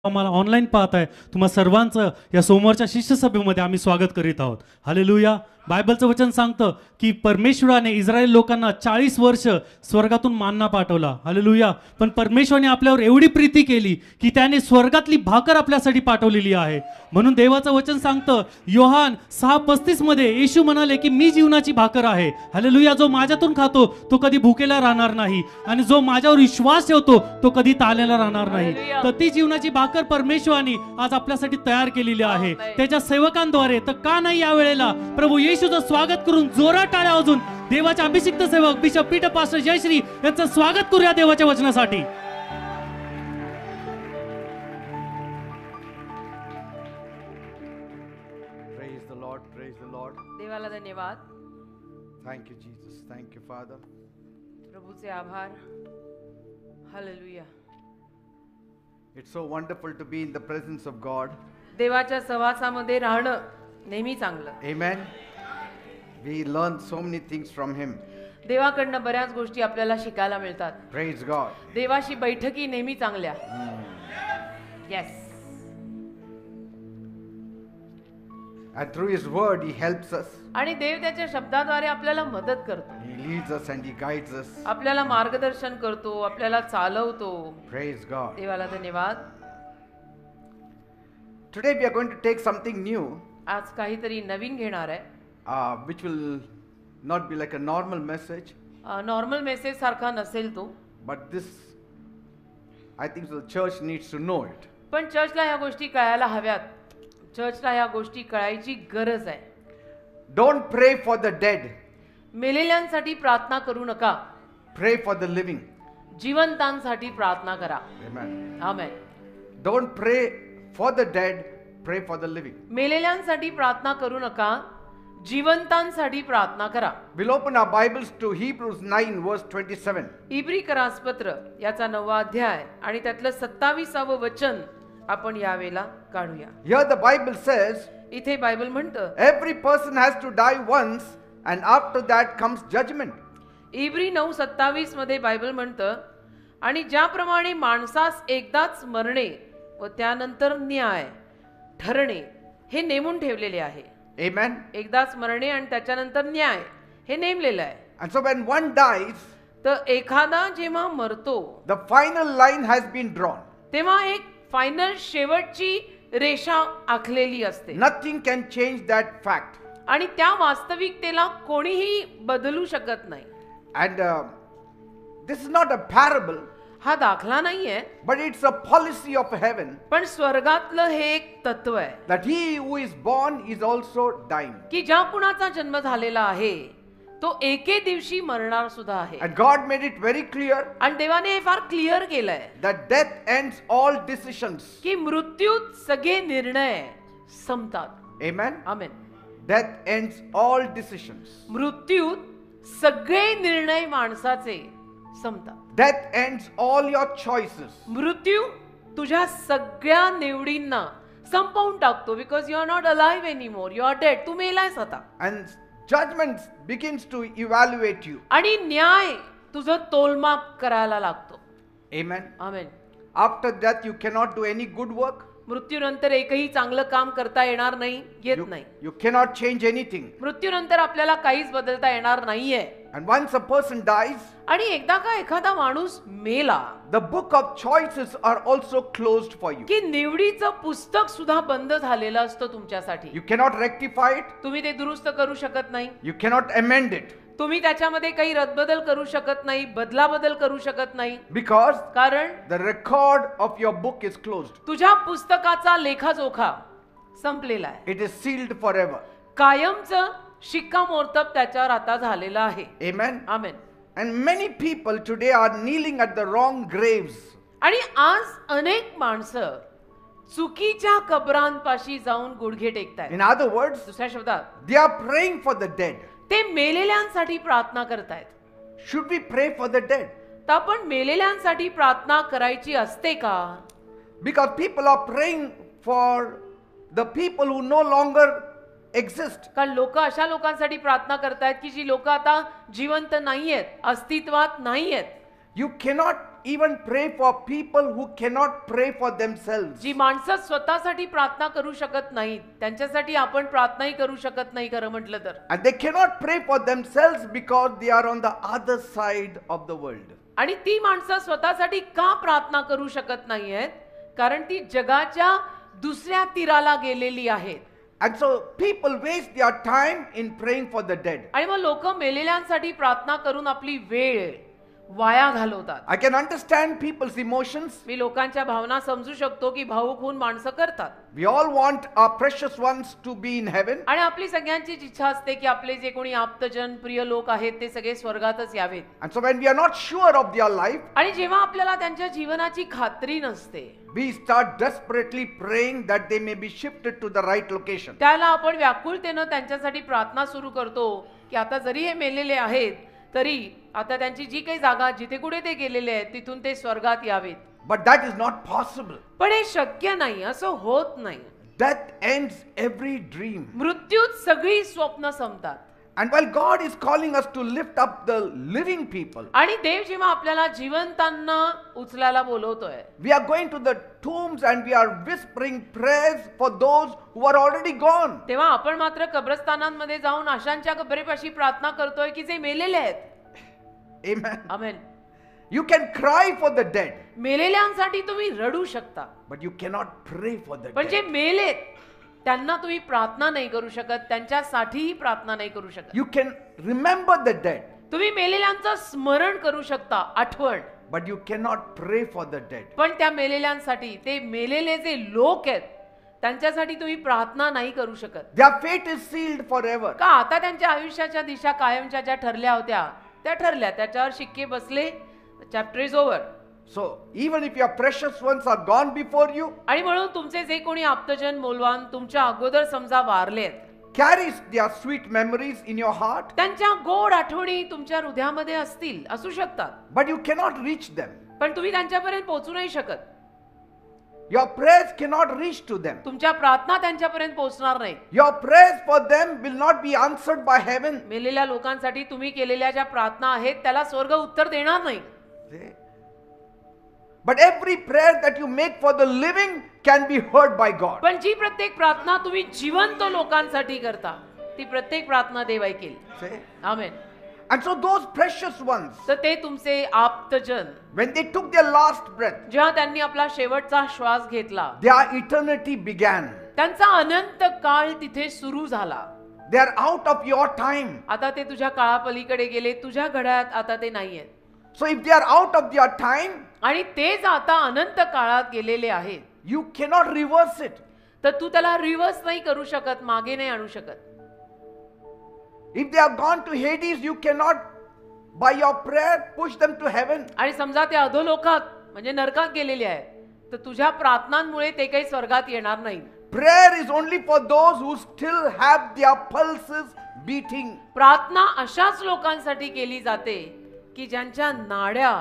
आम्हाला ऑनलाईन पाहताय तुम्हा सर्वांचं या सोमवारच्या शिष्य सभेमध्ये आम्ही स्वागत करीत आहोत. हालेलुया. बायबलचं वचन सांगतं की परमेश्वराने इस्रायल लोकांना 40 वर्ष स्वर्गातून मान्ना पाठवला. हालेलुया. पण परमेश्वराने आपल्यावर एवढी प्रीती केली की त्याने स्वर्गातली भाकर आपल्यासाठी पाठवलेली आहे. म्हणून देवाचं वचन सांगतं योहान 6:35 मध्ये येशू म्हणाले की मी जीवनाची भाकर आहे. हालेलुया. जो माझ्यातून खातो तो कधी भुकेला राहणार नाही आणि जो माझ्यावर विश्वास ठेवतो तो कधी ताळलेला राहणार नाही. तर ती जीवनाची भाकर परमेश्वराने आज आपल्यासाठी तयार केलेली आहे त्याच्या सेवकांद्वारे. तर का नाही या वेळेला प्रभू येशूचं स्वागत करून जोरात टाळ्या वाजून देवाचे अभिषिक्त सेवक बिशप पीटर पास्टर जयश्री यांचं स्वागत करूया देवाच्या वचनासाठी. Praise the Lord, praise the Lord. देवाला धन्यवाद. Thank you, Jesus. Thank you, Father. प्रभूचे आभार. Hallelujah. It's so wonderful to be in the presence of God. देवाच्या सहवासामध्ये राहणं नेहमी चांगलं. Amen. We learn so many things from Him. देवाकडनं बऱ्याच गोष्टी आपल्याला शिकायला मिळतात. Praise God. देवाशी बैठकी नेहमी चांगल्या. Yes. And through His word, He helps us. आणि देव त्याच्या शब्दाद्वारे आपल्याला मदत करतो. He leads us and He guides us. आपल्याला मार्गदर्शन करतो, आपल्याला चालवतो. Praise God. देवाला धन्यवाद. Today we are going to take something new, आज काहीतरी नवीन घेणार आहे. which will not be like a normal message, normal message सारखा नसेल तो, but this, I think the church needs to know it. पण चर्चला ह्या गोष्टी कळायला हव्यात. चर्चला ह्या गोष्टी कळायची गरज आहे. Don't pray for the dead. मेलेल्यांसाठी प्रार्थना करू नका. Pray for the living. जिवंतांसाठी प्रार्थना करा. Amen. Amen. Don't pray for the dead, pray for the living. मेलेल्यांसाठी प्रार्थना करू नका, जिवंतांसाठी प्रार्थना करा. We'll open our Bibles to Hebrews 9 verse 27. इब्री करासपत्र याचा 9वा अध्याय आणि त्यातलं 27वे वचन आपण यावेळेला काढूया. Here the Bible says, इथे बायबल म्हणतं every person has to die once and after that comes judgment. इब्री 9:27 मध्ये बायबल म्हणतं आणि ज्याप्रमाणे माणसास एकदाच मरणे व त्यानंतर न्याय ठरणे हे नेमून ठेवलेले आहे. Amen. एकदाच मरणे आणि त्याच्यानंतर न्याय हे नेमलेलं आहे. And so when one dies, तर एखादा जेव्हा मरतो the final line has been drawn. तेव्हा एक फायनल शेवटची रेषा आखलेली असते. Nothing can change that fact. आणि त्या वास्तविकतेला कोणीही बदलू शकत नाही. And this is not a parable, हा दाखला नाहीये, but it's a policy of heaven, पण स्वर्गातलं हे एक तत्व आहे that he who is born is also dying. की ज्या कुणाचा जन्म झालेला आहे तो एके दिवशी मरणार सुद्धा आहे. And God made it very clear आणि देवाने हे फार क्लिअर केलंय that death ends all decisions. की मृत्यूत सगळे निर्णय संपतात. Amen. आमेन. Death ends all decisions. मृत्यूत सगळे निर्णय माणसाचे संपतात. Death ends all your choices. मृत्यू तुझ्या सगळ्या निवडींना संपवून टाकतो. Because you are not alive anymore, you are dead. तू मेलायस आता. And judgment begins to evaluate you. आणि न्याय तुझं तोलमाप करायला लागतो. Amen. Amen. After death you cannot do any good work. मृत्यूनंतर एकही चांगलं काम करता येणार नाही, येत नाही. You cannot change anything. मृत्यूनंतर आपल्याला काहीच बदलता येणार नाहीये. And once a person dies, आणि एकदा का एखादा माणूस मेला, the book of choices are also closed for you. की निवडीचं पुस्तक सुद्धा बंद झालेलं असतं तुमच्यासाठी. You cannot rectify it. तुम्ही ते दुरुस्त करू शकत नाही. You cannot amend it. तुम्ही त्याच्यामध्ये काही रद्दबदल करू शकत नाही, बदलाबदल करू शकत नाही. Because कारण the record of your book is closed. तुझ्या पुस्तकाचा लेखाजोखा संपलेला आहे. It is sealed forever. कायमचं शिक्कामोर्तब त्याच्यावर आता झालेलं आहे. Amen. Amen. And many people today are kneeling at the wrong graves. आणि आज अनेक माणसं चुकीच्या कबरांपाशी जाऊन गुडघे टेकतायत. In other words, दुसऱ्या शब्दात they are praying for the dead. ते मेलेल्यांसाठी प्रार्थना करतायत. Should we pray for the dead? तर आपण मेलेल्यांसाठी प्रार्थना करायची असते का? Because people are praying for the people who no longer exist. कारण लोक अशा लोकांसाठी प्रार्थना करतायत की जी लोक आता जिवंत नाहीयेत, अस्तित्वात नाहीयेत. You cannot even pray for people who cannot pray for themselves. जी माणसं स्वतःसाठी प्रार्थना करू शकत नाहीत त्यांच्यासाठी आपण प्रार्थनाही करू शकत नाही खरं म्हटलं तर. And they cannot pray for themselves because they are on the other side of the world. आणि ती माणसं स्वतःसाठी का प्रार्थना करू शकत नाहीयेत कारण ती जगाच्या दुसऱ्या तीराला गेलेली आहेत. And so people waste their time in praying for the dead. आणि मग लोक मेलेल्यांसाठी प्रार्थना करून आपली वेळ वाया घालवतात. I can understand people's emotions. मी लोकांच्या भावना समजू शकतो की भावुक होऊन माणसं करतात. We all want our precious ones to be in heaven. आणि आपली सगळ्यांचीच इच्छा असते की आपले जे कोणी आप्तजन प्रिय लोक आहेत ते सगळे स्वर्गातच यावेत. And so when we are not sure of their life, आणि जेव्हा आपल्याला त्यांच्या जीवनाची खात्री नसते we start desperately praying that they may be shifted to the right location. त्याला आपण व्याकुळतेनं त्यांच्यासाठी प्रार्थना सुरू करतो की आता जरी हे मेलेले आहेत तरी आता त्यांची जी काही जागा जिथे कुठे ते गेलेले आहेत तिथून ते स्वर्गात यावेत. But that is not possible. पण हे शक्य नाही, असं होत नाही. Death ends every dream. मृत्यूत सगळी स्वप्न संपतात. And while God is calling us to lift up the living people, आणि देव जेव्हा आपल्याला जिवंतांना उचलायला बोलवतोय we are going to the tombs and we are whispering prayers for those who are already gone. तेव्हा आपण मात्र कब्रस्तानांमध्ये जाऊन आशांच्या कबरेपाशी प्रार्थना करतोय की जे मेलेले आहेत. Amen. Amen. You can cry for the dead, मेलेल्यांसाठी तुम्ही रडू शकता but you cannot pray for the पण जे dead. मेलेत त्यांना तुम्ही प्रार्थना नाही करू शकत, त्यांच्यासाठीही प्रार्थना नाही करू शकत. You can remember the dead, तुम्ही मेलेल्यांचं स्मरण करू शकता, आठवण, but you cannot pray for the dead. पण त्या मेलेल्यांसाठी ते मेलेले जे लोक आहेत त्यांच्यासाठी तुम्ही प्रार्थना नाही करू शकत. Their fate is sealed forever. का आता त्यांच्या आयुष्याच्या दिशा कायमच्या ज्या ठरल्या होत्या त्या ठरल्या, त्याच्यावर शिक्के बसले, chapter is over. So even if your precious ones are gone before you, आणि म्हणून तुमचे जे कोणी आप्तजन मोलवान तुमच्या अगोदर समजा वारलेत, carries their sweet memories in your heart, त्यांच्या गोड आठवणी तुमच्या हृदयामध्ये असतील, असू शकतात, but you cannot reach them. पण तुम्ही त्यांच्यापर्यंत पोहोचू नाही शकत. Your prayers cannot reach to them. तुमच्या प्रार्थना त्यांच्यापर्यंत पोहोचणार नाही. Your prayers for them will not be answered by heaven. मेलेल्या लोकांसाठी तुम्ही केलेल्या ज्या प्रार्थना आहेत त्याला स्वर्ग उत्तर देणार नाही. See? But every prayer that you make for the living can be heard by God. पण जी प्रत्येक प्रार्थना तुम्ही जिवंत लोकांसाठी करता ती प्रत्येक प्रार्थना देव ऐकेल. See? Amen. And so those precious ones, तर ते तुमचे आप्तजन when they took their last breath, जेव्हा त्यांनी आपला शेवटचा श्वास घेतला their eternity began. त्यांचा अनंत काळ तिथे सुरू झाला. They are out of your time. आता ते तुझ्या काळापलीकडे गेले, तुझ्या घड्याळात आता ते नाहीयेत. So if they are out of their time, आणि तेच आता अनंत काळात गेलेले आहेत, you cannot reverse it. तर तू त्याला रिव्हर्स नाही करू शकत, मागे नाही आणू शकत. If they have gone to Hades, you cannot by your prayer push them to heaven. आणि समजा ते अधोलोकात म्हणजे नरकात गेलेले आहेत तर तुझ्या प्रार्थनांमुळे ते काही स्वर्गात येणार नाही. Prayer is only for those who still have their pulses beating. प्रार्थना अशाच लोकांसाठी केली जाते की ज्यांच्या नाड्या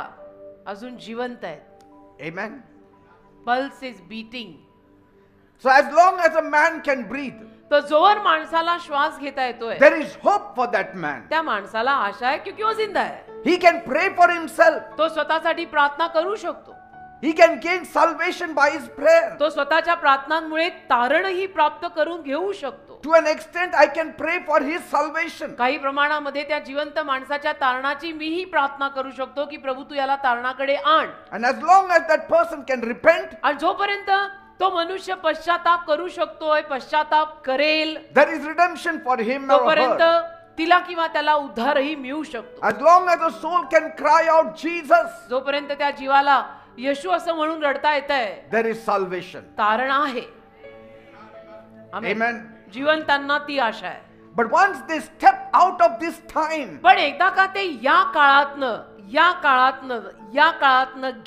अजून जिवंत आहेत. Amen. Pulse is beating. So as long as a man can breathe, तर जोवर माणसाला श्वास घेता येतोय there is hope for that man. त्या माणसाला आशा आहे क्योंकि वो जिंदा है. He can pray for himself. तो स्वतःसाठी प्रार्थना करू शकतो. He can gain salvation by his prayer. तो स्वतःच्या प्रार्थनांमुळे तारणही प्राप्त करून घेऊ शकतो. To an extent, I can pray for his salvation. काही प्रमाणामध्ये त्या जिवंत माणसाच्या तारणाची मीही प्रार्थना करू शकतो की प्रभू तू याला तारणाकडे आण. And as long as that person can repent, आणि जोपर्यंत तो मनुष्य पश्चाताप करू शकतोय, पश्चाताप करेल, there is redemption for him or तोपर्यंत her. तिला किंवा त्याला उद्धारही मिळू शकतो. As long as a soul can cry out Jesus, जोपर्यंत त्या जीवाला येशू असं म्हणून रडता येतंय, there is salvation. तारण आहे. Amen. जिवंतांना ती आशा आहे. But once they step out of this time, पण एकदा का ते या काळातनं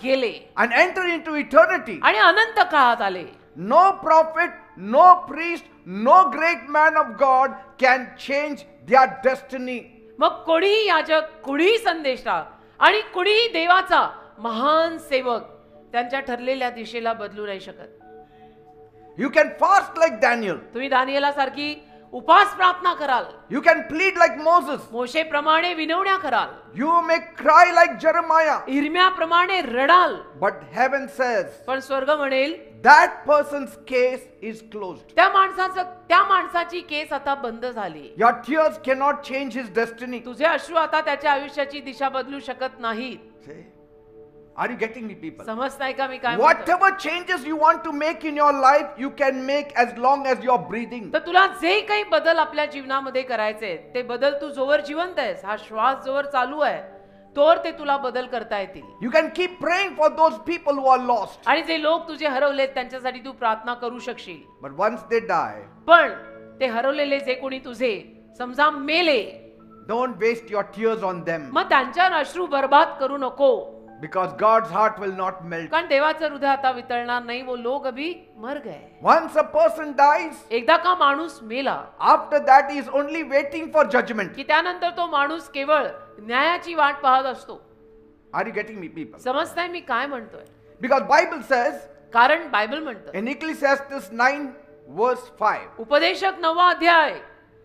गेले and enter into eternity, आणि अनंत काळात आले, no prophet, no priest, no great man of God can change their destiny. मग कोणीही याजक, कोणीही संदेशा आणि कोणीही देवाचा महान सेवक त्यांच्या ठरलेल्या दिशेला बदलू नाही शकत. You can fast like Daniel. तुम्ही दानिएला सारखी उपास प्रार्थना कराल, You can plead like Moses. मोशेप्रमाणे विनवण्या कराल, You may cry like Jeremiah. इर्म्याप्रमाणे रडाल, But heaven says पण स्वर्ग म्हणेल that person's case is closed. त्या माणसाची केस आता बंद झाली. Your tears cannot change his destiny. तुझे अश्रू आता त्याच्या आयुष्याची दिशा बदलू शकत नाहीत. See? Are you getting me, people? समजताय का मी काय म्हणतो? Whatever changes you want to make in your life, you can make as long as you're breathing. तर तुला जे काही बदल आपल्या जीवनामध्ये करायचे ते बदल तू जोवर जिवंत आहेस, हा श्वास जोवर चालू आहे तोवर ते तुला बदल करता येतील. You can keep praying for those people who are lost. आणि जे लोक तुझे हरवलेत त्यांच्यासाठी तू प्रार्थना करू शकशील. But once they die, पण ते हरवलेले जे कोणी तुझे समजा मेले, don't waste your tears on them. मग त्यांच्यावर अश्रू बर्बाद करू नको, Because God's heart will not melt. कारण देवाचं हृदय आता वितळणार नाही. वो लोग अभी मर गए. Once a person dies, एकदा का माणूस मेला after that he is only waiting for judgment. की त्यानंतर तो माणूस केवळ न्यायाची वाट पाहत असतो. Are you getting me, people? समजताय मी काय म्हणतोय? Because Bible says कारण बायबल म्हणतं, in Ecclesiastes 9 verse 5, उपदेशक 9 अध्याय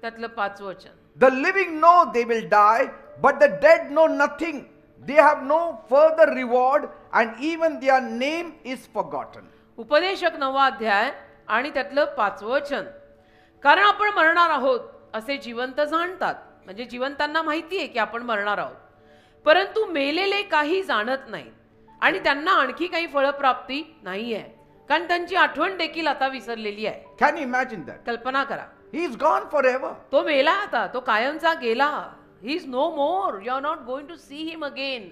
त्यातलं 5 वचन, the living know they will die, but the dead know nothing. They have no further reward, and even their name is forgotten. उपदेशक 9 अध्याय आणि त्यातलं 5 वचन, कारण आपण मरणार आहोत असे जिवंत जाणतात. म्हणजे जिवंतांना माहिती आहे की आपण मरणार आहोत, परंतु मेलेले काही जाणत नाहीत आणि त्यांना आणखी काही फळप्राप्ती नाहीये, कारण त्यांची आठवण देखील आता विसरलेली आहे. Can you imagine that? कल्पना करा, He is gone forever. तो मेला, आता तो कायमचा गेला. He is no more. You are not going to see him again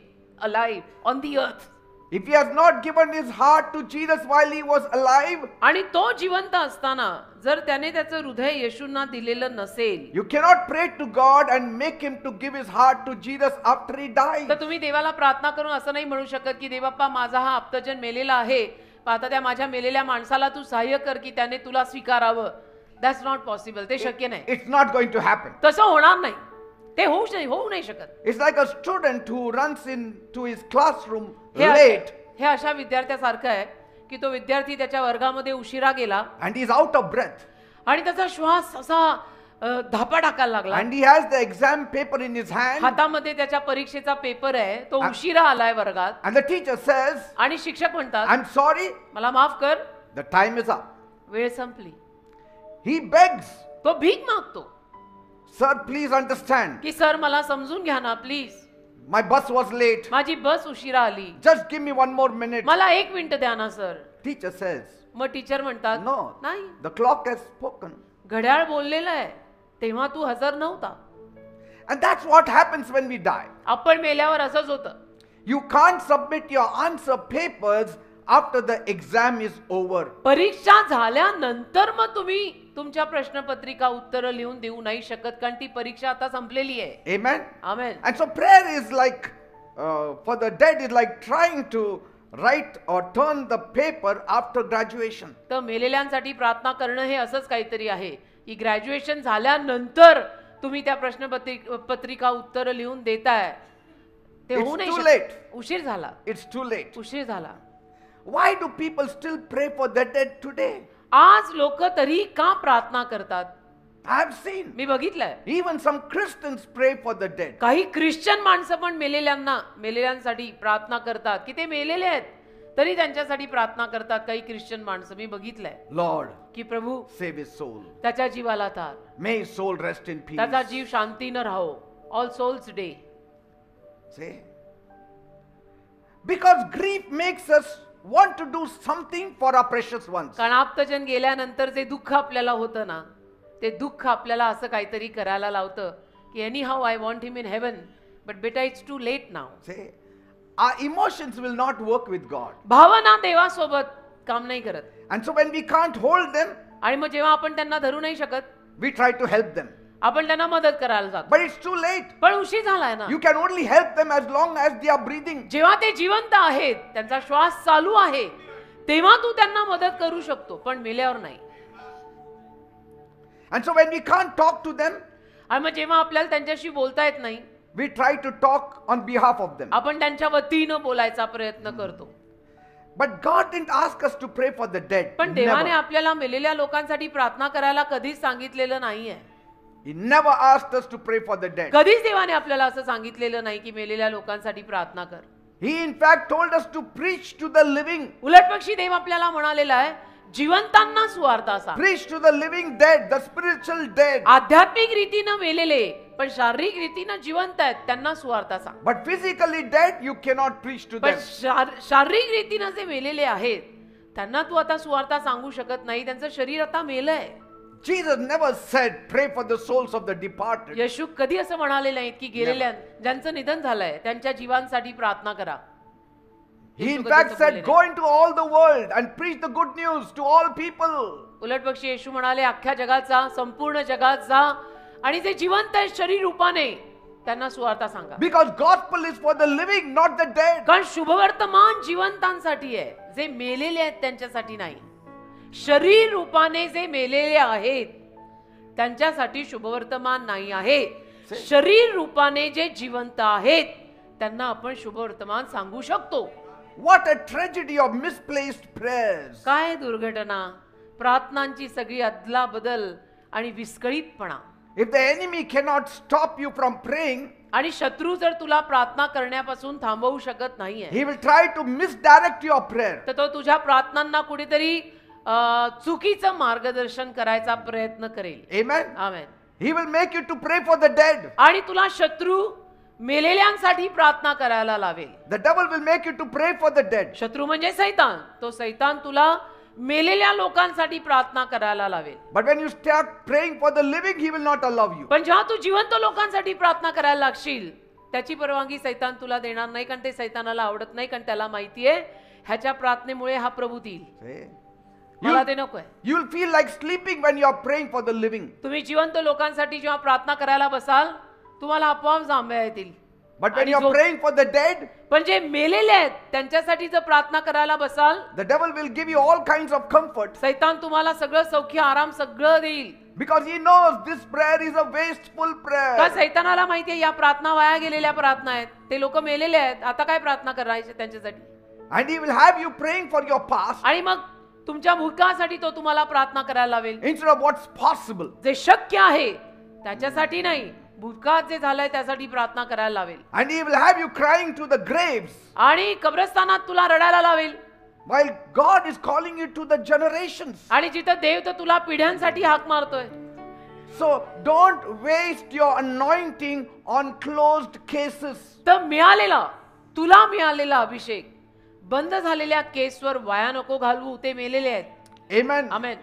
alive on the earth. If he has not given his heart to Jesus while he was alive, आणि तो जिवंत असताना जर त्याने त्याचं हृदय येशूंना दिलेलं नसेल, you cannot pray to God and make him to give his heart to Jesus after he dies. तर तुम्ही देवाला प्रार्थना करून असं नाही म्हणू शकत की देवबाप्पा माझा हा आप्तजन मेलेला आहे, आता त्या माझ्या मेलेल्या माणसाला तू सहाय्य कर की त्याने तुला स्वीकारावं. That's not possible. ते शक्य नाही. It's not going to happen. तसं होणार नाही. ते होऊ नाही शकत. It's like a student who runs into his classroom हे late हे अशा विद्यार्थ्यासारखं आहे की तो विद्यार्थी त्याच्या वर्गामध्ये उशिरा गेला and he's out of breath आणि त्याचा श्वास असा धापा टाकायला लागला, and he has the exam paper in his hand हातामध्ये त्याच्या परीक्षेचा पेपर आहे, तो उशिरा आलाय वर्गात and the teacher says, आणि शिक्षक म्हणतात I'm sorry, मला माफ कर, the time is up. वेळ संपली. He begs, तो भीक मागतो sir, please understand, की सर मला समजून घ्या ना please, my bus was late, माझी बस उशिरा आली, just give me one more minute. मला 1 मिनिट द्या ना सर. Teacher says, मग टीचर म्हणतात no, नाही, the clock has spoken. घड्याळ बोललेलं आहे, तेव्हा तू हजर नव्हता. And that's what happens when we die. आपण मेल्यावर असंच होतं. You can't submit your answer papers after the exam is over. परीक्षा झाल्यानंतर मग तुम्ही तुमच्या प्रश्नपत्रिका उत्तर लिहून देऊ नाही शकत, कारण ती परीक्षा आता संपलेली आहे. Amen. Amen. And so prayer is like, for the dead is like trying to write or turn the paper after graduation. तर मेलेल्यांसाठी प्रार्थना करणं हे असंच काहीतरी आहे की ग्रॅज्युएशन झाल्यानंतर तुम्ही त्या प्रश्नपत्रिका उत्तर लिहून देताय. ते It's होऊ नाही too शकत. late. उशीर झाला. It's too late. उशीर झाला. Why do people still pray for the dead today? आज लोक तरी का प्रार्थना करतात? I have seen. मी बघितलंय. Even some Christians pray for the dead. काही ख्रिश्चन माणसं पण मेलेल्यांसाठी प्रार्थना करतात की ते मेलेले आहेत तरी त्यांच्यासाठी प्रार्थना करतात. काही ख्रिश्चन माणसं मी बघितलंय Lord, की प्रभू save his soul. त्याच्या जीवाला तार, May his soul rest in peace. त्याचा जीव शांतीनं राहो. All Souls Day. See? Because grief makes us want to do something for our precious ones. कारण आप्तजन गेल्यानंतर जे दुःख आपल्याला होतं ना, ते दुःख आपल्याला असं काहीतरी करायला लावतं की anyhow I want him in heaven, but बेटा it's too late now. See? Our emotions will not work with God. भावना देवासोबत काम नाही करत. And so when we can't hold them, आणि मग जेव्हा आपण त्यांना धरू नाही शकत, we try to help them. आपण त्यांना मदत करायला जातो. But it's too late. पण उशीर झालाय ना. You can only help them as long as they are breathing. जेव्हा ते जिवंत आहेत, त्यांचा श्वास चालू आहे, तेव्हा तू त्यांना मदत करू शकतो, पण मेल्यावर नाही. And so when we can't talk to them, आणि मग जेव्हा आपल्याला त्यांच्याशी बोलता येत नाही, we try to talk on behalf of them. आपण त्यांच्या वतीनं बोलायचा प्रयत्न करतो. But God didn't ask us to pray for the dead. पण देवाने Never. आपल्याला मेलेल्या लोकांसाठी प्रार्थना करायला कधीच सांगितलेलं नाहीये. He never asked us to pray for the dead. कधीच देवाने आपल्याला असं सांगितलेलं नाही की मेलेल्या लोकांसाठी प्रार्थना कर. He in fact told us to preach to the living. उलट पक्षी देव आपल्याला म्हणालेला आहे जिवंतांना सुवार्ता सांग. Preach to the living dead, the spiritual dead. आध्यात्मिक रीतीनं मेलेले पण शारीरिक रीतीनं जिवंत आहेत त्यांना सुवार्ता सांग. But physically dead, you cannot preach to पण them. शारीरिक रीतीनं जे मेलेले आहेत त्यांना तू आता सुवार्ता सांगू शकत नाही. त्यांचं शरीर आता मेलंय. Jesus never said, pray for the souls of the departed. येशू कधी असं म्हणाले नाहीत की गेलेल्या ज्यांचं निधन झालंय त्यांच्या जीवांसाठी प्रार्थना करा. He in येशू fact कधी असं said, बोलले go into all the world and preach the good news to all people. उलट पक्षी येशू म्हणाले अख्ख्या जगाचा संपूर्ण जगात जा आणि जे जिवंत आहेत शरीर रूपाने त्यांना सुवार्ता सांगा. Because gospel is for the living, not the dead. कारण शुभवर्तमान जिवंतांसाठी आहे, जे मेलेले आहेत त्यांच्यासाठी नाही. शरीर रूपाने जे मेलेले आहेत त्यांच्यासाठी शुभवर्तमान नाही आहे. शरीर रूपाने जे जिवंत आहेत त्यांना आपण शुभवर्तमान सांगू शकतो. What a tragedy of misplaced prayers. काय दुर्घटना, प्रार्थनांची सगळी अदलाबदल आणि विस्कळीतपणा. If the enemy cannot stop you from praying, आणि शत्रू जर तुला प्रार्थना करण्यापासून थांबवू शकत नाहीये he will try to misdirect your prayer. तर तो तुझ्या प्रार्थनांना कुठेतरी चुकीचं मार्गदर्शन करायचा प्रयत्न करेल. Amen. Amen. He will make you to pray for the dead. आणि तुला शत्रू मेलेल्यांसाठी प्रार्थना करायला लावेल. The devil will make you to pray for the dead. शत्रू म्हणजे सैतान. तो सैतान तुला मेलेल्या लोकांसाठी प्रार्थना करायला लावेल. But when you start praying for the living, he will not allow you. पण जेव्हा तू जिवंत लोकांसाठी प्रार्थना करायला लागशील त्याची परवानगी सैतान तुला देणार नाही. कारण ते सैतानाला आवडत नाही. कारण त्याला माहितीये ह्याच्या प्रार्थनेमुळे हा प्रभू देईल. See? मला ते नकोय. You will feel like sleeping when you are praying for the living. तुम्ही जिवंत लोकांसाठी जेव्हा प्रार्थना करायला बसाल तुम्हाला आपोआप जांभया येतील. But when you are praying for the dead, पण जे मेलेले आहेत त्यांच्यासाठी जर प्रार्थना करायला बसाल the devil will give you all kinds of comfort. सैतान तुम्हाला सगळं सौख्य आराम सगळं देईल. Because he knows this prayer is a wasteful का prayer. सैतानाला माहितीये या प्रार्थना वाया गेलेल्या प्रार्थना आहेत. ते लोक मेलेले आहेत. आता काय प्रार्थना करायची त्यांच्यासाठी. And he will have you praying for your past आणि मग तुमच्या भूतकाळासाठी तो तुम्हाला प्रार्थना करायला लावेल. instead of what's possible. जे शक्य आहे त्याच्यासाठी नाही, भूतकाळात जे झालंय त्यासाठी प्रार्थना करायला लावेल. And he will have you crying to the graves आणि कब्रस्तानात तुला रडायला लावेल. while God is calling you to the generations. आणि जिथं देव तर तुला पिढ्यांसाठी हाक मारतोय. So don't waste your anointing on closed cases. तर तुला मिळालेला अभिषेक बंद झालेल्या केसवर वाया नको घालवू. ते मेलेले आहेत. Amen. Amen.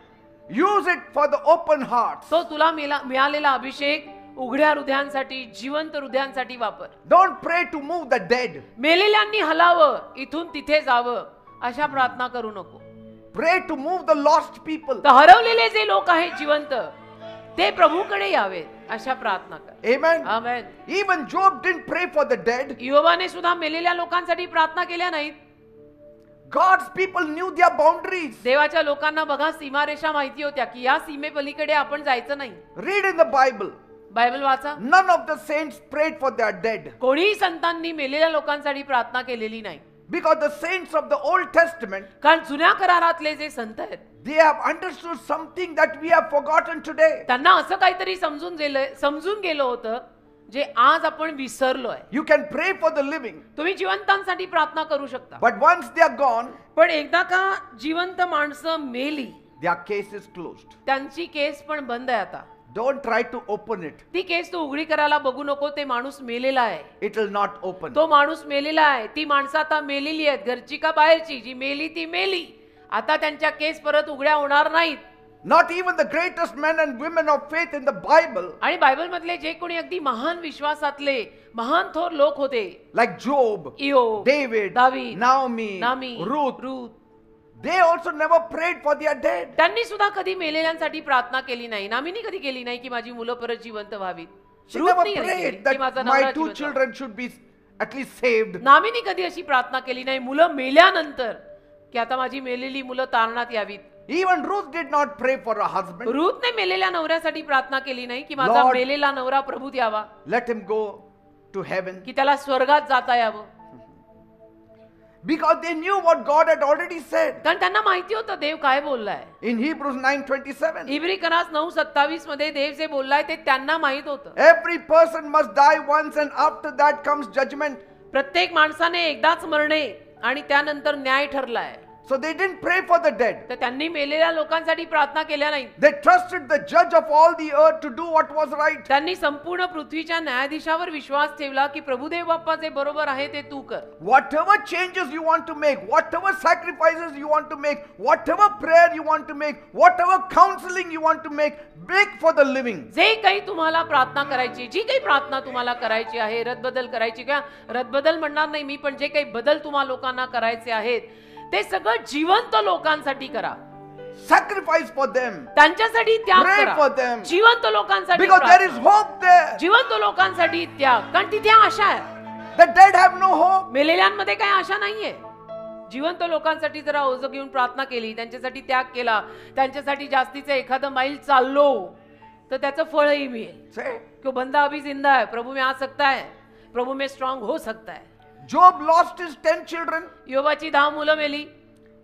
Use it for the open hearts. तो तुला मिळालेला अभिषेक उघड्या हृदयांसाठी, जिवंत हृदयांसाठी वापर. Don't pray to move the dead. मेलेल्यांनी हलावं, इथून तिथे जावं अशा प्रार्थना करू नको. Pray to move the lost people. तर हरवलेले जे लोक आहेत जिवंत ते प्रभूकडे यावेत अशा प्रार्थना कर. Amen. Amen. Even Job didn't pray for the dead. योबाने सुद्धा मेलेल्या लोकांसाठी प्रार्थना केल्या नाहीत. God's people knew their boundaries. देवाच्या लोकांना बघा सीमारेषा माहिती होत्या की या सीमेपलीकडे आपण जायचं नाही. Read in the Bible. Bible वाचा. None of the saints prayed for their dead. कोणीही संतांनी मेलेल्या लोकांसाठी प्रार्थना केलेली नाही. Because the saints of the Old Testament, कारण जुन्या करारातले जे संत आहेत they have understood something that we have forgotten today. त्यांना असं काहीतरी समजून गेलं होतं जे आज आपण विसरलोय. You can pray for the living, तुम्ही जिवंतांसाठी प्रार्थना करू शकता. but once they are gone, पण एकदा का जिवंत माणसं मेली their case is closed. त्यांची केस पण बंद आहे आता. Don't try to open it. ती केस तू उघडी करायला बघू नको. ते माणूस मेलेला आहे. It will not open. तो माणूस मेलेला आहे. ती माणसं आता मेलेली आहेत. घरची का बाहेरची. जी मेली ती मेली. आता त्यांच्या केस परत उघड्या होणार नाहीत. Not even the greatest men and women of faith in the Bible, आणि बायबल मधले जे कोणी अगदी महान विश्वासातले महान थोर लोक होते like Job, इयोब, David, दावीद, Naomi, Ruth, Ruth they also never prayed for their dead. त्यांनी सुद्धा कधी मेलेल्यांसाठी प्रार्थना केली नाही. नामीनी कधी केली नाही की माझी मुलं परत जिवंत व्हावीत. She रूथनी never कधी केली prayed की that माझा my नवरा 2 जिवंत children should be at least saved. व्हावा. नामीनी कधी अशी प्रार्थना केली नाही मुलं मेल्यानंतर की आता माझी मेलेली मुलं तारणात यावीत. Even Ruth did not pray for her husband. रूथने मेलेल्या नवऱ्यासाठी प्रार्थना केली नाही की माझा Lord, मेलेला नवरा प्रभूत यावा, Let him go to heaven. की त्याला स्वर्गात जाता यावं. because they knew what God had already said. कारण त्यांना माहिती होतं देव काय बोललाय. In Hebrews 9:27, इब्री कनास 9:27 मध्ये देव जे बोललाय ते त्यांना माहित होतं. every person must die once and after that comes judgment. प्रत्येक माणसाने एकदाच मरणे आणि त्यानंतर न्याय ठरलाय. So they didn't pray for the dead. तर त्यांनी मेलेल्या लोकांसाठी प्रार्थना केल्या नाहीत. They trusted the judge of all the earth to do what was right. त्यांनी संपूर्ण पृथ्वीच्या न्यायाधीशावर विश्वास ठेवला की प्रभुदेव बाप्पा जे बरोबर आहे ते तू कर. Whatever changes you want to make, whatever sacrifices you want to make, whatever prayer you want to make, whatever counseling you want to make for the living. जे काही तुम्हाला प्रार्थना करायची, जी काही प्रार्थना तुम्हाला करायची आहे, रद्दबदल करायची किंवा रद्दबदल म्हणणार नाही मी, पण जे काही बदल तुम्हाला लोकांना करायचे आहेत ते सगळं जिवंत लोकांसाठी करा. Sacrifice for them. त्यांच्यासाठी त्याग Pray करा. for them. जिवंत लोकांसाठी Because there is प्रार्थना. hope there. जिवंत लोकांसाठी त्याग, कारण तिथे आशा आहे. The dead have no hope. मेलेल्यांमध्ये काही आशा नाहीये. जिवंत लोकांसाठी जरा ओझं घेऊन प्रार्थना केली, त्यांच्यासाठी त्याग केला, त्यांच्यासाठी जास्तीचं एखादं मैल चाललो तर त्याचं फळही मिळेल. Say, क्यों बंदा अभी जिंदा है, प्रभु में आ सकता है, प्रभु में स्ट्रॉंग हो सकता है. Job lost his 10 children, योबाची 10 मुलं मेली,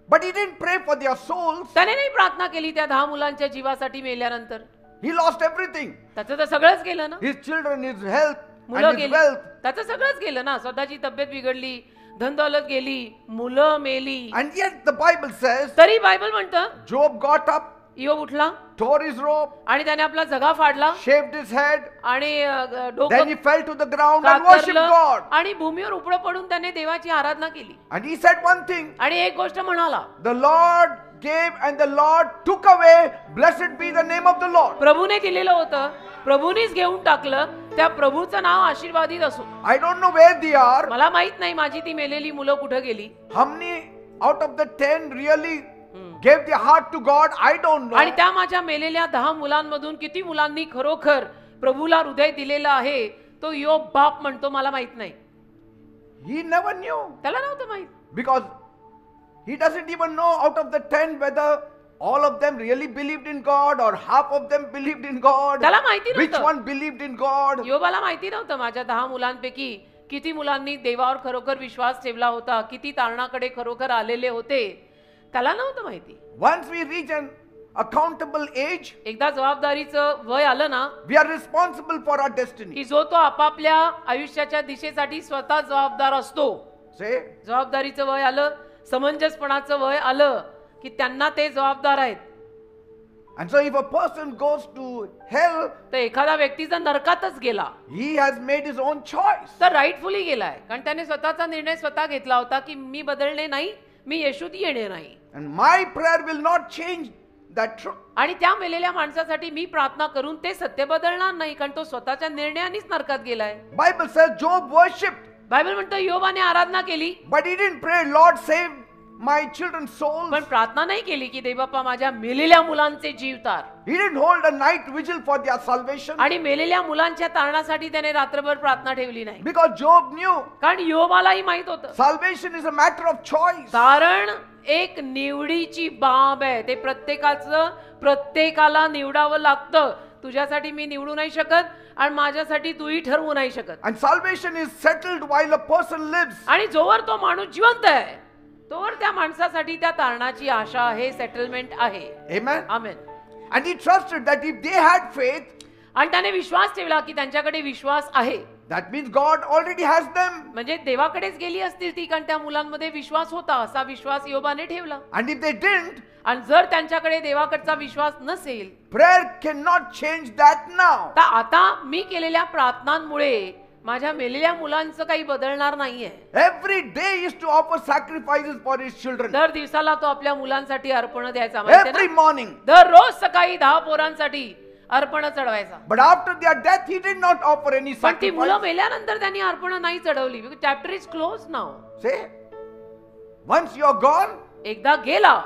but he didn't pray for their souls. त्याने नाही प्रार्थना केली त्या 10 मुलांच्या जीवासाठी मेल्यानंतर. He lost everything. त्याचं तर सगळंच गेलं ना. His children, his health, मुलं and his गेली, wealth. त्याचं सगळंच गेलं ना. स्वतःची तब्येत बिघडली, धन दौलत गेली, मुलं मेली, And yet the Bible says, तरी बायबल म्हणतं Job got up, योब उठला tore his robe, आणि त्याने आपला जगा फाडला shaved his head, आणि then डोकं he fell to the ground and worshipped कातरलं God. आणि भूमीवर उपडं पडून त्याने देवाची आराधना केली. And he said one thing, आणि एक गोष्ट म्हणाला, the Lord gave and the Lord took away, blessed be the name of the Lord. प्रभूने दिलेलं होतं, प्रभूनेच घेऊन टाकलं, त्या प्रभूचं नाव आशीर्वादित असो. I don't know where they are. मला माहित नाही माझी ती मेलेली मुलं कुठं गेली. How many out of the 10 really gave their heart to God? I don't आणि know. त्या माझ्या मेलेल्या 10 मुलांमधून किती मुलांनी खरोखर प्रभूला हृदय दिलेलं आहे तो योब बाप म्हणतो मला माहित नाही. He never knew, त्याला नव्हतं माहित. because he doesn't even know out of the 10 whether all of them really believed in God or half of them believed in God. त्याला माहिती Which नव्हतं. one believed in God? योबाला माहिती नव्हतं माझ्या 10 मुलांपैकी किती मुलांनी देवावर खरोखर विश्वास ठेवला होता, किती तारणाकडे खरोखर आलेले होते. त्याला नव्हतं माहिती. Once we reach an accountable age, एकदा जबाबदारीचं वय आलं ना we are responsible for our destiny. की जो तो आपापल्या आयुष्याच्या दिशेसाठी स्वतः जबाबदार असतो. Say, जबाबदारीचं वय आलं, समंजसपणाचं वय आलं की त्यांना ते जबाबदार आहेत. and so if a person goes to hell, तर एखादा व्यक्ती जर नरकातच गेला he has made his own choice. तर राईटफुली गेलाय, कारण त्याने स्वतःचा निर्णय स्वतः घेतला होता की मी बदलणे नाही, मी येशूत येणे नाही. And my prayer will not change that truth. आणि त्या मेलेल्या माणसासाठी मी प्रार्थना करून ते सत्य बदलणार नाही, कारण तो स्वतःच्या निर्णयानेच नरकात गेलाय. Bible says Job worshipped, Bible म्हणतो योबाने आराधना केली, but he didn't pray, Lord save my children's souls. पण प्रार्थना नाही केली की देवबाप्पा माझ्या मेलेल्या मुलांचे जीव तार. He didn't hold a night vigil for their salvation, आणि मेलेल्या मुलांच्या तारणासाठी त्याने रात्रभर प्रार्थना ठेवली नाही, because Job knew कारण योबालाही माहित होतं salvation is a matter of choice. तारण एक निवडीची बाब आहे. ते प्रत्येकाला निवडावं लागतं. तुझ्यासाठी मी निवडू नाही शकत आणि माझ्यासाठी तूही ठरवू नाही शकत. And salvation is settled while a person lives. आणि जोवर तो माणूस जिवंत आहे तोवर त्या माणसासाठी त्या तारणाची आशा आहे, सेटलमेंट आहे. Amen. Amen. And he trusted that if they had faith, आणि त्याने विश्वास ठेवला की त्यांच्याकडे विश्वास आहे, that means God already has them. म्हणजे देवाकडेच गेली असतील ती, कारण त्या मुलांमध्ये विश्वास होता. असा विश्वास योबाने ठेवला. And if they didn't, आणि जर त्यांच्याकडे देवाकडचा विश्वास नसेल prayer cannot change that now. तर आता मी केलेल्या प्रार्थनांमुळे माझ्या मेलेल्या मुलांचं काही बदलणार नाहीये. Every day is to offer sacrifices for his children. दर दिवसाला तो आपल्या मुलांसाठी अर्पण द्यायचा, माहिती Every ना? morning. दररोज सकाळी 10 पोरांसाठी अर्पण चढवायचा. But after their death, he did not offer any पण ती मुलं sacrifice. मेल्यानंतर त्यांनी अर्पण नाही चढवली. Chapter is close now. Say, once you are gone, एकदा गेला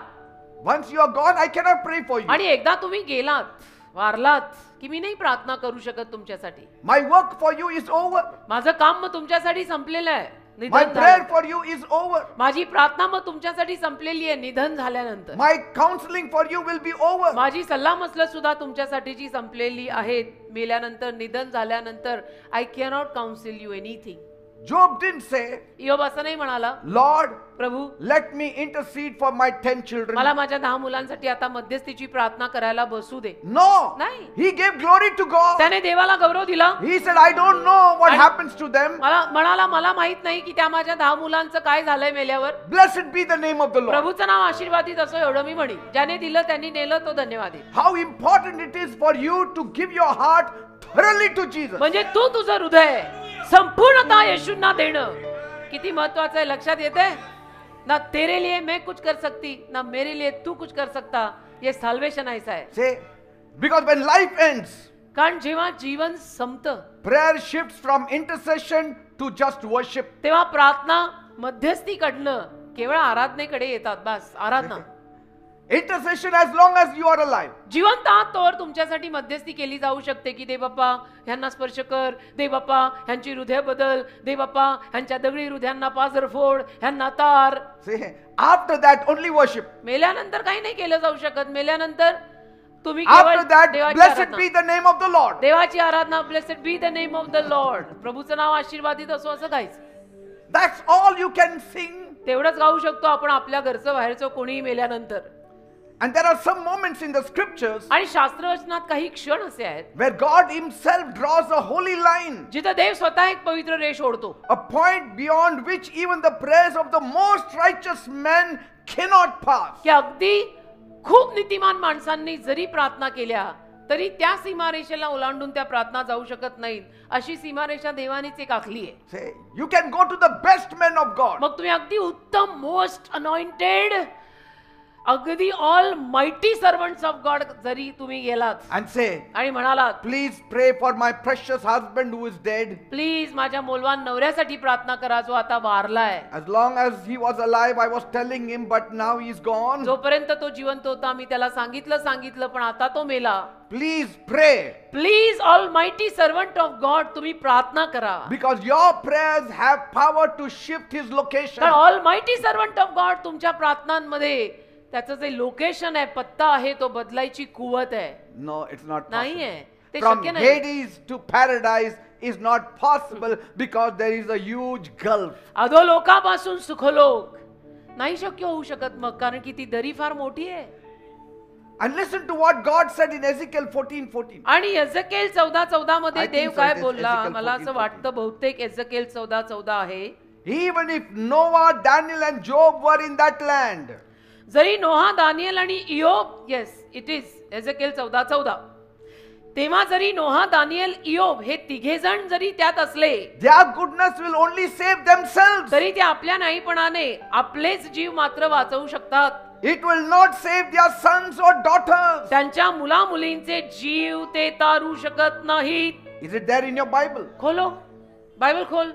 I cannot pray for you. आणि एकदा तुम्ही गेलात, वारलात की मी नाही प्रार्थना करू शकत तुमच्यासाठी. My work for you is over. माझं काम मग तुमच्यासाठी संपलेलं आहे. My निधन prayer झालं. for you is over. माझी प्रार्थना मग तुमच्यासाठी संपलेली आहे निधन झाल्यानंतर. My counseling for you will be over. माझी सल्लामसलत सुद्धा तुमच्यासाठीची संपलेली आहेत. मेल्यानंतर, निधन झाल्यानंतर I cannot council you anything. Job didn't say, इयोब असं नाही म्हणाला, Lord, Prabhu let me intercede for my 10 children. मला माझ्या 10 मुलांसाठी आता मध्यस्थीची प्रार्थना करायला बसू दे. No, नाही. he gave glory to God. त्याने देवाला गौरव दिला. He said, I don't know what And- happens to them. म्हणाला मला माहित नाही की त्या माझ्या 10 मुलांचं काय झालंय मेल्यावर. Blessed be the name of the Lord. प्रभूचं नाव आशीर्वादित असो एवढं मी म्हणीन. ज्याने दिलं त्यांनी नेलं तो धन्यवाद आहे. How important it is for you to give your heart thoroughly to Jesus. म्हणजे तू तुझं हृदय संपूर्णतः येशूंना देणं किती महत्वाचं आहे लक्षात येते. ना तेरे लिए मैं कुछ कर सकती ना मेरे लिए तू कुछ कर सकता. ये साल्वेशन ऐसा है. Say, because when life ends, कारण जेव्हा जीवन संपतं prayer shifts from intercession to just worship. तेव्हा प्रार्थना मध्यस्थीकडनं केवळ आराधनेकडे येतात. बस आराधना. Intercession as long as you are alive. जिवंत आहात तोवर तुमच्यासाठी मध्यस्थी केली जाऊ शकते की दे बाप्पा ह्यांना स्पर्श कर, दे बाप्पा ह्यांची हृदय बदल, दे बाप्पा ह्यांच्या दगडी हृदयांना पाझर फोड, ह्यांना तार. Say, after that only worship. मेल्यानंतर काही नाही केलं जाऊ शकत. मेल्यानंतर तुम्ही After केवळ that, देवाची blessed Aradhana. be the name of the Lord. देवाची आराधना. Blessed be the name of the Lord. प्रभूचं नाव आशीर्वादित असो असं गायचं. That's all you can sing. तेवढंच गाऊ शकतो आपण आपल्या घरचं बाहेरचं कोणीही मेल्यानंतर. And there are some moments in the scriptures आणि शास्त्रवचनात काही क्षण असे आहेत where God himself draws a holy line, जिथं देव स्वतः एक पवित्र रेष ओढतो. a point beyond which even the prayers of the most righteous men cannot pass. की अगदी खूप नीतिमान माणसांनी जरी प्रार्थना केल्या तरी त्या सीमारेषेला ओलांडून त्या प्रार्थना जाऊ शकत नाहीत. अशी सीमारेषा देवानीच एक आखली आहे. Say, you can go to the best men of God. मग तुम्ही अगदी उत्तम मोस्ट अनॉइंटेड अगदी all mighty servants of God जरी तुम्ही गेलात And say, आणि म्हणालात please pray for my precious husband who is dead. Please माझ्या मौलवान नवऱ्यासाठी प्रार्थना करा जो आता वारलाय. As long as he was alive, I was telling him, but now he's gone. जोपर्यंत तो जिवंत होता मी त्याला सांगितलं पण आता तो मेला. Please pray, please all mighty servant of God तुम्ही प्रार्थना करा. because your prayers have power to shift his location. कारण all mighty servant of God तुमच्या प्रार्थनांमध्ये त्याचं जे लोकेशन आहे पत्ता आहे तो बदलायची कुवत आहे. No, it's not नाही possible. आहे ते From शक्य नाही. Hades to paradise is not possible because there is a huge gulf. अधोलोकापासून सुखलोक नाही शक्य होऊ शकत मग कारण की ती दरी फार मोठी आहे. And listen to what God said in Ezekiel 14:14. आणि एझेकेल 14:14 मध्ये I think देव so, काय it is बोलला Ezekiel मला असं 14:14. वाटतं बहुतेक एझेकेल 14:14 आहे. Even if Noah, Daniel and Job were in that land, जरी नोहा दानियल आणि इयोब येस इट इज एझेकेल 14:14 तेव्हा जरी नोहा दानियल इयोब हे तिघे जण जरी त्यात असले their goodness will only save themselves. तरी ते आपल्या नाहीपणाने आपलेच जीव मात्र वाचवू शकतात. It will not save their sons or daughters. त्यांच्या मुला मुलींचे जीव ते तारू शकत नाहीत. Is it there in your Bible? खोलो बायबल खोल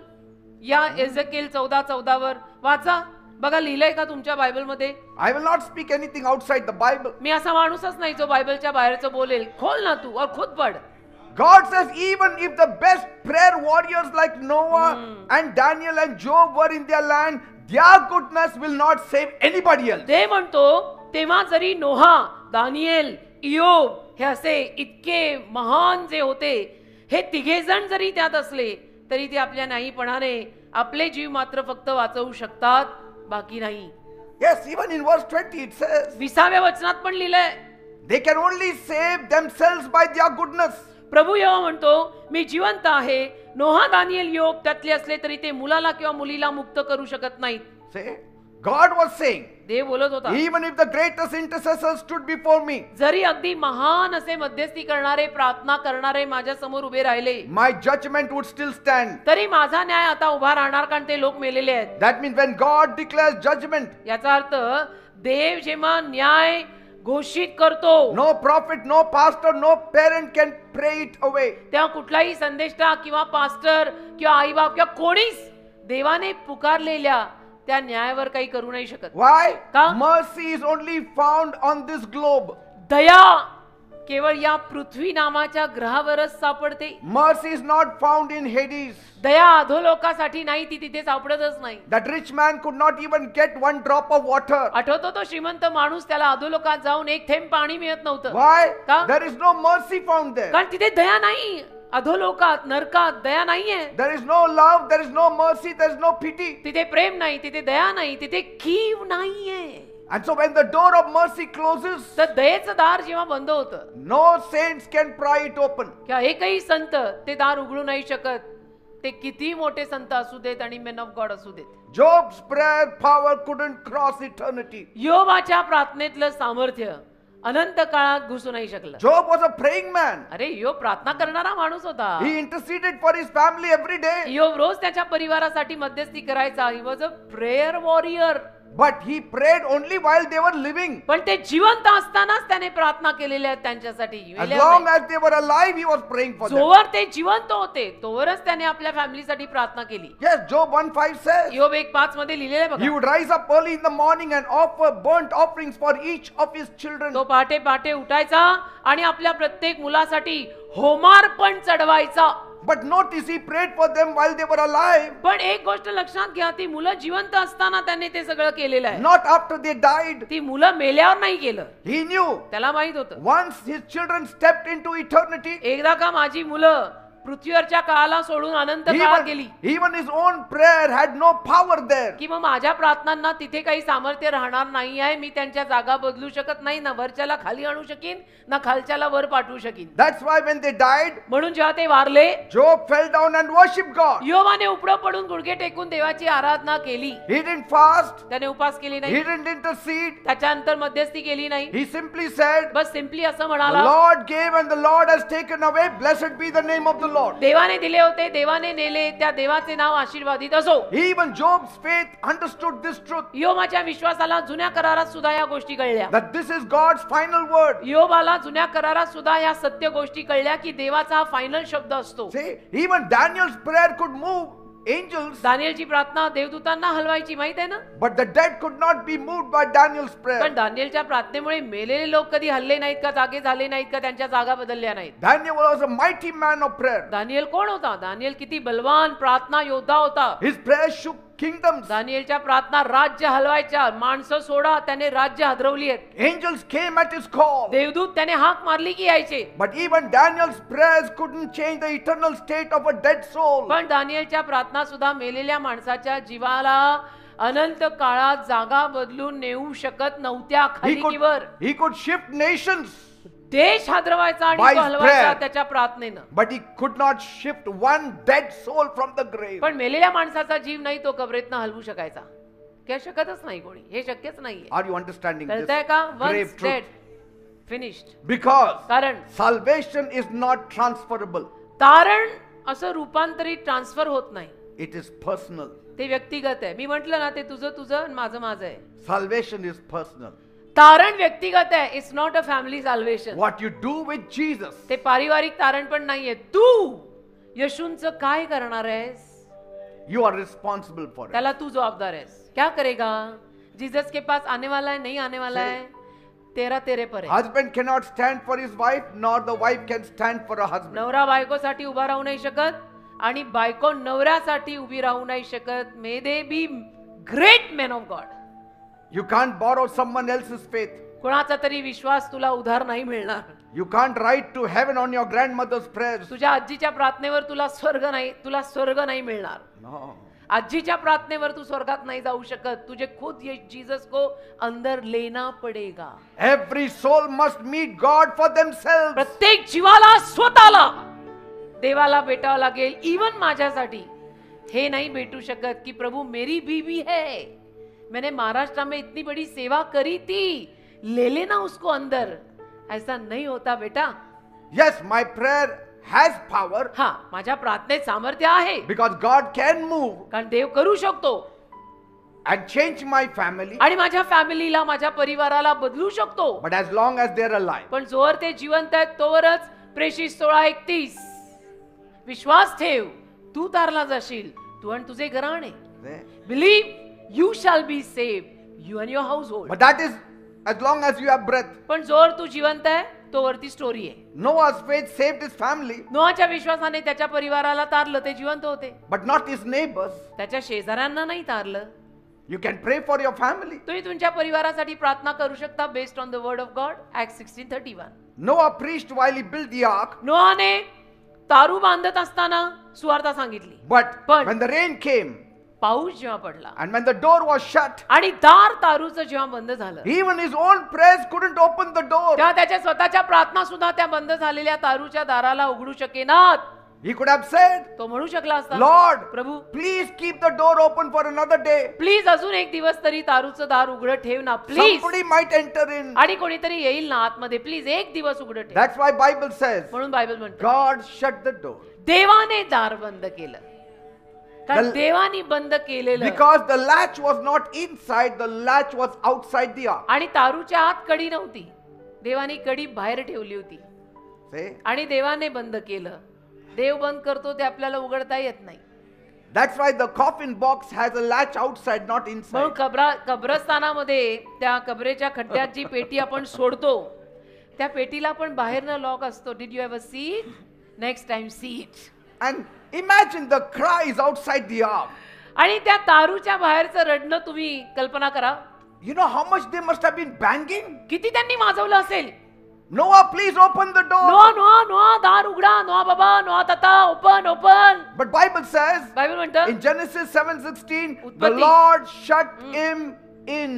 या एझेकेल 14:14 वर वाचा बघा लिहिलंय का तुमच्या बायबल मध्ये. I will not speak anything outside the Bible. मी असा माणूसच नाही जो बायबलच्या बाहेरचं बोलेल. खोल ना तू और खुद पढ़. God says even if the best prayer warriors like Noah and Daniel and Job were in their land, their goodness will not save anybody else. ते म्हणतो तेव्हा जरी नोहा दानियल इयोब हे असे इतके महान जे होते हे तिघे जण जरी त्यात असले तरी ते आपल्या नाहीपणाने आपले जीव मात्र फक्त वाचवू शकतात बाकी नाही. Yes, even in verse 20 it says 20व्या वचनात पण लिहिलंय they can only save themselves by their goodness. प्रभू यहोवा म्हणतो मी जिवंत आहे. नोहा दानियल इयोब त्यातले असले तरी ते मुलाला किंवा मुलीला मुक्त करू शकत नाहीत. Say, God was saying, देव बोलत होता even if the greatest intercessors stood before me, जरी अगदी महान असे मध्यस्थी करणारे प्रार्थना करणारे माझ्या समोर उभे राहिले my judgment would still stand. तरी माझा न्याय आता उभा राहणार कारण ते लोक मेलेले आहेत. That means when God declares judgment, याचा अर्थ देव जेव्हा न्याय घोषित करतो no prophet, no pastor, no parent can pray it away. तेव्हा कुठलाही संदेष्टा किंवा पास्टर किंवा आई बाप किंवा कोणीच देवाने पुकारलेल्या त्या न्यायावर काही करू नाही शकत. Why? का? Mercy is only found on this globe. दया केवळ या पृथ्वी नामाच्या ग्रहावरच सापडते. Mercy is not found in Hades. दया अधोलोकासाठी नाही ती तिथे सापडतच नाही. That rich man could not even get one drop of water. आठवतो तो श्रीमंत माणूस त्याला अधोलोकात जाऊन एक थेंब पाणी मिळत नव्हतं. Why? का? There is no mercy found there. कारण तिथे दया नाही. अधोलोकात नरकात दया नाहीये. There is no love, there is no mercy, there is no pity. तिथे प्रेम नाही, तिथे दया नाही, तिथे कीव नाहीये. And so when the door of mercy closes, तर दयेचं दार जेव्हा बंद होतं, no saints can pry it open. किंवा एकही संत ते दार उघडू नाही शकत. ते किती मोठे संत असू देत आणि मेन ऑफ गॉड असू देत. Job's prayer power couldn't cross eternity. योबाच्या प्रार्थनेतलं सामर्थ्य अनंत काळात घुसू नाही शकलं. Job was a praying man. अरे योब प्रार्थना करणारा माणूस होता. He interceded for his family every day. योब रोज त्याच्या परिवारासाठी मध्यस्थी करायचा. He was a prayer warrior. But he prayed only while they were living. पण ते जिवंत असतानाच त्याने प्रार्थना केलेल्या आहेत त्यांच्यासाठी. As long as they were alive, he was praying for them. जोवर ते जिवंत होते तोवरच त्याने आपल्या फॅमिलीसाठी प्रार्थना केली. Yes, Job 1:5 says, योब 1:5 मध्ये लिहिलेलं आहे he बघा. would rise up early in the morning and offer burnt offerings for each of his children. तो पहाटे पहाटे उठायचा आणि आपल्या प्रत्येक मुलासाठी होमार्पण चढवायचा. But notice he prayed for them while they were alive. पण एक गोष्ट लक्षात घ्या, ती मुलं जिवंत असताना त्याने ते सगळं केलेलं आहे. Not after they died. ती मुलं मेल्यावर नाही केलं. He knew त्याला माहित होतं, once his children stepped into eternity, एकदा का माझी मुलं पृथ्वीवरच्या काळाला सोडून अनंत काळात गेली even his own prayer had no power there. की मग माझ्या प्रार्थनांना तिथे काही सामर्थ्य राहणार नाही आहे. मी त्यांच्या जागा बदलू शकत नाही. ना वरच्याला खाली आणू शकीन, ना खालच्याला वर पाठवू शकीन. That's why when they died, म्हणून जेव्हा ते वारले, Job fell down and worshipped God. योबाने उपडं पडून गुडघे टेकून देवाची आराधना केली. He didn't fast. त्याने उपास केली He नाही. didn't intercede. त्याच्यानंतर मध्यस्थी केली नाही. He simply said, bus simply असं the म्हणाला, Lord gave and the Lord has taken away. Blessed be the name of the Lord. देवाने दिले होते, देवाने नेले, त्या देवाचे नाव आशीर्वादित असो. Even Job's faith understood this truth, योबाच्या विश्वासाला जुन्या करारात सुद्धा या गोष्टी कळल्या. that this is God's final word. योबाला जुन्या करारात सुद्धा या सत्य गोष्टी कळल्या की देवाचा हा फायनल शब्द असतो. See, even Daniel's prayer could move angels, दानिएलची प्रार्थना देवदूतांना हलवायची, माहित आहे ना. but the dead could not be moved by Daniel's prayer. पण दानिएलच्या प्रार्थनेमुळे मेलेले लोक कधी हल्ले नाहीत का, जागे झाले नाहीत का, त्यांच्या जागा बदलल्या नाहीत. Daniel was a mighty man of prayer. Daniel कोण होता? दानिएल किती बलवान प्रार्थना योद्धा होता. His prayer shook kingdoms. दानिएलच्या प्रार्थना राज्य हलवायच्या. माणसं सोडा, त्याने राज्य हादरवली आहेत. Angels came at his call. देवदूत त्याने हाक मारली की यायचे. But even Daniel's prayers couldn't change the eternal state of a dead soul. पण दानिएलच्या प्रार्थना सुद्धा मेलेल्या माणसाच्या जीवाला अनंत काळात जागा बदलून नेऊ शकत नव्हत्या. खाली की वर He could shift nations, देश हादरवायचा आणि By तो his हलवायचा prayer. त्याच्या प्रार्थनेनं. but he could not shift one dead soul from the grave. पण मेलेल्या माणसाचा जीव नाही तो कबरेतनं हलवू शकायचा. काय शकतच नाही कोणी. हे शक्यच नाहीये. Are you understanding this कळतंय का? grave once truth? Dead finished. Because कारण salvation is not transferable. तारण असं रूपांतरित ट्रान्सफर होत नाही. It is personal. ते व्यक्तिगत आहे. मी म्हंटल ना, ते तुझं तुझं आणि माझं माझं आहे. Salvation is personal. तारण व्यक्तिगत आहे. It's not a family salvation. What you do with Jesus, ते पारिवारिक तारण पण नाहीये. तू येशूंचं काय करणार आहेस you are responsible for it. त्याला तू जबाबदार आहेस. क्या करेगा? जीसस के पास आने वाला है, नहीं आने वाला है, तेरा तेरे पर है. Husband cannot stand for his wife, nor the wife can stand for a husband. नवरा बायकोसाठी उभा राहू नाही शकत आणि बायको नवऱ्यासाठी उभी राहू नाही शकत. May they be great man of God. You can't borrow someone else's faith. कोणाचा तरी विश्वास तुला उधार नाही मिळणार. You can't write to heaven on your grandmother's prayers. तुझ्या आजीच्या प्रार्थनेवर तुला स्वर्ग नाही मिळणार. No. आजीच्या प्रार्थनेवर तू स्वर्गात नाही जाऊ शकत. तुझे खुद ये जीसस को अंदर लेना पडेगा. Every soul must meet God for themselves. प्रत्येक जीवाला स्वतःला देवाला भेटावं लागेल. इवन माझ्यासाठी हे नाही भेटू शकत की प्रभु मेरी बीवी है, मैंने महाराष्ट्र में इतनी बड़ी सेवा करी थी, ले लेना उसको अंदर. ऐसा नहीं होता बेटा. Yes, my prayer has power हा, माझ्या प्रार्थनेत सामर्थ्य आहे because God can move कारण देव करू शकतो and change my family. आणि माझ्या फॅमिलीला, माझ्या परिवाराला बदलू शकतो. But as long as they're alive, पण जोवर ते जिवंत आहेत तोवरच. प्रेषित 16:31 विश्वास ठेव, तू तारला जाशील, तू आणि तुझे घराणे. Believe you shall be saved, you and your house hold. but that is as long as you have breath. पण जोवर तू जिवंत आहे तोवरती स्टोरी आहे. Noah's faith saved his family, नोआच्या विश्वासाने त्याच्या परिवाराला तारलं. ते जिवंत होते. but not his neighbors. त्याच्या शेजाऱ्यांना नाही तारलं. You can pray for your family. तुम्ही तुमच्या परिवारासाठी प्रार्थना करू शकता based on the word of God. Acts 16:31. Noah preached while he built the ark. नोआने तारू बांधत असताना सुवार्ता सांगितली. But But- when the rain came पाऊस जेव्हा पडला and when the door was shut, आणि दार तारूचं जेव्हा बंद झालं, even his own prayers couldn't open the door. तेव्हा त्याच्या स्वतःच्या प्रार्थना सुद्धा त्या बंद झालेल्या तारूच्या दाराला उघडू शकेनात. He could have said, तो म्हणू शकला असता, Lord, Prabhu please keep the door open for another day. Please अजून एक दिवस तरी तारूचं दार उघडं ठेव ना please. Somebody might enter in. आणि कोणीतरी येईल ना आतमध्ये, प्लीज एक दिवस उघडं ठेव. That's why Bible says, म्हणून बायबल म्हणतो God shut the door. देवाने दार बंद केलं. कारण The- देवाने बंद केलेलं Because the latch was not inside, the latch was outside the ark. आणि तारूच्या आत कडी नव्हती, देवाने कडी बाहेर ठेवली होती See? आणि देवाने बंद केलं. देव बंद करतो ते आपल्याला उघडता येत नाही. That's why the coffin box has a latch outside, not म्हणून inside. कब्रस्थानामध्ये त्या कबरेच्या खड्ड्यात जी पेटी आपण सोडतो त्या पेटीला पण बाहेरनं लॉक असतो. Did you ever see it? Next time see it. And imagine the cries outside the ark. आणि त्या तारूच्या बाहेरचं रडणं तुम्ही कल्पना करा. You know how much they must have been banging? किती त्यांनी वाजवलं असेल. Noah, please open the door. नोआ नोआ नोआ दार उघडा, नोआ बाबा, नोआ ताता, open open. But Bible says Bible म्हणतं in Genesis 7:16, the उत्पत्ती. Lord shut him in.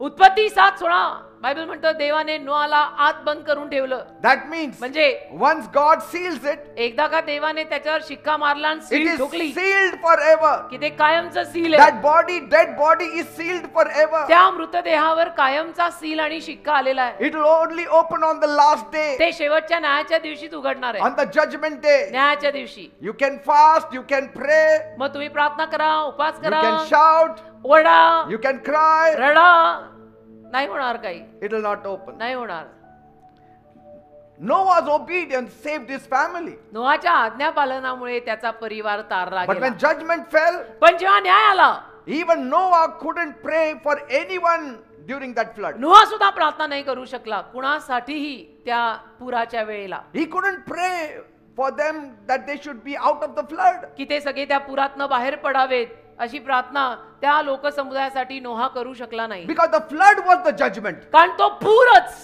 उत्पत्ती 7:16 बायबल म्हणतं देवाने नोआला आत बंद करून ठेवलं. That means म्हणजे once God seals it, एकदा का देवाने त्याच्यावर शिक्का मारला आणि it सील is ठोकली sealed forever. की ते कायमचं सील आहे. That body, dead body is sealed forever. त्या मृतदेहावर कायमचा सील आणि शिक्का आलेला आहे. It will only open on the last day, ते शेवटच्या न्यायाच्या दिवशीच उघडणार आहे. on the judgment day. न्यायाच्या दिवशी You can fast, you can pray, मग तुम्ही प्रार्थना करा, उपास you करा, can shout, ओरडा, you can cry. रडा, नाही होणार काही, It will not open. नाही होणार. Noah's obedience saved his family. नोआच्या आज्ञा पालनामुळे त्याचा परिवार तारला But गेला. when judgment fell, पण जेव्हा न्याय आला even Noah couldn't pray for anyone during that flood. नोआ सुद्धा प्रार्थना नाही करू शकला कुणासाठीही त्या पुराच्या वेळेला, He couldn't pray for them that they should be out of the flood. की ते सगळे त्या पुरातनं बाहेर पडावेत अशी प्रार्थना त्या लोकसमुदायासाठी नोहा करू शकला नाही. Because the flood was the judgment. कारण तो पूरच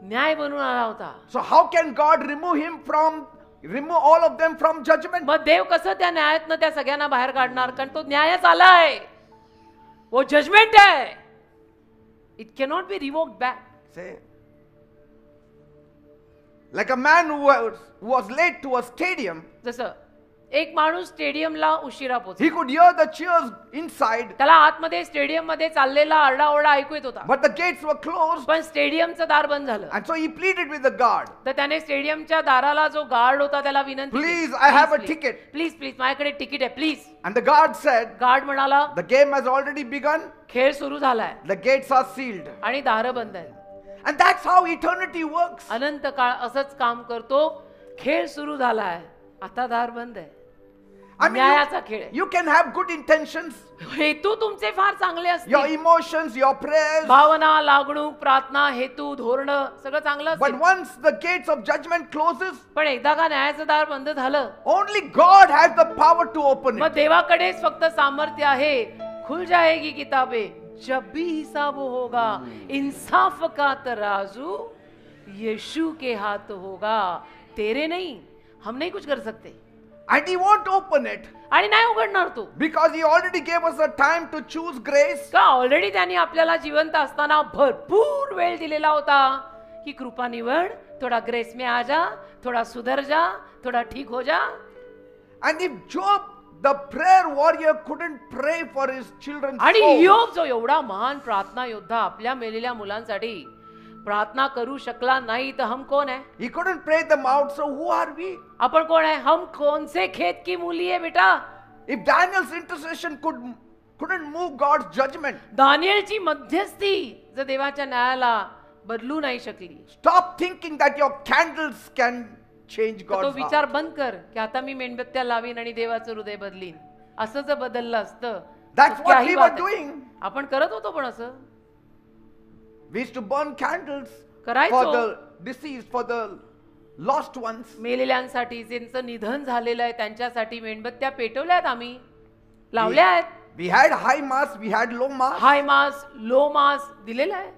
न्याय बनून आला होता. So how can God remove all of them from judgment? मग देव कसं त्या न्यायातनं त्या सगळ्यांना बाहेर काढणार? कारण तो न्यायच आलाय, वो जजमेंट आहे. It cannot be revoked back. Say, like a man who was late to a stadium, जसं एक माणूस स्टेडियमला उशिरा पोहोचला, he could hear the cheers inside, त्याला आतमध्ये स्टेडियम मध्ये चाललेला आरडाओरडा ऐकू येत होता, but the gates were closed, पण स्टेडियमचं दार बंद झालं. and so he pleaded with the guard, तर त्याने स्टेडियमच्या दाराला जो गार्ड होता त्याला विनंती केली, Please, I have a ticket. Please please माझ्याकडे तिकीट आहे please. and the guard said, guard म्हणाला the game has already begun, खेळ सुरू झालाय the gates are sealed. आणि दारं बंद आहेत. And that's how eternity works. अनंत काळ असंच काम करतो. खेळ सुरू झालाय, आता दार बंद आहे. I mean, न्यायाचा खेळ आहे. you can have good intentions, हेतू तुमचे फार चांगले your असतील, emotions, your prayers, भावना, लागणूक, प्रार्थना, हेतू, धोरण सगळं चांगलं but असेल, once the gates of judgment closes, पण एकदा का न्यायाचं दार बंद झालं only God has the power to open मग it. देवाकडेच फक्त सामर्थ्य आहे. खुल जाएगी किताबें जब भी हिसाब होगा, इंसाफ का तराजू यीशु के हाथ होगा, तेरे नहीं, हम नहीं कुछ कर सकते. And he won't open it आणि नाही उघडणार तो, because he already gave us a time to choose grace. का ऑलरेडी त्यांनी आपल्याला जिवंत असताना भरपूर वेळ दिलेला होता की कृपा निवड, थोड़ा ग्रेस में आ जा, थोड़ा सुधर जा, थोड़ा ठीक हो जा. And if Job, the prayer warrior, couldn't pray for his children's आणि souls, योग जो एवढा महान प्रार्थना योद्धा आपल्या मेलेल्या मुलांसाठी प्रार्थना करू शकला नाही तर हम कौन है? he couldn't pray them out, so who are we? आपण कोण आहे? हम कौन से खेत की मूली है बेटा? If Daniel's intercession couldn't move God's judgment, दानिएलची मध्यस्थी जर देवाच्या न्यायाला बदलू नाही शकली stop thinking that your candles can change तर तो God's विचार heart. बंद कर की आता मी मेणबत्त्या लावीन आणि देवाचं हृदय बदलीन. असं जर बदललं असतं That's तर what काही we बात were आहे. doing. आपण करत होतो पण असं We used to burn candles करायचो. for the deceased, for the lost ones. मेलेल्यांसाठी, ज्यांचं निधन झालेलं आहे त्यांच्यासाठी मेणबत्त्या पेटवल्या आहेत, आम्ही लावल्या आहेत. We had high mass, we had low mass high mass, low mass दिलेला आहे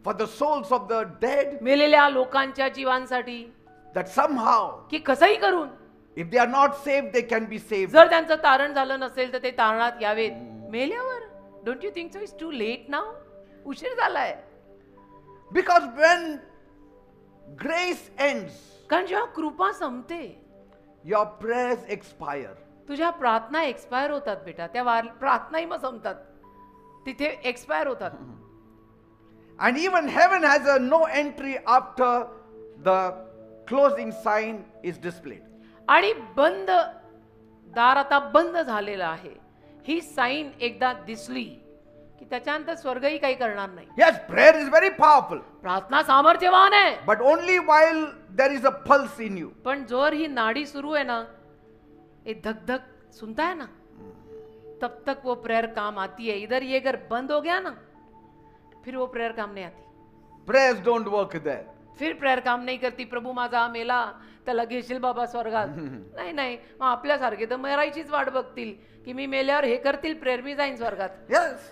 for the souls of the dead, मेलेल्या लोकांच्या जीवांसाठी, that somehow की कसंही करून If they are not saved, they can be saved. जर त्यांचं तारण झालं नसेल तर ते तारणात यावेत मेल्यावर. Don't you think so it's too late now? उशीर झालाय. Because when grace ends, कारण जेव्हा कृपा संपते your prayers expire. तुझ्या प्रार्थना एक्सपायर होतात बेटा. त्या प्रार्थनाही मग संपतात, तिथे एक्सपायर होतात. And even heaven has a no entry after the closing sign is displayed. आणि बंद दार आता बंद झालेलं आहे ही साईन एकदा दिसली की त्याच्यानंतर स्वर्गही काही करणार नाही. Yes, prayer is very powerful, प्रार्थना सामर्थ्यवान आहे, but only while there is a pulse in you. पण जोर ही नाडी शुरू है ना, ये धक धक सुनता है ना, तब तक वो प्रेयर काम आती है. इधर ये अगर बंद हो गया ना, फिर वो प्रेयर काम नहीं आती. Prayers don't work there. फिर प्रेयर काम नाही करती. प्रभू माझा मेला त्याला घेशील बाबा स्वर्गात. नाही नाही, मग आपल्यासारखे तर मरायचीच वाट बघतील की मी मेल्यावर हे करतील प्रेयर, मी जाईन स्वर्गात. Yes.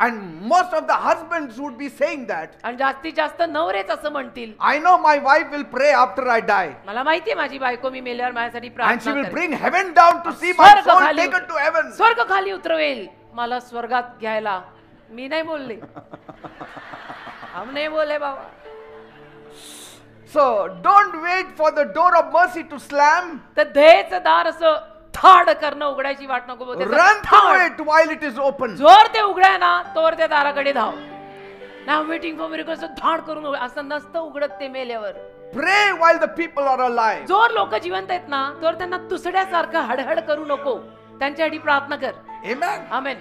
And most of the husbands would be saying that. आणि जास्तीत जास्त नवरेच असं म्हणतील, I know my wife will pray after I die. मला माहितीये माझी बायको मी मेल्यावर माझ्यासाठी And she प्रार्थना will करेल. bring heaven down to see my soul taken to heaven. स्वर्ग खाली उतरवेल मला स्वर्गात घ्यायला. मी नाही बोलले, हम नाही बोले बाबा. So don't wait for the door of mercy to slam. तर दयेचं दार असं थाड करणं उघडायची वाट नको. Run through it while it is open. जोर ते उघडाय ना तोवर त्या दाराकडे धाव. नाव वेटिंग फॉर मिरेकल्स धाड करून असं नसतं उघडत ते मेल्यावर. Pray while the people are alive. जोर लोक जिवंत आहेत ना तोवर त्यांना तुसड्यासारखं हडहड करू नको, त्यांच्यासाठी प्रार्थना कर. Amen. Amen.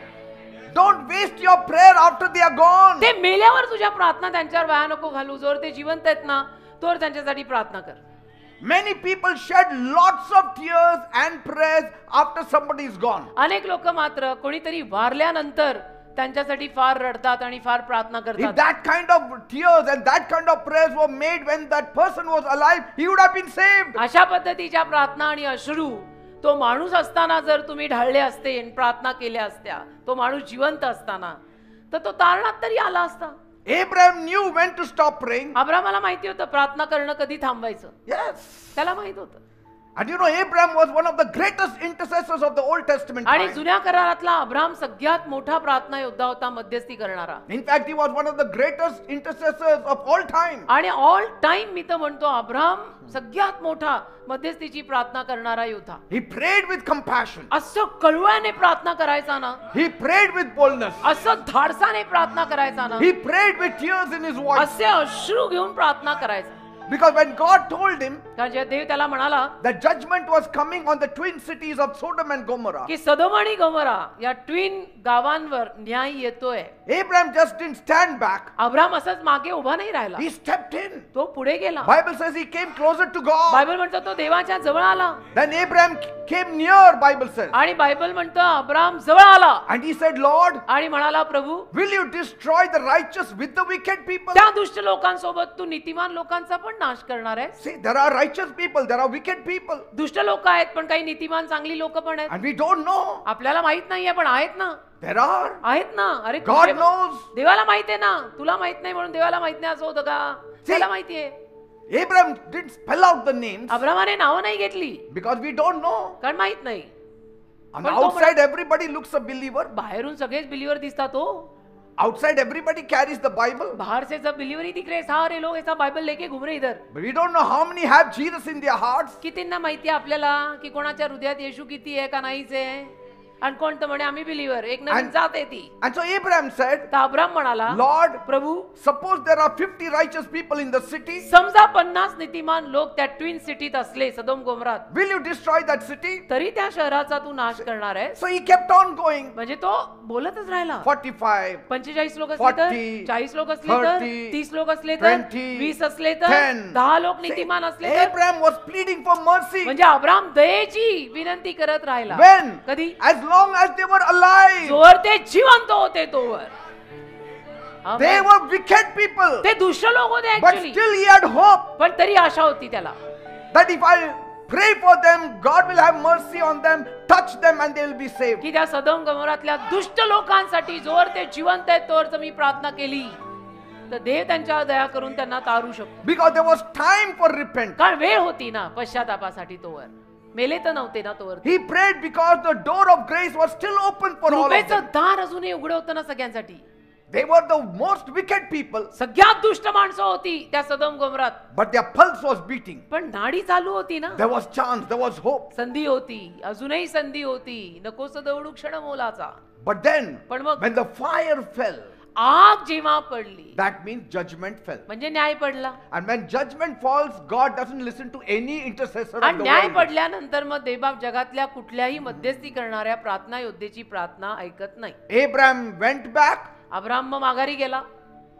Don't waste your prayer after they are gone. ते मेल्यावर तुझ्या प्रार्थना त्यांच्यावर वाया नको घालू. जोर ते जिवंत आहेत ना तोवर त्यांच्यासाठी प्रार्थना कर. Many people shed lots of tears and prayers after somebody is gone. अनेक लोक मात्र कोणीतरी वारल्यानंतर त्यांच्यासाठी फार रडतात आणि फार प्रार्थना If करतात. that kind of tears and that kind of prayers were made when that person was alive, he would have been saved. अशा पद्धतीच्या प्रार्थना आणि अश्रू तो माणूस असताना जर तुम्ही ढाळले असते आणि प्रार्थना केल्या असत्या, तो माणूस जिवंत असताना, तर तो तारणात तरी आला असता. Abraham knew when to stop praying. अब्रामाला माहिती होतं प्रार्थना करणं कधी थांबवायचं. Yes. त्याला माहित होतं. And you know, Abraham was one of the greatest intercessors of the Old Testament आणि time. जुन्या करारातला अब्राम सगळ्यात मोठा प्रार्थना योद्धा होता, मध्यस्थी करणारा. In fact, he was one of the greatest intercessors of all time. आणि ऑल टाइम मी तर म्हणतो अब्राम सगळ्यात मोठा मध्यस्थीची प्रार्थना करणारा योद्धा. He prayed with compassion. असं कळवळ्याने प्रार्थना करायचा ना, He prayed with boldness. असं धाडसाने प्रार्थना करायचा ना, He prayed with tears in his voice. असे अश्रू घेऊन प्रार्थना करायचा. Because when God told him कारण जेव्हा देव त्याला म्हणाला that judgment was coming on the twin cities of Sodom and Gomorrah, की सदोम आणि गमोरा या ट्विन गावांवर न्याय येतोय, Abraham just didn't stand back. Abram असंच मागे उभा नाही राहिला, He stepped in. तो पुढे गेला. Bible says he came closer to God. Bible म्हणतो तो देवाच्या जवळ आला. Then Abraham came near, Bible says. आणि बायबल म्हणतो अब्राम जवळ आला And he said, Lord, आणि म्हणाला प्रभू will you destroy the righteous with the wicked people? त्या दुष्ट लोकांसोबत तू नीतिमान लोकांचा पण नाश करणार आहे. See, there are righteous people, there are wicked people. दुष्ट लोक आहेत पण काही नीतिमान चांगली लोक पण आहेत. And we don't know. आपल्याला माहित नाहीये पण आहेत ना, There are. आहेत ना. अरे God तुझे- knows. देवाला माहित आहे ना, तुला माहित नाही म्हणून देवाला माहित नाही असं होतं का? त्याला माहितीये. Abraham didn't spell out the names अब्रामाने नावं नाही घेतली because we don't know. कारण माहित नाही. On पण the तो outside, everybody looks a believer. बाहेरून सगळेच बिलीवर दिसतात. हो, Outside, everybody carries the Bible. बाहर से सब बिलीवर ही दिख रहे, सारे लोग ऐसा बाइबल लेके घूम रहे इधर. But we don't know how many have Jesus in their hearts. कितींना माहिती आहे आपल्याला की कोणाच्या हृदयात येशू किती आहे का नाहीच आहे. आणि कोण तर म्हणे आम्ही बिलीवर, एक नवीन And- जात आहे ती. And so Abraham said, तर अब्राम म्हणाला Lord, Prabhu suppose there are 50 righteous people in the city. समजा 50 नीतिमान लोक त्या ट्विन सिटीत असले, सदोम गोमरात, Will you destroy that city? तरी त्या शहराचा तू नाश करणार आहे. So he kept on going. म्हणजे तो बोलतच राहिला. 45, 45 लोक असले तर, 40, 40 लोक असले तर, 30, 30 लोक असले तर, 20, 20 असले तर, 10. 10 लोक See, नीतिमान असले तर. Abraham was pleading for mercy. म्हणजे अब्राम दयेची विनंती करत राहिला. When? कधी? As long as they were alive. जोवर ते जिवंत होते तोवर. They amen. were wicked people. ते दुष्ट लोक होते But actually, still he had hope पण तरी आशा होती त्याला that if I pray for them, God will have mercy on them, touch them and they will be saved. की त्या सदोम गमोरातल्या दुष्ट लोकांसाठी जोवर ते जिवंत आहेत तोवर जर मी प्रार्थना केली तर देव त्यांच्यावर दया करून त्यांना तारू शकतो. Because there was time for repent. कारण वेळ होती ना पश्चातापासाठी तोवर. मेले तर नव्हते ना तोवर. He prayed because the door of grace was still open for all of कृपेचं them. दार अजूनही उघडं होतं ना सगळ्यांसाठी. They were the most wicked people, सगळ्यात दुष्ट माणसं होती त्या सदम गोमरात, but their pulse was beating. पण नाडी चालू होती ना. There was chance, there was hope. संधी होती, अजूनही संधी होती. नकोस दौडू क्षण मोलाचा. But then, पण मग when the fire fell, आग जेव्हा पडली that means judgment fell. म्हणजे न्याय पडला. And when judgment falls, God doesn't listen to any intercessor of आणि the न्याय world. पडल्यानंतर मग देवबाप जगातल्या कुठल्याही मध्यस्थी करणाऱ्या प्रार्थना योद्धेची प्रार्थना ऐकत नाही. Abraham went back. अब्राम मग माघारी गेला.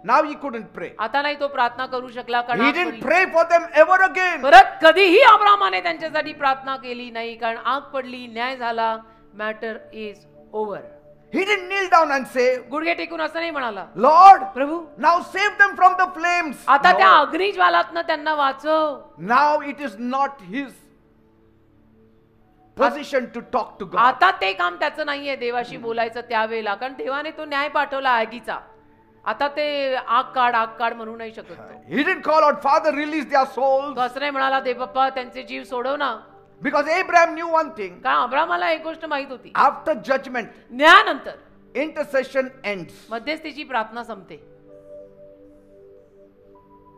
Now he couldn't pray. आता नाही तो प्रार्थना करू शकला कारण He आग didn't पडली. pray for them ever again. परत कधीही अब्रामाने त्यांच्यासाठी प्रार्थना केली नाही कारण आग पडली, न्याय झाला, matter is over. He didn't kneel down and say, गुडघे टेकून असं नाही म्हणाला, Lord, Prabhu now save them from the flames. आता त्या No. अग्निज्वालातनं त्यांना वाचव. Now it is not his position to talk to God. आता ते काम त्याचं नाहीये देवाशी बोलायचं त्यावेळेला, कारण देवाने तो न्याय पाठवला आगीचा. आता ते आग काढ म्हणू नाही शकत तो. He didn't call out, Father, release their souls. तो असं नाही म्हणाला, देव बाप्पा त्यांचे जीव सोडव ना. Because Abraham knew one thing. कारण अब्रामाला एक गोष्ट माहित होती, After judgment, न्यायानंतर intercession ends. मध्यस्थीची प्रार्थना संपते.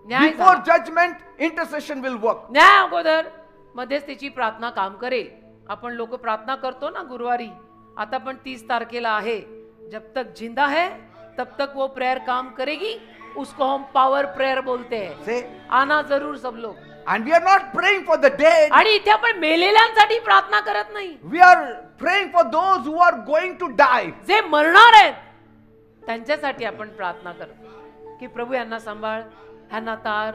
न्याय Before झाला. judgment, intercession will work. न्याय अगोदर मध्यस्थीची प्रार्थना काम करेल. आपण लोक प्रार्थना करतो ना गुरुवारी, आता पण 30 तारखेला आहे. जब तक जिंदा है तब तक वो प्रेयर काम करेगी, उसको हम पावर प्रेयर बोलते हैं. Say, आना जरूर सब लोग. and we are not praying for the dead. आणि इथे आपण मेलेल्यांसाठी प्रार्थना करत नाही, We are praying for those who are going to die. जे मरणार आहेत त्यांच्यासाठी आपण प्रार्थना करतो की प्रभू यांना सांभाळ, ह्यांना तार.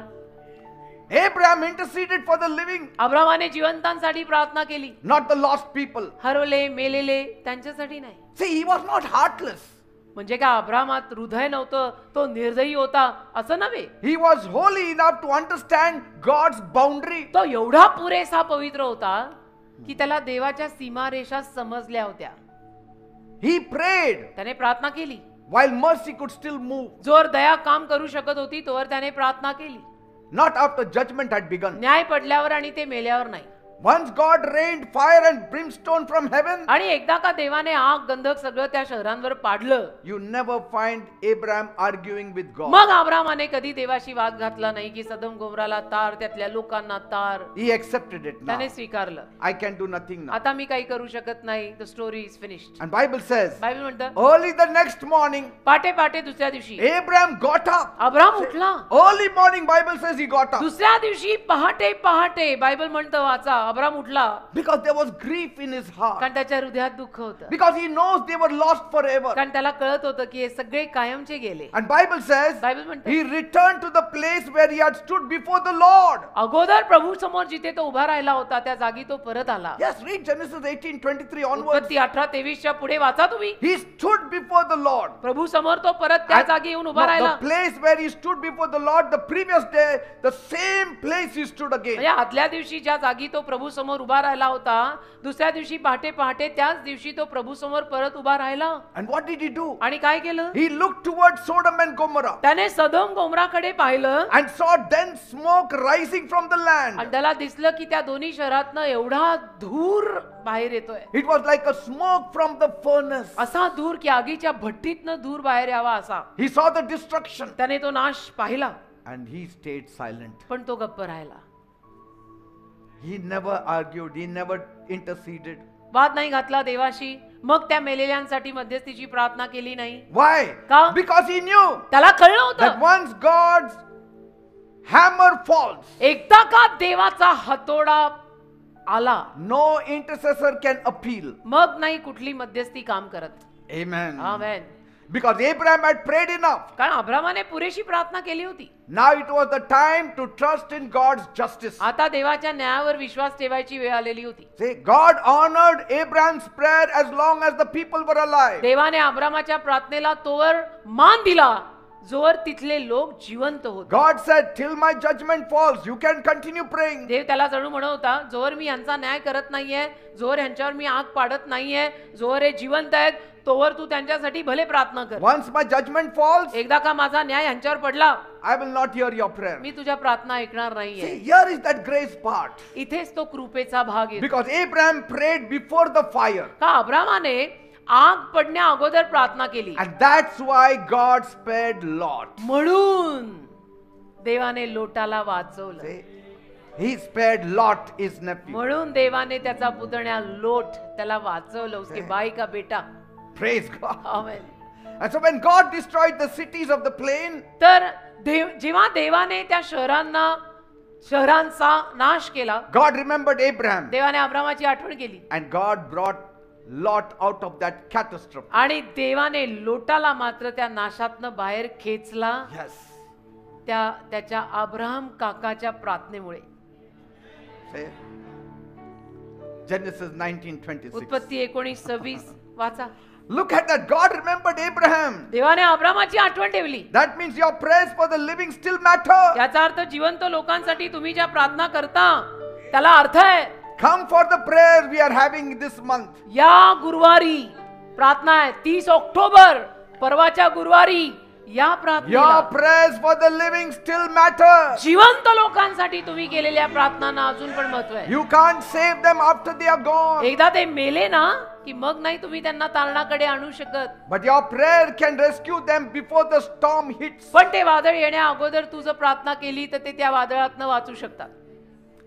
Abraham interceded for the living, अब्रामाने जिवंतांसाठी प्रार्थना केली, not the lost people. हरवले मेलेले त्यांच्यासाठी नाही. See, he was not heartless. म्हणजे काय अब्रामात हृदय नव्हतं, तो निर्दयी होता असं नव्हे. He was holy enough to understand God's boundary. तो एवढा पुरेसा पवित्र होता की त्याला देवाच्या सीमारेषा समजल्या होत्या. He prayed त्याने प्रार्थना केली. while mercy could still move. जोर दया काम करू शकत होती तोवर त्याने प्रार्थना केली. Not after judgment had begun. न्याय पडल्यावर आणि ते मेल्यावर नाही. Once God rained fire and brimstone from heaven, आणि एकदा का देवाने आग गंधक सगळं त्या शहरांवर पाडलं, you never find Abraham arguing with God. मग अब्रामाने कधी देवाशी वाद घातला नाही की सदम गोमराला तार, त्यातल्या लोकांना तार. He accepted it now. त्याने स्वीकारलं. I can do nothing now. आता मी काही करू शकत नाही. The story is finished. And Bible says, Bible म्हणतं early the next morning, पाटे पाटे दुसऱ्या दिवशी Abraham got up. अब्राम उठला. Early morning, Bible says he got up. दुसऱ्या दिवशी पहाटे पहाटे बायबल म्हणतं वाचा, अब्राम उठला Because there was grief in his heart. कारण त्याच्या हृदयात दुःख होतं. Because he knows they were lost forever. कारण त्याला कळत होतं की हे सगळे कायमचे गेले. And Bible says, बायबल म्हणतं he returned to the place where he had stood before the Lord. अगोदर प्रभू समोर जिथे तो उभा राहिला होता त्या जागी तो परत आला. Yes, read Genesis 18:23 onwards. उत्पत्ती 18:23 पुढे वाचा तुम्ही. He stood before the Lord. प्रभू समोर तो परत त्या And जागी येऊन उभा no, राहिला. the place where he stood before the Lord the previous day, the same place he stood again. म्हणजे आदल्या दिवशी ज्या जागी तो प्रभू समोर उभा राहिला होता, दुसऱ्या दिवशी पहाटे पहाटे त्याच दिवशी तो प्रभू समोर परत उभा राहिला. And what did he do? आणि काय केलं? He looked towards Sodom and Gomorrah त्याने सदोम गोमराकडे पाहिलं and saw dense smoke rising from the land. आणि त्याला दिसलं की त्या दोन्ही शहरातनं एवढा धूर बाहेर येतोय. It was like a smoke from the furnace. असा धूर की आगीच्या भट्टीतनं धूर बाहेर यावा असा. He saw the destruction त्याने तो नाश पाहिला and he stayed silent. पण तो गप्प राहिला. He never argued, he never interceded. वाद नाही घातला देवाशी. मग त्या मेलेल्यांसाठी मध्यस्थीची प्रार्थना केली नाही. Why? का? Because he knew त्याला कळलं that होतं once God's hammer falls, एकदा का देवाचा हातोडा आला no intercessor can appeal. मग नाही कुठली मध्यस्थी काम करत. Amen. Amen. Because Abraham had prayed enough. कारण अब्रामाने पुरेशी प्रार्थना केली होती. Now it was the time to trust in God's justice. आता देवाच्या न्यायावर विश्वास ठेवायची वेळ आलेली होती. See, God honored Abraham's prayer as long as the people were alive. देवाने अब्रामाच्या प्रार्थनेला तोवर मान दिला जोवर तिथले लोक जिवंत होते. God said, till my judgment falls, you can continue praying. देव त्याला जणू म्हणत होता, जोवर मी यांचा न्याय करत नाहीये, जोवर यांच्यावर मी आग पाडत नाहीये, जोवर हे जिवंत आहेत, तोवर तू त्यांच्यासाठी भले प्रार्थना कर. Once my judgment falls, एकदा का माझा न्याय यांच्यावर पडला, I will not hear your prayer. मी तुझ्या प्रार्थना ऐकणार नाहीये. See, here is that grace part. इथेच तो कृपेचा भाग येतो. Because Abraham prayed before the fire. का अब्रामाने आग पडण्या अगोदर प्रार्थना केली, And that's why God spared Lot. म्हणून देवाने लोटाला वाचवलं. See, he spared Lot, his nephew. म्हणून देवाने त्याचा पुतण्या लोट त्याला वाचवलं, उसके भाई का बेटा. Praise God. Amen. And so when God destroyed the cities of the plain, तर जेव्हा देवाने त्या शहरांचा नाश केला, God remembered Abraham. देवाने अब्रामाची आठवण केली And God brought Lot out of that catastrophe. आणि देवाने लोटाला मात्र त्या नाशातनं बाहेर खेचला, Yes. त्याच्या अब्राहम काकाच्या प्रार्थनेमुळे. See? Genesis 19:26. उत्पत्ती 19:26 वाचा. Look at that. God remembered Abraham. देवाने अब्रामाची आठवण ठेवली. That means your prayers for the living still matter. याचा अर्थ जिवंत लोकांसाठी तुम्ही ज्या प्रार्थना करता त्याला अर्थ आहे. Come for the prayer we are having this month. या गुरुवारी प्रार्थना आहे, 30 ऑक्टोबर, परवाच्या गुरुवारी या Your प्रार्थनेला prayers for the living still matter. जिवंत लोकांसाठी तुम्ही केलेल्या प्रार्थनांना अजून पण महत्व आहे. You can't save them after they are gone. एकदा ते मेले ना की मग नाही तुम्ही त्यांना तारणाकडे आणू शकत. But your prayer can rescue them before the storm hits. पण ते वादळ येण्या अगोदर तू जर प्रार्थना केली तर ते त्या वादळातनं वाचू शकतात.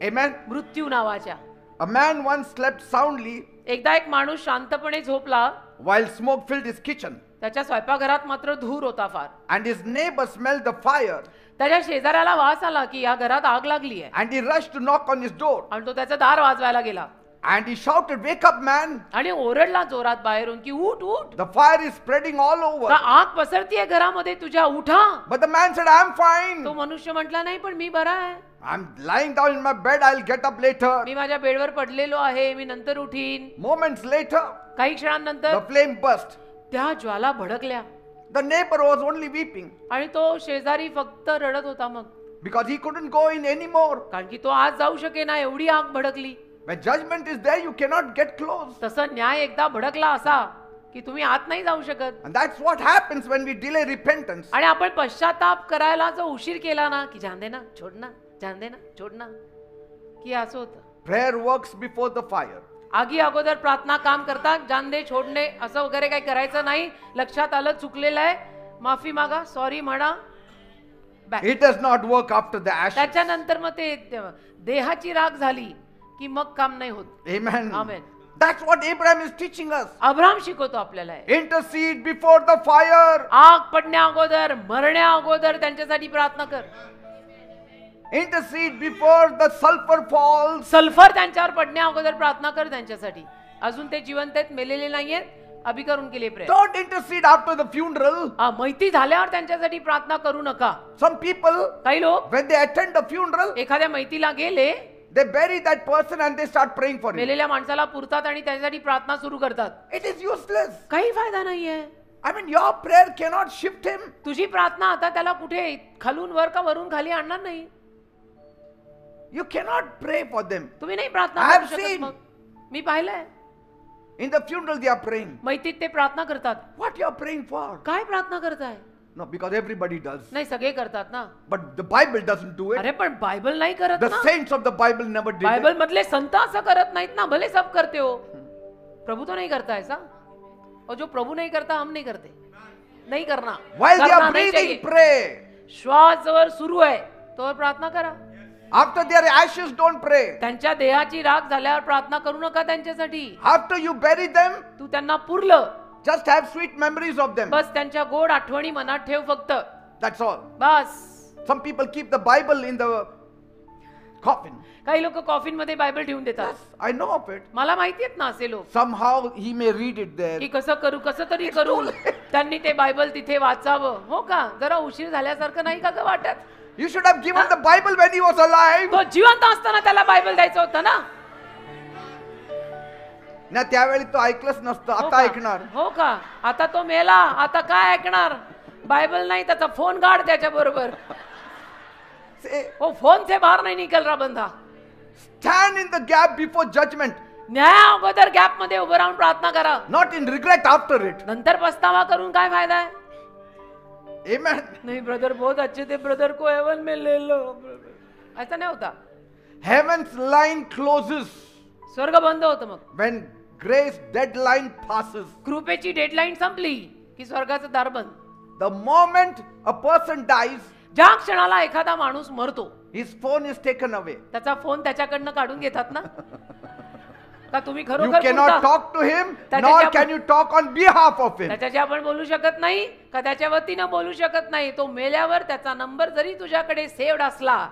Amen. मृत्यू नावाच्या. A man once slept soundly एकदा एक माणूस शांतपणे झोपला, while smoke filled his kitchen. त्याच्या स्वयंपाकघरात मात्र धूर होता फार. And his neighbor smelled the fire. त्याच्या शेजाऱ्याला वास आला की या घरात आग लागली आहे, And he rushed to knock on his door. आणि तो त्याचं दार वाजवायला गेला And he shouted, "Wake up, man. आणि ओरडला जोरात बाहेरून की उठ उठ, The fire is spreading all का over." आग पसरतीये घरामध्ये तुझ्या, उठा. But the man said, "I'm fine. तो मनुष्य म्हटला, नाही पण मी बरा आहे, I'm lying down in my bed. I'll get up later." मी माझ्या बेडवर पडलेलो आहे, मी नंतर उठीन. Moments later, काही क्षणांनंतर the flame burst. त्या ज्वाला भडकल्या The neighbor was only weeping आणि तो शेजारी फक्त रडत होता मग, because he couldn't go in anymore. कारण की तो आज जाऊ शके ना, एवढी आग भडकली. When judgment is there, you cannot get close. तसं न्याय एकदा भडकला असा की तुम्ही आत नाही जाऊ शकत. And that's what happens when we delay repentance. आणि आपण पश्चाताप करायला जो उशीर केला ना की जान दे ना, छोड ना, जान दे ना, छोड ना, की असं होतं. Prayer works before the fire. आगी अगोदर प्रार्थना काम करतात. जान दे, छोडणे असं वगैरे काही करायचं नाही. लक्षात आलं चुकलेलं आहे, माफी मागा, सॉरी म्हणा, back. It does not work after the ashes. त्याच्यानंतर मग ते देहाची राख झाली की मग काम नाही होत. Amen. Amen. That's what Abraham is teaching us. Abram शिकवतो आपल्याला हे. Intercede before the fire. आग पडण्या अगोदर, मरण्या अगोदर त्यांच्यासाठी प्रार्थना कर. Intercede before the sulfur falls. Sulphur त्यांच्यावर पडण्या अगोदर प्रार्थना कर त्यांच्यासाठी. अजून ते जिवंत आहेत, मेलेले नाहीयेत, अभि करून केले प्रेम. Don't intercede after the funeral. मैती झाल्यावर त्यांच्यासाठी प्रार्थना करू नका. Some people, काही लोक when they attend the funeral, एखाद्या मैतीला गेले, they bury that person and they start praying for him. मेलेल्या माणसाला पुरतात आणि त्याच्यासाठी प्रार्थना सुरू करतात. It is useless. काही फायदा नाहीये. I mean, your prayer cannot shift him. तुझी प्रार्थना आता त्याला कुठे खालून वर का वरून खाली आणणार नाही. You cannot pray for them. तुम्ही नाही प्रार्थना I have करू शकत. seen. मग मी पाहिलंय In the funeral they are praying. मैतीत ते प्रार्थना करतात. What you are praying for? काय प्रार्थना करताय? No, because everybody does. नाही, सगळे करतात ना. But the Bible doesn't do it. अरे पण बायबल नाही करत The ना. saints of the Bible never did it. Bible मधले संत असं करत नाहीत ना. भले सब करते हो, प्रभु तो नहीं करता ऐसा. और जो प्रभु नहीं करता हम नहीं करते, नहीं करना. While they करना are नहीं breathing, चाहिए. pray. श्वास जवळ सुरू आहे तोवर प्रार्थना करा. After their ashes, don't pray. त्यांच्या देहाची राख झाल्यावर प्रार्थना करू नका त्यांच्यासाठी. After you bury them, तू त्यांना पुरलं, just have sweet memories of them. बस त्यांच्या गोड आठवणी मनात ठेव फक्त. That's all. Bus. Some people keep the Bible in the coffin. काही लोक कॉफिन मध्ये बायबल ठेवून देतात. Yes, I know of it. मला माहिती आहेत ना असे लोक, Somehow he may read it there. की कसं करू, कसं तरी करून त्यांनी ते बायबल तिथे वाचावं. हो का, जरा उशीर झाल्यासारखं नाही का ग वाटत? You should have given the Bible when he was alive. तो जिवंत असताना त्याला बायबल द्यायचं होतं ना. ना त्यावेळी तो ऐकलंच नसतं, हो आता का? ऐकणार. हो का, आता तो मेला, आता काय ऐकणार. बाइबल नहीं त्याचा फोन काढ त्याच्या बरोबर. Say, वो फोन से बाहर नहीं निकल रहा बंदा. stand in the gap before judgment, न्याय अगोदर गॅप मध्ये उभं राहून प्रार्थना करा. not in regret after it. नंतर पछतावा करून काय फायदा आहे? Amen. नहीं ब्रदर बहुत अच्छे थे, ब्रदर को हेवन में ले लो. ऐसा नहीं होता. Heaven's line closes स्वर्ग बंद होतं मग. when grace deadline passes. कृपेची डेडलाईन संपली की स्वर्गाचं दार बंद. The moment a person dies, ज्या क्षणाला एखादा माणूस मरतो his phone is taken away. त्याचा फोन त्याच्याकडनं काढून घेतात ना. का तुम्ही You खरोखर cannot बोलता? talk to him, त्याच्या nor ज्या- can you talk on behalf of him. त्याच्याशी आपण बोलू शकत नाही का त्याच्या वतीनं बोलू शकत नाही. तो मेल्यावर त्याचा नंबर जरी तुझ्याकडे सेव्ड असला,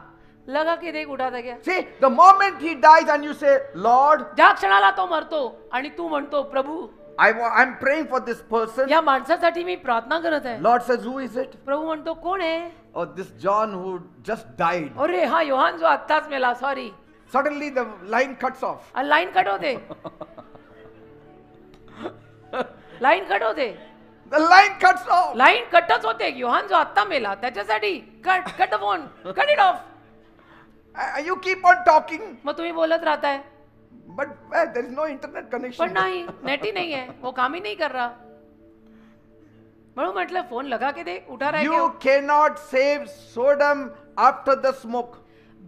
लगा की देख उठा गया. See, the moment he dies and you say, Lord, ज्या क्षणाला तो मरतो आणि तू म्हणतो प्रभू I'm praying for this person. या माणसासाठी मी प्रार्थना करत आहे. Lord says, who is it? प्रभू म्हणतो कोण आहे? Oh, this John who just died. अरे हा योहान जो आत्ताच मेला, sorry. Suddenly the line cuts off. Line cut होते. लाईन कट होते. The line cuts off. Line कटच होते. योहान जो आत्ता मेला त्याच्यासाठी cut phone, cut it off. You keep on talking, मग तुम्ही बोलत राहताय but there is no internet पण connection. नाही, नेट ही नहीं है, वो काम ही नहीं कर रहा. म्हणून म्हटलं फोन लगा के दे, उठा रहा है You cannot save Sodom after the smoke.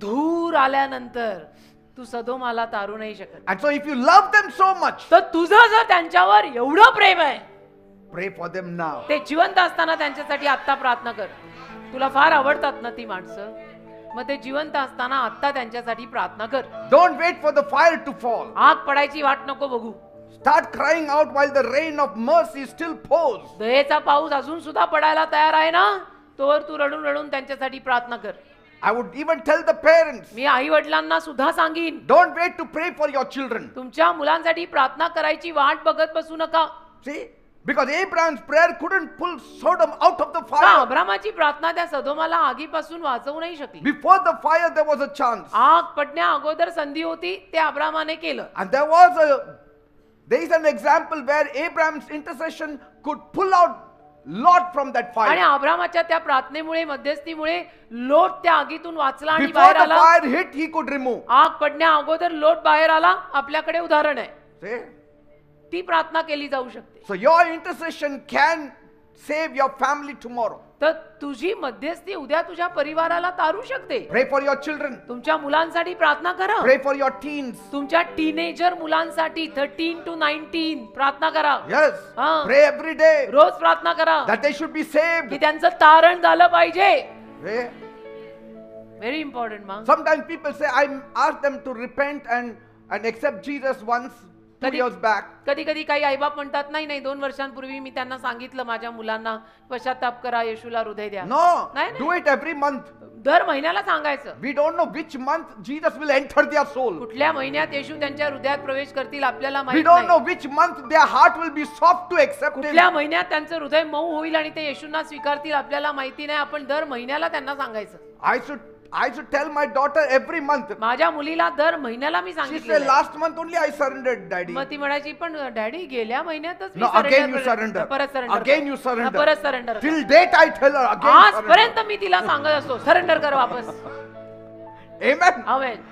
धूर आल्यानंतर तू सदोमाला तारू नाही शकत. And so if you love them so much, तर तुझं जर त्यांच्यावर एवढं प्रेम आहे, pray for them now. ते जिवंत असताना त्यांच्यासाठी आत्ता प्रार्थना कर. तुला फार आवडतात ना ती माणसं, मग ते जिवंत असताना आत्ता त्यांच्यासाठी प्रार्थना कर. Don't wait for the fire to fall. आग पडायची वाट नको बघू. Start crying out while the rain of mercy still pours. दयेचा पाऊस अजून सुद्धा पडायला तयार आहे ना, तोवर तू रडून रडून त्यांच्यासाठी प्रार्थना कर. I would even tell the parents, मी आई वडिलांना सुद्धा सांगीन, don't wait to pray for your children. तुमच्या मुलांसाठी प्रार्थना करायची वाट बघत बसू नका. See? Because Abraham's prayer couldn't pull Sodom out of the का fire. अब्रामाची प्रार्थना त्या सदोमाला आगीपासून वाचवू नाही शकली. Before the fire, there was a chance. आग पडण्या अगोदर संधी होती, ते अब्रामाने केलं. And there is an example where Abraham's intercession could pull out Lot from that आणि fire. अब्रामाच्या त्या प्रार्थनेमुळे, मध्यस्थीमुळे लोट त्या आगीतून वाचला आणि Before बाहेर the आला. fire hit, he could remove. आग पडण्या अगोदर लोट बाहेर आला. आपल्याकडे उदाहरण आहे. See? ती प्रार्थना केली जाऊ शकते. So your intercession can save your family tomorrow. तर तुझी मध्यस्थी उद्या तुझ्या परिवाराला तारू शकते. Pray for your children. तुमच्या मुलांसाठी प्रार्थना करा. Pray for your teens. तुमच्या टीनेजर मुलांसाठी 13 to 19 प्रार्थना करा. Yes. हाँ. Pray every day रोज प्रार्थना करा that they should be की saved. त्यांचं तारण झालं पाहिजे. Pray. Very important. मग Sometimes people say, I asked them to repent and accept Jesus once, 2 Kadi- years back. कधी कधी काही आईबाप म्हणतात नाही नाही 2 वर्षांपूर्वी मी त्यांना सांगितलं माझ्या मुलांना पश्चाताप करा, येशूला हृदय द्या. No, नाही, do it every month. दर महिन्याला सांगायचं. We don't know which month Jesus will enter their soul. कुठल्या महिन्यात येशू त्यांच्या हृदयात प्रवेश करतील आपल्याला We माहित don't know नाही. which month their heart will be soft to accept कुठल्या Him. महिन्यात त्यांचं हृदय मऊ होईल आणि ते येशूंना स्वीकारतील आपल्याला माहिती नाही. आपण दर महिन्याला त्यांना सांगायचं. I should tell my daughter every month. माझ्या मुलीला दर महिन्याला मी She said, सांगितलं. last month only I surrendered, Daddy. मग ती म्हणायची पण डॅडी गेल्या महिन्यातच मी No, again you surrender केलं." surrender. परत सरेंडर Again you surrender. परत surrender. Till date I tell her again surrender. आजपर्यंत मी तिला सांगत असतो सरेंडर कर वापस. Amen. Amen.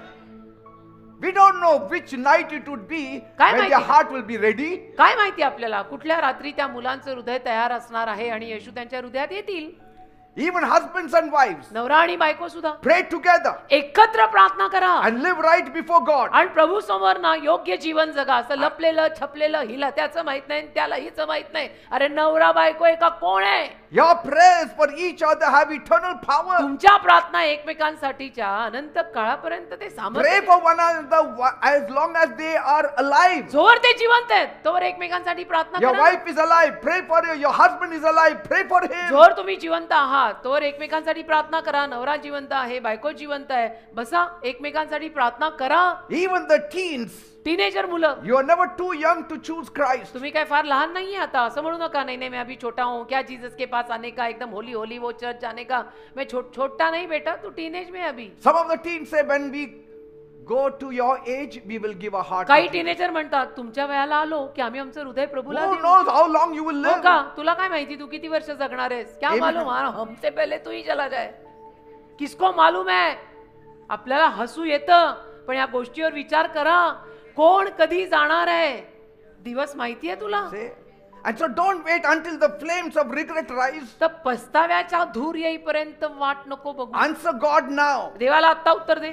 We don't know which night it would be काय when their माहिती? heart will be ready. काय माहिती आपल्याला कुठल्या रात्री त्या मुलांचं हृदय तयार असणार आहे आणि येशू त्यांच्या हृदयात येतील. Even husbands and wives, नवरा आणि बायको सुद्धा pray together एकत्र प्रार्थना करा and live right before God. आणि प्रभू समोर ना योग्य जीवन जगा. असं लपलेलं छपलेलं हिला त्याचं माहित नाही त्याला हिच माहित नाही. अरे नवरा बायको एका कोण आहे. Your prayers for each other have eternal power. तुमच्या प्रार्थना एकमेकांसाठीच्या अनंत काळापर्यंत ते Pray सामर्थ्य. for one another as long as they are alive. जोवर ते जिवंत आहेत तोवर एकमेकांसाठी प्रार्थना Your करा. wife is alive, pray for her. Your husband is alive, pray for him. जोवर तुम्ही जिवंत आहात तोवर एकमेकांसाठी प्रार्थना करा. नवरा जिवंत आहे, बायको जिवंत आहे, बसा एकमेकांसाठी प्रार्थना करा. Even the teens, टीनेजर मुलं, you are never too young to choose Christ. तुम्ही काय फार लहान नाहीये आता. असं म्हणू नका नाही नाही मैं अभी छोटा हूँ, क्या जीसस के पास आने का, एकदम होली होली वो चर्च जाने का. मैं छोटा नहीं बेटा, तू टीनेज में अभी. Some of the teens say when we go to your age, we will give our heart. काही to Jesus. टीनेजर म्हणतात तुमच्या वयाला आलो की आम्ही आमचं हृदय प्रभूला Who देऊ. knows how long you will हो live? का? तुला काय माहिती तू किती वर्ष जगणार आहेस? क्या Amen. मालूम, हाँ, हमसे पहले तू ही चला जाए. किसको मालूम है? आपल्याला हसू येतं, पण या गोष्टीवर विचार करा, कोण कधी जाणार आहे? दिवस माहिती आहे तुला? Say. And so don't wait until the flames of regret rise. तर पस्ताव्याचा धूर येईपर्यंत वाट नको बघू. Answer God now. देवाला आत्ता उत्तर दे,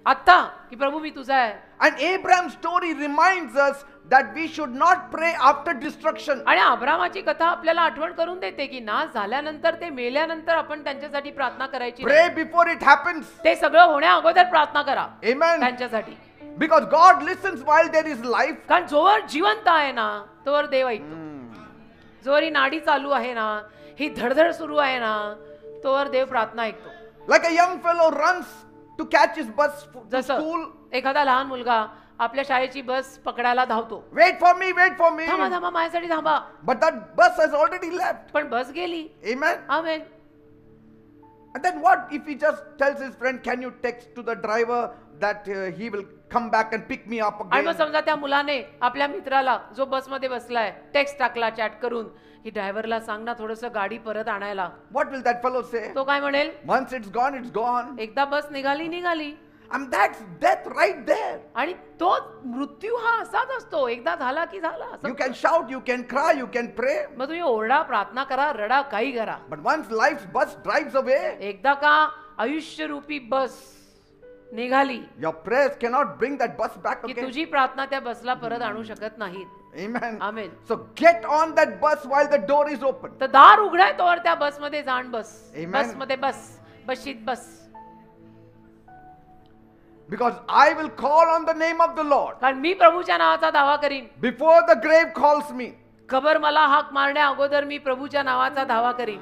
आत्ता, की प्रभू मी तुझा आहे. And Abraham's story reminds us that we should not pray after destruction. आणि अब्रामाची कथा आपल्याला आठवण करून देते की नाश झाल्यानंतर, ते मेल्यानंतर आपण त्यांच्यासाठी प्रार्थना करायची नाही. Pray before it happens. ते सगळं होण्या अगोदर प्रार्थना करा Amen. त्यांच्यासाठी. Because God listens while there is life. कारण जोवर जिवंत आहे ना तोवर देव ऐकतो. जोवर ही नाडी चालू आहे ना, ही धडधड सुरू आहे ना, तोवर देव प्रार्थना ऐकतो. Like a young fellow runs to catch his bus to जसं school. एखादा लहान मुलगा आपल्या शाळेची बस पकडायला धावतो. Wait for me, wait for me. थांबा थांबा, माझ्यासाठी थांबा. But that bus has already left. पण बस गेली. Amen. Amen. And then what if he just tells his friend, can you text to the driver that he will come back and pick me up आणि मग again? समजा त्या मुलाने आपल्या मित्राला जो बसमध्ये बसलाय टेक्स्ट टाकला चॅट करून की ड्रायव्हरला सांग ना थोडस गाडी परत आणायला. What will that fellow say? तो काय म्हणेल? Once it's gone, it's gone. एकदा बस निघाली निघाली. And that's death right there. आणि तो मृत्यू हा असाच असतो, एकदा झाला की झाला. असं. You can shout, you can cry, you can pray. मग तुम्ही ओरडा, प्रार्थना करा, रडा, काही करा. But once life's bus drives away, एकदा का आयुष्य रूपी बस निघाली your prayers cannot bring that bus back की again. तुझी प्रार्थना त्या बसला परत आणू शकत नाहीत. Amen. Amen. So get on that bus while the door is open. तर दार उघडाय तोवर त्या बसमध्ये जाण बस. Amen. बसमध्ये बस, बशीत बस. Because I will call on the name of the Lord. कारण मी प्रभूच्या नावाचा दावा करीन. Before the grave calls me, खबर मला हाक मारण्या अगोदर मी प्रभूच्या नावाचा दावा करीन.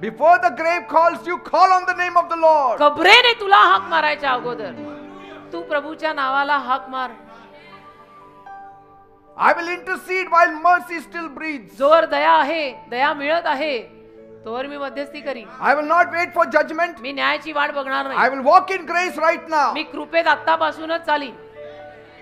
before the grave calls you, call on the name of the Lord. कबरेने तुला हाक मारायच्या अगोदर तू प्रभूच्या नावाला हाक मार. I will intercede while mercy still breathes. जोवर दया आहे, दया मिळत आहे, तोवर मी मध्यस्थी करीन. I will not wait for judgment. मी न्यायाची वाट बघणार I नाही. will walk in grace right now. मी कृपेत आत्तापासूनच चालीन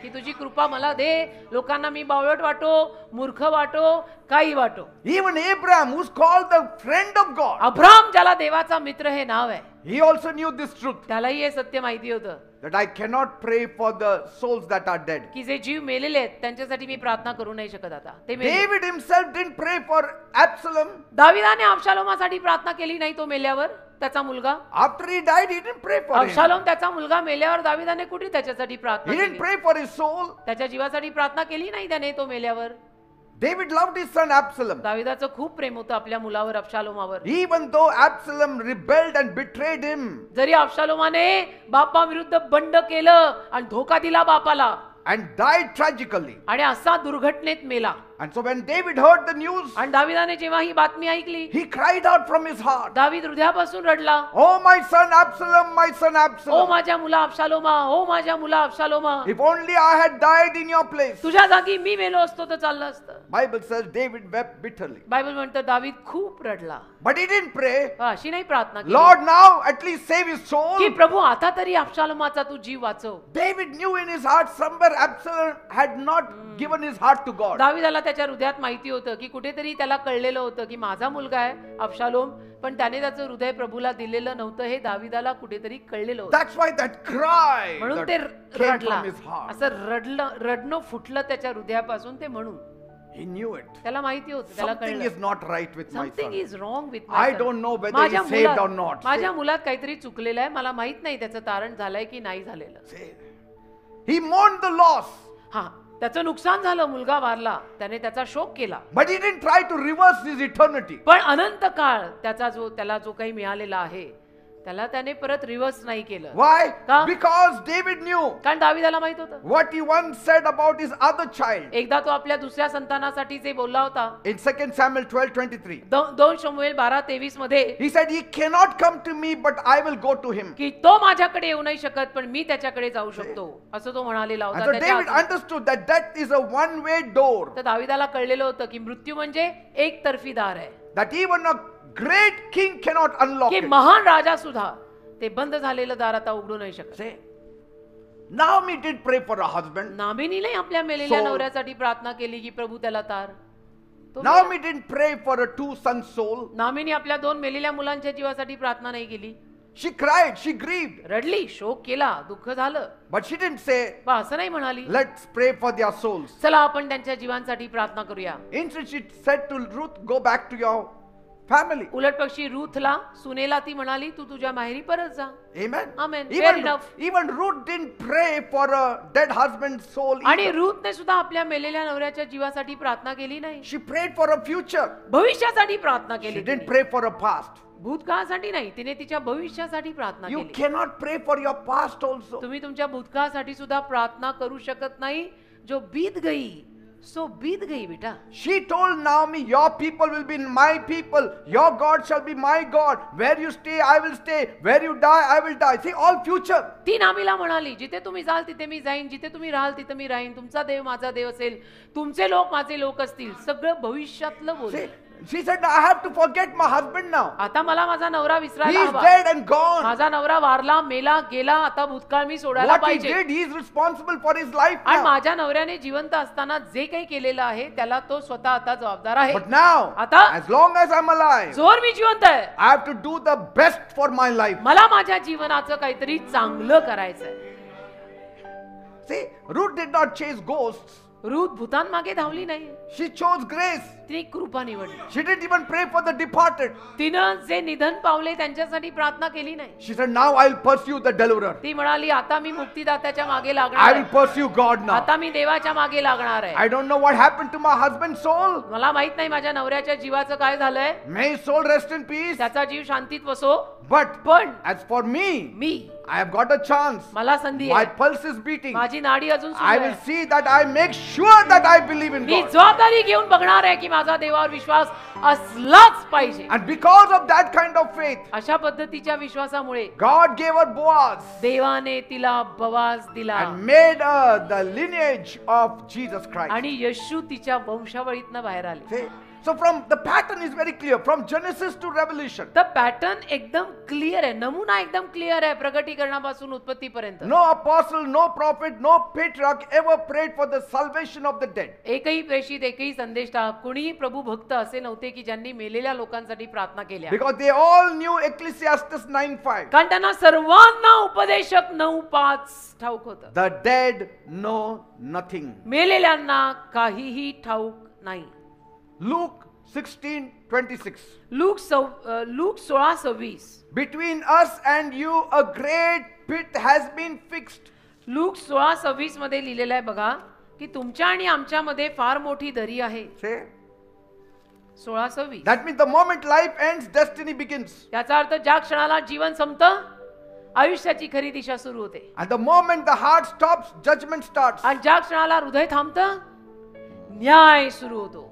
की तुझी कृपा मला दे. लोकांना मी बावळट वाटो, मूर्ख वाटो, काही वाटो. Even Abraham, who's called the friend of God, Abram ज्याला देवाचा मित्र हे नाव आहे, he also knew this truth, त्यालाही हे सत्य माहिती होतं that I cannot pray for the souls that are dead. की जे जीव मेलेले आहेत त्यांच्यासाठी मी प्रार्थना करू नाही शकत. आता ते मेले. David himself didn't pray for Absalom. दाविदाने अबशालोमासाठी प्रार्थना केली नाही. तो मेल्यावर त्याचा मुलगा After he died, he didn't pray for him. अबशालोम त्याचा मुलगा मेल्यावर दाविदाने कुठे त्याच्यासाठी प्रार्थना He didn't केली? pray for his soul. त्याच्या जीवासाठी प्रार्थना केली नाही त्याने. तो मेल्यावर David loved his son Absalom. दाविदाचं खूप प्रेम होतं आपल्या मुलावर, अबशालोमावर. Even though Absalom rebelled and betrayed him, जरी अबशालोमाने बापाविरुद्ध बंड केलं आणि धोका दिला बापाला and died tragically. आणि असा दुर्घटनेत मेला. And so when David heard the news, आणि दाविदाने जेव्हा ही बातमी ऐकली, he cried out from his heart, दावीद हृदयापासून रडला, "Oh my son Absalom, my son O Absalom, माझ्या मुला अबशालोमा, ओ माझ्या मुला अबशालोमा, if only I had died in your place." तुझ्या जागी मी मेलो असतो तर चाललं असतं. Bible says David wept bitterly. Bible म्हणतं दावीद खूप रडला. But he didn't pray, अशी नाही प्रार्थना केली "Lord, now at least save his soul." की प्रभू आता तरी अबशालोमाचा तू जीव वाचव. David knew in his heart somewhere Absalom had not given his heart to God. दाविदाला त्याच्या हृदयात माहिती होतं की कुठेतरी त्याला कळलेलं होतं की माझा मुलगा आहे अबशालोम, पण त्याने त्याचं हृदय प्रभूला दिलेलं नव्हतं. हे दाविदाला कुठेतरी कळलेलं होतं. That's why that cry म्हणून ते that came रडला. from his heart. असं रडणं फुटलं त्याच्या हृदयापासून. ते म्हणून He knew it. त्याला माहिती होतं, त्याला Something कळलं is not right with my something son. Is wrong with I don't know whether he's saved or not. माझ्या मुलात काहीतरी चुकलेलं आहे. मला माहित नाही त्याचं तारण झालंय की नाही झालेलं. He mourned the loss, हा, त्याचं नुकसान झालं, मुलगा वारला, त्याने त्याचा शोक केला. but he didn't try to reverse his eternity. पण अनंत काळ त्याला जो काही मिळालेला आहे त्याला त्याने परत रिव्हर्स नाही केलं. Why? का? Because David knew कारण दाविदाला माहित होतं what he once said about his other child. एकदा तो आपल्या दुसऱ्या संतानासाठी जे बोलला होता In 2 Samuel 12:23, 2 शमूएल 12:23 मध्ये, he said, "He cannot come to me, but I will go to him." की तो माझ्याकडे येऊ नाही शकत पण मी त्याच्याकडे जाऊ शकतो, असं तो म्हणालेला And होता. so त्याच्या David आधी- understood that death is a one-way door, तर दाविदाला कळलेलं होतं की मृत्यू म्हणजे एक तर्फी दार आहे, that even a great king cannot unlock की it. महान राजा सुद्धा ते बंद झालेलं दार आता उघडू नाही शकत. Say, Naomi did pray for her husband. नामिनीने आपल्या मेलेल्या Soul. नवऱ्यासाठी प्रार्थना केली की प्रभू त्याला तार. तो Naomi didn't pray for her two sons' soul. Nominee आपल्या 2 मेलेल्या मुलांच्या जीवासाठी प्रार्थना नाही केली. She cried, she grieved, रडली, शोक केला, दुःख झालं, but she didn't say, पण असं नाही म्हणाली let's pray for their souls. चला आपण त्यांच्या जीवांसाठी प्रार्थना करूया. Instead, she said to Ruth, go back to your family. उलट पक्षी रूथला सुनेला ती म्हणाली तू तुझ्या माहेरी परत जा. Amen. Amen. Fair Even, enough. even Ruth didn't pray for a dead husband's soul. आणि either. रूथने सुद्धा आपल्या मेलेल्या नवऱ्याच्या जीवासाठी प्रार्थना केली नाही. She prayed for a future. भविष्यासाठी प्रार्थना She केली didn't तिने. pray for a past. भूतकाळासाठी नाही, तिने तिच्या भविष्यासाठी प्रार्थना You केली. cannot pray for your past also. तुम्ही तुमच्या भूतकाळासाठी सुद्धा प्रार्थना करू शकत नाही. जो बीत गई सो बीत गई बेटा. She told Naomi, your people will be my people. Your God shall be my God. Where you stay, I will stay. Where you die, I will die. See, all future. ती नामीला म्हणाली जिथे तुम्ही जाल तिथे मी जाईन, जिथे तुम्ही राहाल तिथे मी राहीन, तुमचा देव माझा देव असेल, तुमचे लोक माझे लोक असतील. सगळं भविष्यातलं बोल. See, she said, I have to forget my husband now. आता मला माझा नवरा He विसरायला is हवा. dead and gone. माझा नवरा वारला, मेला, गेला. आता भूतकाळ मी सोडायला What he पाहिजे. did, he is responsible for his life आणि now. माझ्या नवऱ्याने जिवंत असताना जे काही केलेलं आहे त्याला तो स्वतः आता जबाबदार आहे. But now, आता as long as I'm alive, जोर मी जिवंत आहे, I have to do the best for my life. मला माझ्या जीवनाचं काहीतरी चांगलं करायचंय. See, Ruth did not chase ghosts. Ruth भूतांमागे धावली नाही, She chose grace. तिने कृपा निवडली. She didn't even pray for the departed. तिनं जे निधन पावले त्यांच्यासाठी प्रार्थना केली नाही. She said, now I'll pursue the deliverer. ती म्हणाली आता मी मुक्तिदात्याच्या मागे I लागणार will आहे. pursue God now. आता मी देवाच्या मागे लागणार आहे. I don't know what happened to my husband's soul. मला माहित नाही माझ्या नवऱ्याच्या जीवाचं काय झालंय. May his soul rest in peace. त्याचा जीव शांतीत वसो. But पण as for me, me I have got a chance. मला संधी My आहे. pulse is beating. माझी नाडी अजून सुरू I will आहे. see that I make sure that I believe in me God. जबाबदारी घेऊन बघणार आहे की माझा देवावर विश्वास असलाच पाहिजे. And because of that kind of faith, अशा पद्धतीच्या विश्वासामुळे God gave her Boaz देवाने तिला बवाज दिला and made her the lineage of Jesus Christ. आणि येशू तिच्या वंशावळीतनं बाहेर आले. See? So from the pattern is very clear from Genesis to Revelation. तर पॅटर्न एकदम क्लिअर आहे, नमुना एकदम क्लिअर आहे प्रगटीकरणापासून उत्पत्तीपर्यंत. No apostle, no prophet, no patriarch ever prayed for the salvation of the dead. एकही प्रेषित, एकही संदेष्टा, कुणीही प्रभू भक्त असे नव्हते की ज्यांनी मेलेल्या लोकांसाठी प्रार्थना केल्या. Because they all knew Ecclesiastes 9:5. कारण त्यांना सर्वांना उपदेशक 9:5 ठाऊक होतं. The dead know nothing. मेलेल्यांना काहीही ठाऊक नाही. Luke 16:26. Look 16:26. Between us and you a great pit has been fixed. Look 16:26 मध्ये लिहिलेलं आहे बघा की तुमच्या आणि आमच्यामध्ये फार मोठी दरी आहे. Say. 16:26. That means the moment life ends, destiny begins. याचा अर्थ ज्या क्षणाला जीवन संपतं आयुष्याची खरी दिशा सुरू होते. And the moment the heart stops, judgment starts. आणि ज्या क्षणाला हृदय थांबतं न्याय सुरू होतो.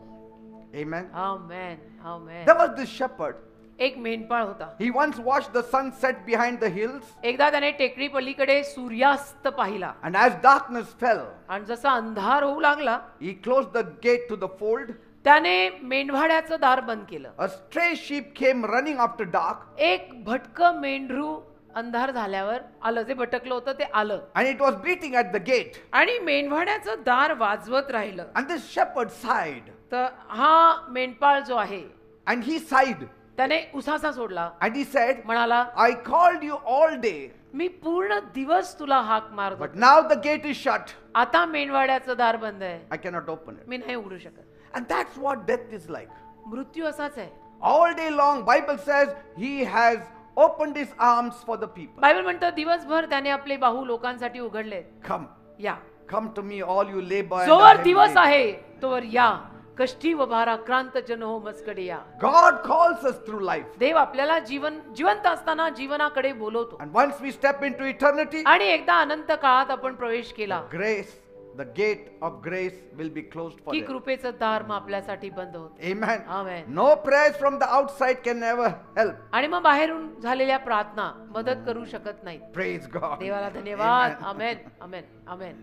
Amen. Amen, amen. There was this shepherd. एक मेंढपाळ होता. He once watched the sun set behind the hills. एकदा त्याने टेकडी पलीकडे सूर्यास्त पाहिला And as darkness fell, आणि जसा अंधार होऊ लागला he closed the gate to the fold. त्याने मेंढवाड्याचं दार बंद केलं. A stray sheep came running after dark. एक भटकं मेंढरू अंधार झाल्यावर आलं, जे भटकलं होतं ते आलं And it was beating at the gate. आणि मेंढवाड्याचं दार वाजवत राहिलं. And this shepherd sighed. तर हा मेंढपाळ जो आहे And he sighed. त्याने उसासा सोडला. And he said, म्हणाला I called you all day. मी पूर्ण दिवस तुला हाक मारतो, But now the gate is shut. आता मेंढवाड्याचं दार बंद आहे, I cannot open it. मी नाही उघडू शकत. And that's what death is like. मृत्यू असाच आहे. All day long, Bible says he has opened his arms for the people. Bible म्हणतं दिवसभर त्याने आपले बाहू लोकांसाठी उघडले. Come, या, come to me, all you labor and जोवर are heavy दिवस laden. आहे तोवर या, कष्टी व भाराक्रांत जन हो मजकडे या. God calls us through life. देव आपल्याला जिवंत असताना जीवनाकडे बोलवतो. And once we step into eternity, आणि एकदा अनंत काळात आपण प्रवेश केला grace, the gate of grace will be closed for की them. कृपेचं दार मग आपल्यासाठी बंद होते. Amen. Amen. No prayers from the outside can ever help. आणि मग बाहेरून झालेल्या प्रार्थना मदत करू शकत नाहीत. Praise God. देवाला धन्यवाद. Amen. आमेन, आमेन, आमेन.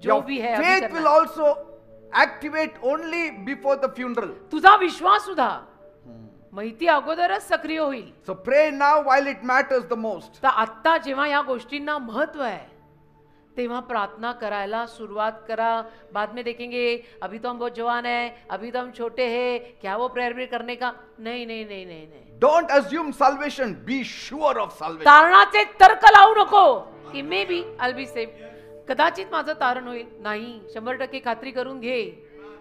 जो Your भी है अभी faith करना. will also activate only before the funeral. तुझा विश्वास सुद्धा माहिती अगोदरच सक्रिय होईल. So pray now while it matters the most. तर आत्ता जेव्हा या गोष्टींना महत्व आहे तेव्हा प्रार्थना करायला सुरुवात करा. बाद में देखेंगे अभी तो हम बहुत जवान है, अभी तो हम छोटे हैं, क्या वो प्रेयर भी करने का. नहीं नहीं नहीं नहीं नहीं. Don't assume salvation. Be sure of salvation. तारणाचे तर्क लावू नको की may B I be saved. कदाचित माझं तारण होईल. नाही, 100% खात्री करून घे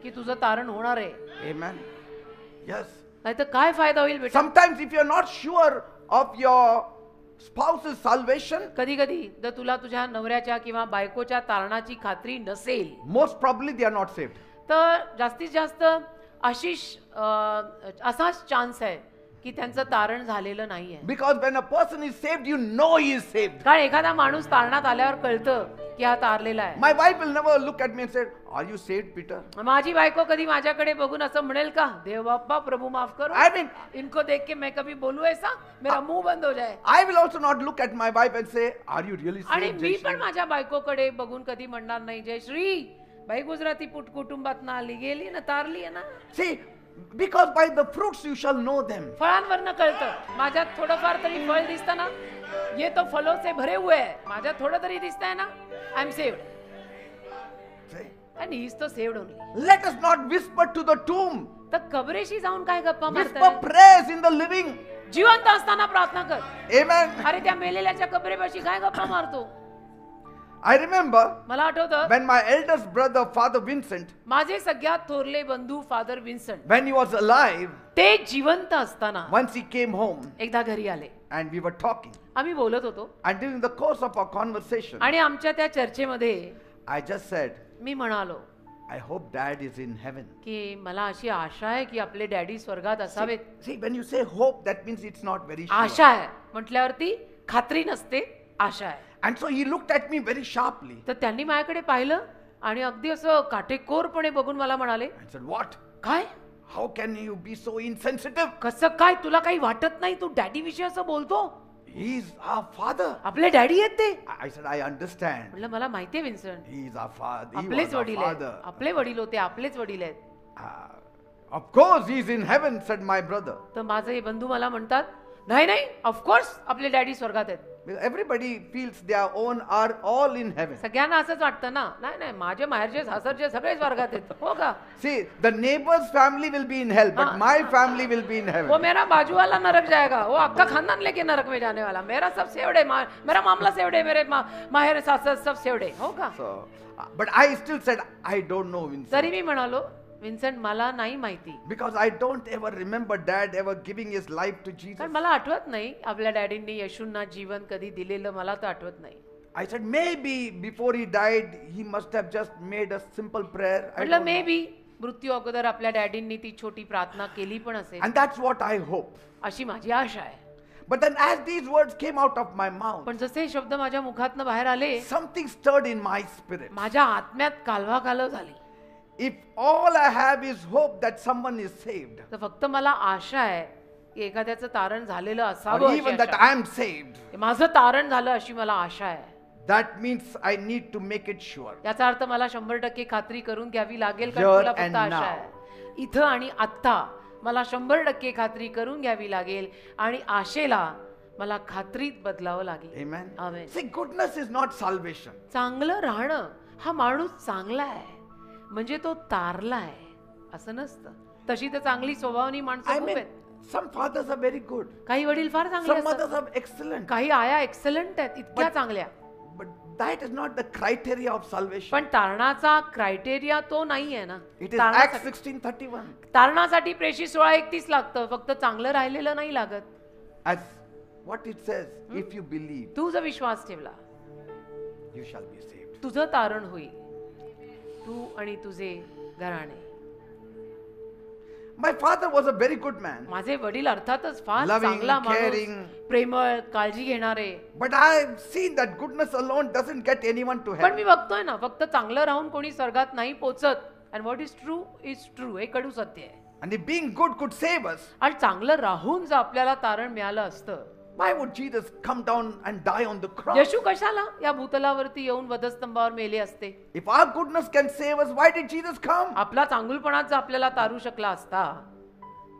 की तुझं तारण होणार आहे. Amen. Yes. नाहीतर काय फायदा होईल बेटा. Sometimes if you're not sure of your spouse's salvation, कधी कधी जर तुला तुझ्या नवऱ्याच्या किंवा बायकोच्या तारणाची खात्री नसेल most probably they are not saved. तर जास्तीत जास्त असाच चान्स आहे की त्यांचं तारण झालेलं नाहीये. Because when a person is saved, you know he is saved. कारण एखादा माणूस तारणात आल्यावर कळतं की हा तारलेला आहे. My wife will never look at me and say, "Are you saved, Peter?" माझी बायको कधी माझ्याकडे बघून असं म्हणेल का, देव बाप्पा प्रभु माफ करो. I mean, इनको देख के मैं कभी बोलू ऐसा, मेरा मुंह बंद हो जाए. I will also not look at my wife and say, "Are you really आणि saved?" मी पण Jayashree?" माझ्या बायकोकडे बघून कधी म्हणणार नाही, जयश्री बाई गुजराती कुटुंबात ना आली गेली ना तारली आहे ना. See, because by the fruits you shall know them. फळांवरनं कळतं. माझ्यात थोडंफार तरी फळ दिसतं ना, ये तो फलों से भरे हुए है. माझ्यात थोडं तरी दिसतंय ना, आय एम सेव्ड. See? आणि ही इज तो saved only. Let us not whisper to the tomb. तर कबरेशी जाऊन काय गप्पा Whisper मारताय. prayers in the living. जिवंत असताना प्रार्थना कर. Amen. अरे त्या मेलेल्याच्या कबरेपाशी काय गप्पा मारतो. I remember मला आठवतं when my eldest brother, Father Vincent, माझे सगळ्यात थोरले बंधू father विन्संट, when he was alive, ते जिवंत असताना once he came home एकदा घरी आले. and we were talking. आम्ही बोलत होतो And during the course of our conversation, आणि आमच्या त्या चर्चेमध्ये I just said, मी म्हणालो I hope Dad is in heaven. की मला अशी आशा आहे की आपले डॅडी स्वर्गात असावेत. See, when you say hope, that means it's not very sure. आशा आहे म्हटल्यावरती खात्री नसते, आशा आहे. And so he looked at me very sharply तर त्यांनी माझ्याकडे पाहिलं आणि अगदी असं काटेकोरपणे बघून मला म्हणाले, and said, "What? काय How can you be so insensitive? कसं काय, तुला काही वाटत नाही, तू डॅडी विषयी असं बोलतो. He is our father." आपले डॅडी आहेत ते. I said, "I understand. म्हटलं मला माहितीये विन्संट, He is our father. He आपलेच was our वडील आहेत, father." आपले वडील होते, आपलेच वडील आहेत. Of course he is in heaven," said my brother. तर माझे हे बंधू मला म्हणतात, नाही नाही, ऑफकोर्स आपले डॅडी स्वर्गात आहेत. Everybody feels their own are all in heaven. सगळ्यांना असंच वाटतं ना. नाही नाही, माझे माहेरचे सासरचे सगळे स्वर्गात आहेत. हो का. See, the neighbor's family will be in hell, but my family will be in वो heaven. मेरा बाजू वाला नरक जाएगा, वो आपका खानदान लेके नरक में जाने वाला. मेरा सब सेवड़े, मेरा मामला सेवड़े, मेरे माहेर सासर सब सेवड़े. हो का. So, but I still said, "I don't know, Vincent." तरी मी म्हणालो, विन्संट मला नाही माहिती, Because I don't ever remember Dad ever giving his life to Jesus. कारण मला आठवत नाही आपल्या डॅडींनी येशूंना जीवन कधी दिलेलं. मला तर आठवत नाही. I said, maybe before he died, he must have just made a simple prayer. I म्हटलं don't मे know. बी मृत्यू अगोदर आपल्या डॅडींनी ती छोटी प्रार्थना केली पण असेल, And that's what I hope. अशी माझी आशा आहे. But then as these words came out of my mouth, पण जसे हे शब्द माझ्या मुखातनं बाहेर आले, something stirred in my spirit. माझ्या आत्म्यात कालवाकालव झाली. If all I have is hope that someone is saved, तर फक्त मला आशा आहे की एखाद्याचं तारण झालेलं or असावं अशी even that Asha. I am saved, माझं तारण झालं अशी मला आशा आहे. that means I need to make it sure. याचा अर्थ मला 100% खात्री करून घ्यावी लागेल. Here कारण तुला and फक्त आशा now. आहे. इथं आणि आत्ता मला 100% खात्री करून घ्यावी लागेल आणि आशेला मला खात्रीत बदलावं लागेल. Amen. Amen. See, goodness is not salvation. चांगलं राहणं हा माणूस चांगला आहे म्हणजे तो तारला आहे असं नसतं. तशी तर चांगली स्वभावानी माणसं I खूप mean, आहेत. some fathers are very good. काही वडील फार चांगले Some mothers असतात, are excellent. काही आया एक्सलंट आहेत, इतक्या But- चांगल्या. But that is not the criteria of salvation. पण तारणाचा क्रायटेरिया तो नाही आहे ना. It is तारणासाठी- Acts 16:31. तारणासाठी प्रेषित 16:31 लागतं. फक्त चांगलं राहिलेलं नाही लागत. As what it says, if you believe, तू जर विश्वास ठेवला you shall be saved. तुझं तारण होईल, तू आणि तुझे घराणे. My father was a very good man, माझे वडील अर्थातच फार Loving, चांगला माणूस, caring. प्रेमळ, काळजी घेणारे. but I've seen that goodness alone doesn't get anyone to पण heaven. मी बघतोय ना, फक्त चांगलं राहून कोणी स्वर्गात नाही पोचत. And what is true is true, हे कडू सत्य आहे. And if being good could save us, आणि चांगलं राहून जर आपल्याला तारण मिळालं असतं, why would Jesus come down and die on the cross? येशू कशाला या भूतलावरती येऊन वधस्तंभावर मेले असते? If our goodness can save us, why did Jesus come? आपला चांगुलपणाच जर आपल्याला तारू शकला असता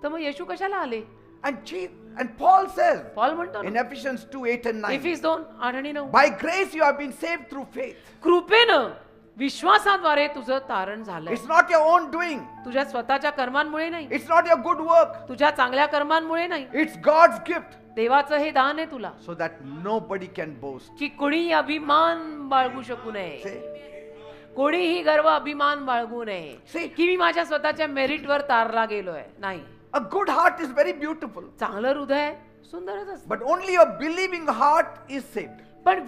तर मग येशू कशाला आले? And Paul says पॉल म्हणतो in ना, Ephesians 2:8 and 9, Ephesians 2:8-9, by grace you have been saved through faith. कृपेनं विश्वासाद्वारे तुझं तारण झालंय. It's not your own doing. तुझ्या स्वतःच्या कर्मांमुळे नाही, It's not your good work. तुझ्या चांगल्या कर्मांमुळे नाही, It's God's gift देवाचं हे दान आहे तुला, so that nobody can boast. की कोणी अभिमान बाळगू शकू नये, See? कोणीही गर्व अभिमान बाळगू नये, See? की मी माझ्या स्वतःच्या मेरिटवर तारला गेलोय. नाही, A good heart is very beautiful, चांगलं हृदय सुंदरच असतं, but only a believing heart is saved. पण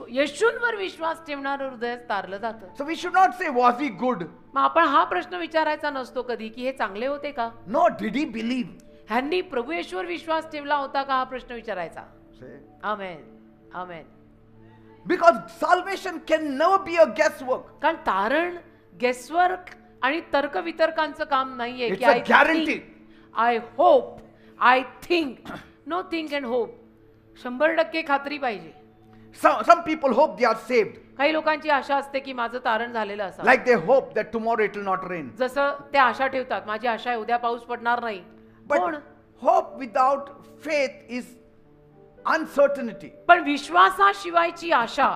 येशूंवर विश्वास ठेवणारं हृदय तारलं जातं. So we should not say, was he good? मग आपण हा प्रश्न विचारायचा नसतो कधी की हे चांगले होते का, No, did he believe? ह्यांनी प्रभू येशूवर विश्वास ठेवला होता का, हा प्रश्न विचारायचा. See? Amen, amen. Because salvation can never be a guesswork. कारण तारण गेसवर्क आणि तर्कवितर्कांचं काम नाहीये. It's a guarantee. I hope, I think, no think and hope. 100% खात्री पाहिजे. Some people hope they are saved. काही लोकांची आशा असते की माझं तारण झालेलं असावं. Like they hope that tomorrow it will not rain. जसं ते आशा ठेवतात, माझी आशा आहे उद्या पाऊस पडणार नाही. पण But hope without faith is uncertainty. पण विश्वासाशिवायची आशा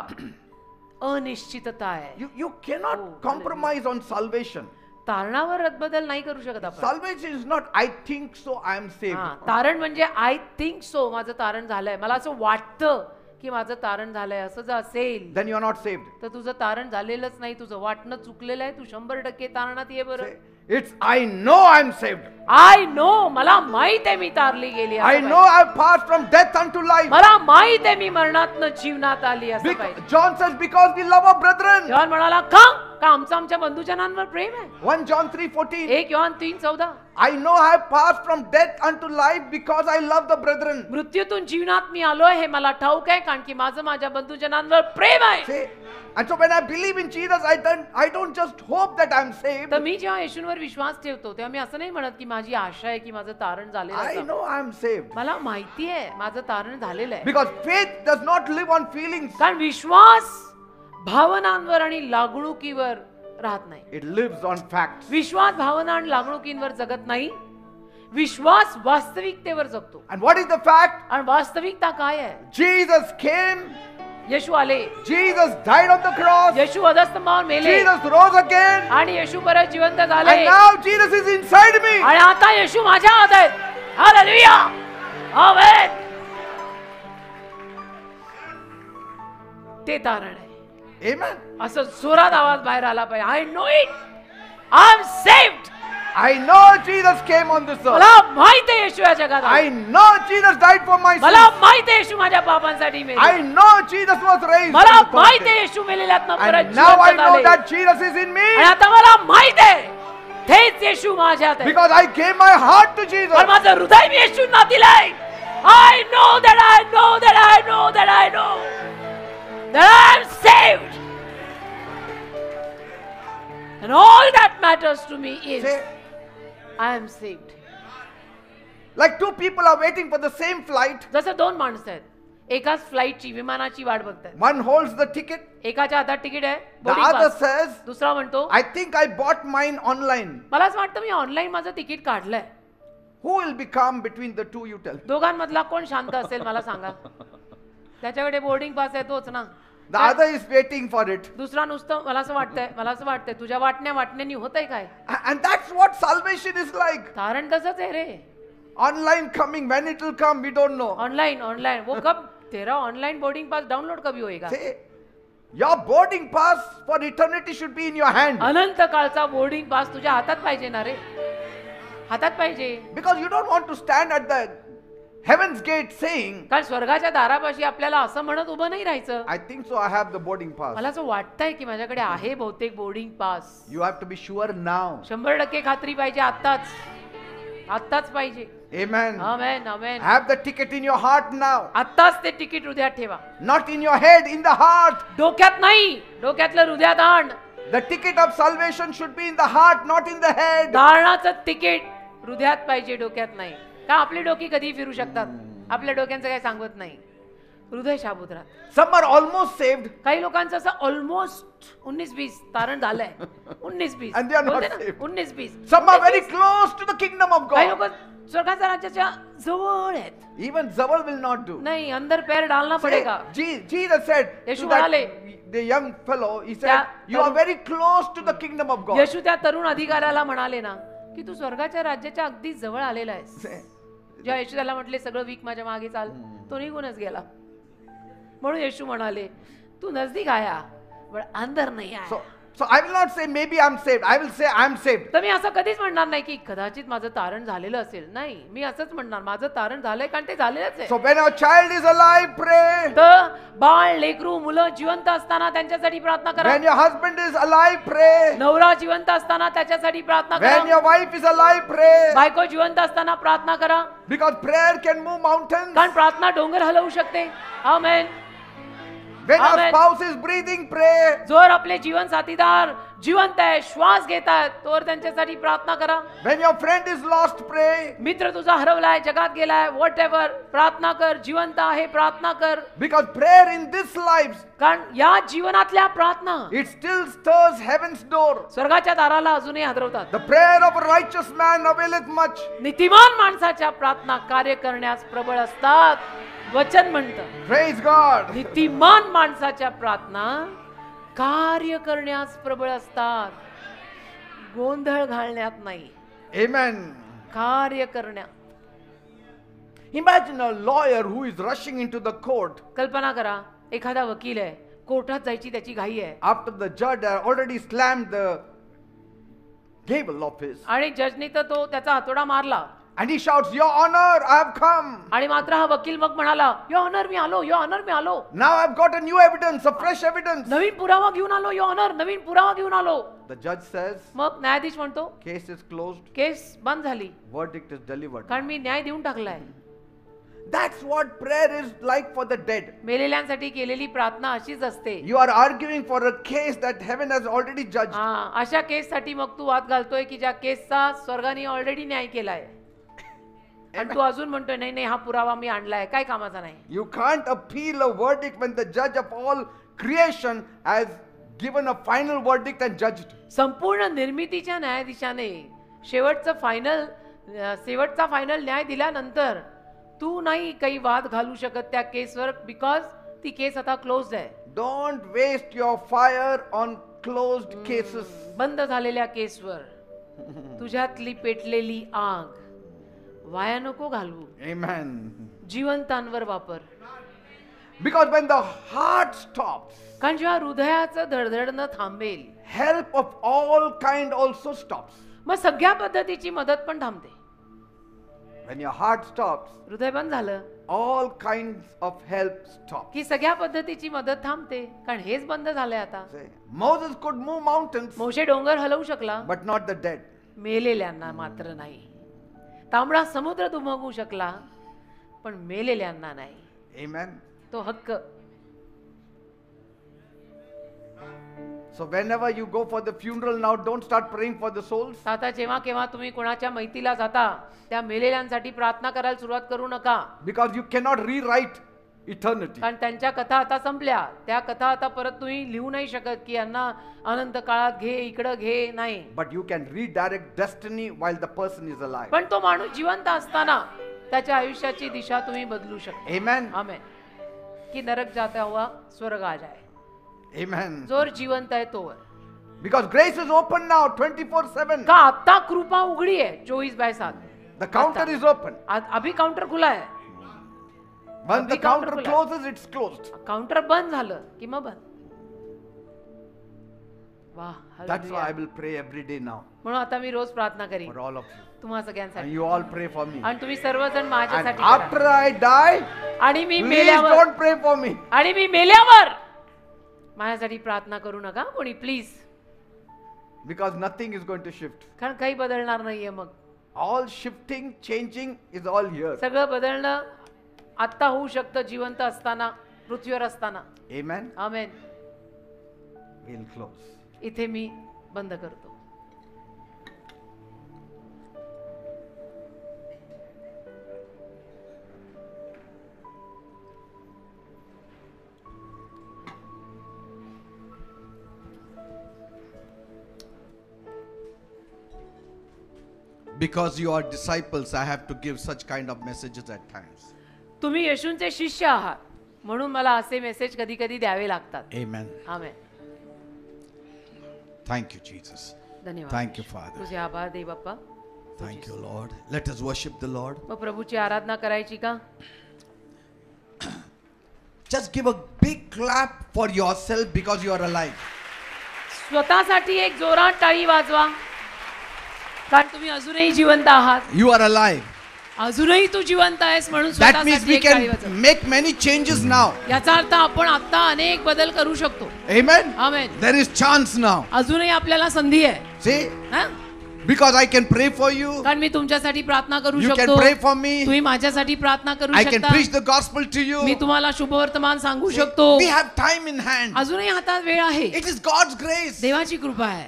अनिश्चितता आहे. You cannot Oh, compromise on salvation. तारणावर रद्दबदल नाही करू शकत आपण. Salvation is not I think so I am saved. हा, तारण म्हणजे आय थिंक सो, माझं तारण झालंय, मला असं वाटतं की माझं तारण झालंय, असं जर असेल Then you are not saved. तर तुझं तारण झालेलंच नाही, तुझं वाटणं चुकलेलं आहे. तू 100% तारणात ये बरं. It's I know I am saved. I know, मला माहित आहे मी तारली गेली. असं I पाहिजे. know I have passed from death unto life. मला माहित आहे मी मरणातनं जीवनात आली. असं पाहिजे. John says because we love our brethren. Yohan म्हणाला का आमचं आमच्या बंधुजनांवर प्रेम आहे. 1 John 3:14. 1 Yohan 3:14, I know I have passed from death unto life because I love the brethren. मृत्यूतून जीवनात मी आलोय हे मला ठाऊक आहे कारण की माझं माझ्या बंधुजनांवर प्रेम आहे. See? And so when I believe in Jesus, I don't just hope that I'm saved. तर मी जेव्हा येशूंवर विश्वास ठेवतो तेव्हा मी असं नाही म्हणत की माझी आशा आहे की माझं तारण झालेलं I आहे. know I'm saved. मला माहिती आहे माझं तारण झालेलं आहे. Because faith does not live on feelings. कारण विश्वास भावनांवर आणि लागणुकीवर राहत नाही. It lives on facts. विश्वास भावना आणि लागणुकींवर जगत नाही. विश्वास वास्तविकतेवर जगतो. And what is the fact? आणि वास्तविकता काय आहे? Jesus came. येशू आले, Jesus died on the cross. येशू अधस्तंभावर मेले Jesus rose again. आणि येशू परत जिवंत झाले. And now Jesus is inside me. आणि आता येशू माझ्या आत आहेत. हालेलुया, आमेन. ते तारण आहे. Amen. असं जोरात आवाज बाहेर आला पाहिजे. I know it, I am saved. I know Jesus came on this earth. मला माहित आहे येशू या जगात आला. I know Jesus died for my मला sins. माहित आहे येशू माझ्या पापांसाठी मेले. I know Jesus was raised. मला from the माहित dead. आहे येशू मेलेल्यातनं परत And now I जिवंत know झाले. that Jesus is in me आणि आता मला माहित आहे तेच येशू माझ्यात आहे. because I gave my heart to Jesus. पण माझं हृदय मी येशूंना दिलंय. I know that I know that I know that I know that I am saved. And all that matters to me is Say, I am saved. like two people are waiting for the same flight. जसं दोन माणसं आहेत, एकाच फ्लाईटची विमानाची वाट बघतायत. One holds the ticket. एकाच्या हातात तिकीट आहे, The boarding other pass. says, दुसरा म्हणतो I think I bought mine online. मला असं वाटतं मी ऑनलाईन माझं तिकीट काढलंय. Who will be calm between the two, you tell? दोघांमधला कोण शांत असेल मला सांगा. त्याच्याकडे बोर्डिंग पास आहे तोच ना. The other is waiting for it. दुसरा नुसतं मला असं वाटतंय तुझ्या वाटण्यानी होतंय काय. And that's what salvation is like. तारण तसंच आहे रे. Online coming, when it will come, we don't know. Online वो कब तेरा ऑनलाइन बोर्डिंग पास डाउनलोड कभी होएगा. Say, your boarding pass for eternity should be in your hand. अनंत काळचा boarding pass तुझ्या हातात पाहिजे ना रे. हातात पाहिजे. Because you don't want to stand at the heaven's gate saying, कारण स्वर्गाच्या दारापाशी आपल्याला असं म्हणत उभं नाही राहायचं. I think so, I have the boarding pass. मला असं वाटतंय की माझ्याकडे आहे बहुतेक boarding pass. You have to be sure now. 100% खात्री पाहिजे आत्ताच पाहिजे. Amen. Amen, amen. Have the ticket in your heart now. आत्ताच ते तिकीट हृदयात ठेवा. Not in your head, in the heart. डोक्यात नाही, डोक्यातलं हृदयात आण. The ticket of salvation should be in the heart, not in the head. धारणाचं ticket हृदयात पाहिजे, डोक्यात नाही. का आपली डोकी कधी फिरू शकतात, आपल्या डोक्यांचं काही सांगत नाही. हृदय शाबूत राहतं. Some are almost saved काही लोकांचं असं ऑलमोस्ट 19-20 तारण झालंय. 19-20 And they are not बोलते ना, saved. 19-20. Some are very close to the kingdom of काही God. लोक स्वर्गाच्या राज्याच्या जवळ आहेत. Even Zawal will not do. नाही, अंदर पैर डालना पडेगा. Jesus said Yeshu to that, म्हणाले, the young fellow, he said, त्या you are तरुण- very close to the kingdom of God. येशू त्या तरुण अधिकाऱ्याला म्हणाले ना की तू स्वर्गाच्या राज्याच्या अगदी जवळ आलेला आहेस. जेव्हा येशू त्याला म्हटले सगळं वीक माझ्या मागे चाल, तो निघूनच गेला. म्हणून येशू म्हणाले तू नजदीक आया पण अंदर नाही आया. So I will not say maybe I'm saved. I will say I'm saved. तर मी असं कधीच म्हणणार नाही की कदाचित माझं तारण झालेलं असेल. नाही, मी असंच म्हणणार माझं तारण झालंय कारण ते झालेलंच आहे. So when our child is alive, pray. तर बाळ लेकरू मुलं जिवंत असताना त्यांच्यासाठी प्रार्थना करा. When your husband is alive, pray. नवरा जिवंत असताना त्याच्यासाठी प्रार्थना When करा. your wife is alive, pray. बायको जिवंत असताना प्रार्थना करा. Because prayer can move mountains. कारण प्रार्थना डोंगर हलवू शकते. आमेन. When your Amen. spouse is breathing, pray. जोर आपले जीवन साथीदार जिवंत आहे, श्वास घेत आहेत, तोवर त्यांच्यासाठी प्रार्थना करा. When your friend is lost, pray. मित्र तुझा हरवलाय, जगात गेलाय, व्हॉट एव्हर, प्रार्थना कर. जिवंत आहे, प्रार्थना कर. Because prayer in this life, कारण या जीवनातल्या प्रार्थना it still stirs heaven's door. स्वर्गाच्या दाराला अजूनही हादरवतात. The prayer of a righteous man availeth much. नीतिमान माणसाच्या प्रार्थना कार्य करण्यास प्रबळ असतात. वचन म्हणतं Praise God. नीतिमान माणसाच्या प्रार्थना कार्य करण्यास प्रबळ असतात. गोंधळ घालण्यात नाही, Amen. कार्य करण्यात. Imagine a lawyer who is rushing into the court कल्पना करा, एखादा वकील आहे, कोर्टात जायची त्याची घाई आहे after the judge had already slammed the gavel of his. आणि जजनी तर तो त्याचा हातोडा मारला And he shouts, Your Honor, I have come. आणि मात्र हा वकील मग म्हणाला, यो ऑनर मी आलो, यो ऑनर मी आलो, Now I've got a new evidence, a fresh evidence. नवीन पुरावा घेऊन आलो, यो ऑनर नवीन पुरावा घेऊन आलो. The judge says, मग न्यायाधीश म्हणतो Case is closed, केस बंद झाली verdict is delivered. कारण मी न्याय देऊन टाकलाय. That's what prayer is like for the dead. मेलेल्यांसाठी केलेली प्रार्थना अशीच असते. You are arguing for a case that heaven has already judged. हा, अशा केससाठी मग तू वाद घालतोय की ज्या केसचा स्वर्गाने ऑलरेडी न्याय केलाय आणि तू अजून म्हणतोय नाही नाही हा पुरावा मी आणलाय, काय कामाचा नाही. You can't appeal a verdict when the judge of all creation has given a final verdict and judged. संपूर्ण निर्मितीच्या न्यायाधीशाने शेवटचा फायनल न्याय दिल्यानंतर तू नाही काही वाद घालू शकत त्या केसवर, बिकॉज ती केस आता क्लोज आहे. Don't waste your fire on closed cases. बंद झालेल्या केसवर तुझ्यातली पेटलेली आग वाया नको घालवू. Amen. जिवंतांवर वापर. Because when the heart stops, कारण जेव्हा हृदयाचं धडधडणं थांबेल, help of all kind also stops. मग सगळ्या पद्धतीची मदत पण थांबते. When your heart stops, हृदय बंद झालं all kinds of help stop. की सगळ्या पद्धतीची मदत थांबते, कारण हेच बंद झालंय आता. Say, Moses could move mountains, मोशे डोंगर हलवू शकला, but not the dead. मेलेल्यांना मात्र नाही. तांबडा समुद्र दुमगू शकला, पण मेलेल्यांना नाही. Amen. तो हक्क. So whenever you go for the funeral now, don't start praying for the souls. आता जेव्हा केव्हा तुम्ही कोणाच्या मैतीला जाता त्या मेलेल्यांसाठी प्रार्थना करायला सुरुवात करू नका, Because you cannot rewrite eternity. कारण त्यांच्या कथा आता संपल्या. त्या कथा आता परत तुम्ही लिहू नाही शकत की यांना अनंत काळात घे, इकडं घे, नाही. But you can redirect destiny while the person is alive. पण तो माणूस जिवंत असताना त्याच्या आयुष्याची दिशा तुम्ही बदलू शकता. Amen. आमेन. की नरक जाता हुआ स्वर्ग आ जाए. Amen. जोर जिवंत आहे तोवर. Because grace is open now 24/7. का आता कृपा उघडी आहे 24/7. The counter आता. is open. अभी काउंटर खुला आहे. When the अभी counter counter खुला. closes, it's closed. काउंटर बंद झालं की मग बंद. वाह, That's why hallelujah. I will pray every day now म्हणून आता मी रोज प्रार्थना करीन for all of you. तुम्हा And सगळ्यांसाठी. you all pray for me. आणि तुम्ही सर्वजण And माझ्यासाठी after करा. I die, आणि मी please मेल्यावर don't pray for me. आणि मी मेल्यावर माझ्यासाठी प्रार्थना करू नका कोणी, please. Because nothing is going to shift. कारण काही बदलणार नाहीये. मग All shifting, changing is all here. सगळं बदलणं आत्ता होऊ शकतं जिवंत असताना, पृथ्वीवर असताना. Amen. आमेन. We'll close. इथे मी बंद करतो. Because you are disciples, I have to give such kind of messages at times. तुम्ही येशूंचे शिष्य आहात म्हणून मला असे मेसेज कधी कधी द्यावे लागतात. Amen. Amen. Thank you, Jesus. धन्यवाद. Thank you, Father. तुझे आभार दे बाप्पा. Thank you, Lord. Let us worship the Lord. मग प्रभूची आराधना करायची का? Just give a big clap for yourself because you are alive. स्वतःसाठी एक जोरात टाळी वाजवा कारण तुम्ही अजूनही जिवंत आहात. You are alive. अजूनही तू जिवंत आहेस म्हणून That means स्वतःसाठी we एक टाळी वाजव. can make many changes now. याचा अर्थ आपण आता अनेक बदल करू शकतो. Amen. Amen. There is chance now. अजूनही आपल्याला संधी आहे. See? हा? Because I can pray for you. कारण मी तुमच्यासाठी प्रार्थना करू You can शकतो. pray for me. तुम्ही माझ्यासाठी प्रार्थना करू I can शकता. preach the gospel to you. मी तुम्हाला शुभवर्तमान सांगू शकतो. We have time in hand. अजूनही हातात वेळ आहे. It is God's grace. देवाची कृपा आहे.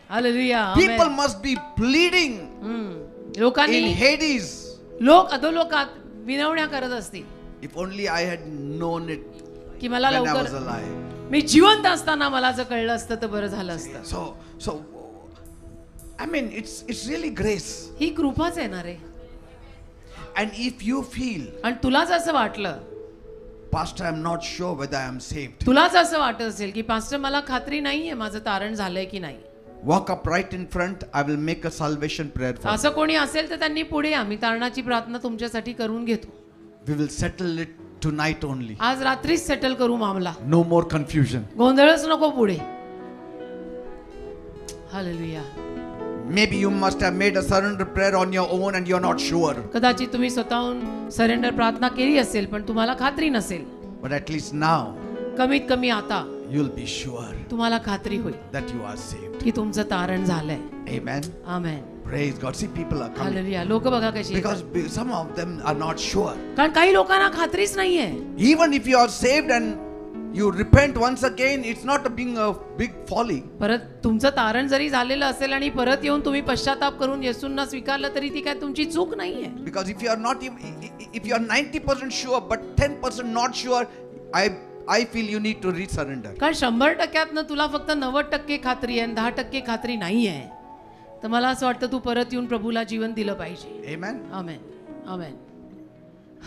Hallelujah. People must be pleading लोकांनी in Hades. लोक अधोलोकात विनवण्या करत असतील If only I had known it की मला when I was लवकर alive. मी जिवंत असताना मला जर कळलं असतं तर बरं झालं असतं. So, I mean, it's really grace. ही कृपाच येणार आहे. And if you feel, आणि तुलाच असं वाटलं, Pastor, I'm not sure whether I am saved. तुलाच असं वाटत असेल की पास्टर मला खात्री नाहीये माझं तारण झालंय की नाही, Walk up right in front. I will make a salvation prayer for you. असं कोणी असेल तर त्यांनी पुढे या. मी तारणाची प्रार्थना तुमच्यासाठी करून घेतो. We will settle it tonight only. आज रात्रीच सेटल करू मामला. No more confusion. गोंधळच नको पुढे. Hallelujah. Maybe you must have made a surrender prayer on your own and you're not sure. कदाचित तुम्ही स्वतःहून सरेंडर प्रार्थना केली असेल पण तुम्हाला खात्री नसेल. But at least now कमीत कमी आता you'll be sure तुम्हाला खात्री होईल that you are saved. की तुमचं तारण झालंय. Amen. Amen. Praise God. See, people are coming. Hallelujah. लोक बघा कशी Because some of them are not sure. कारण काही लोकांना खात्रीच नाहीये. Even if you are saved and you repent once again, it's not being a big folly. परत तुमचं तारण जरी झालेलं असेल आणि परत येऊन तुम्ही पश्चाताप करून येशूंना स्वीकारलं तरी ती काय तुमची चूक नाहीये. Because if you are not, if you are 90% sure but 10% not sure, I feel you need to resurrender. कारण 100%तनं तुला फक्त 90% खात्री आहे आणि 10% खात्री नाहीये, तर मला असं वाटतं तू परत येऊन प्रभूला जीवन दिलं पाहिजे. Amen. Amen. Amen.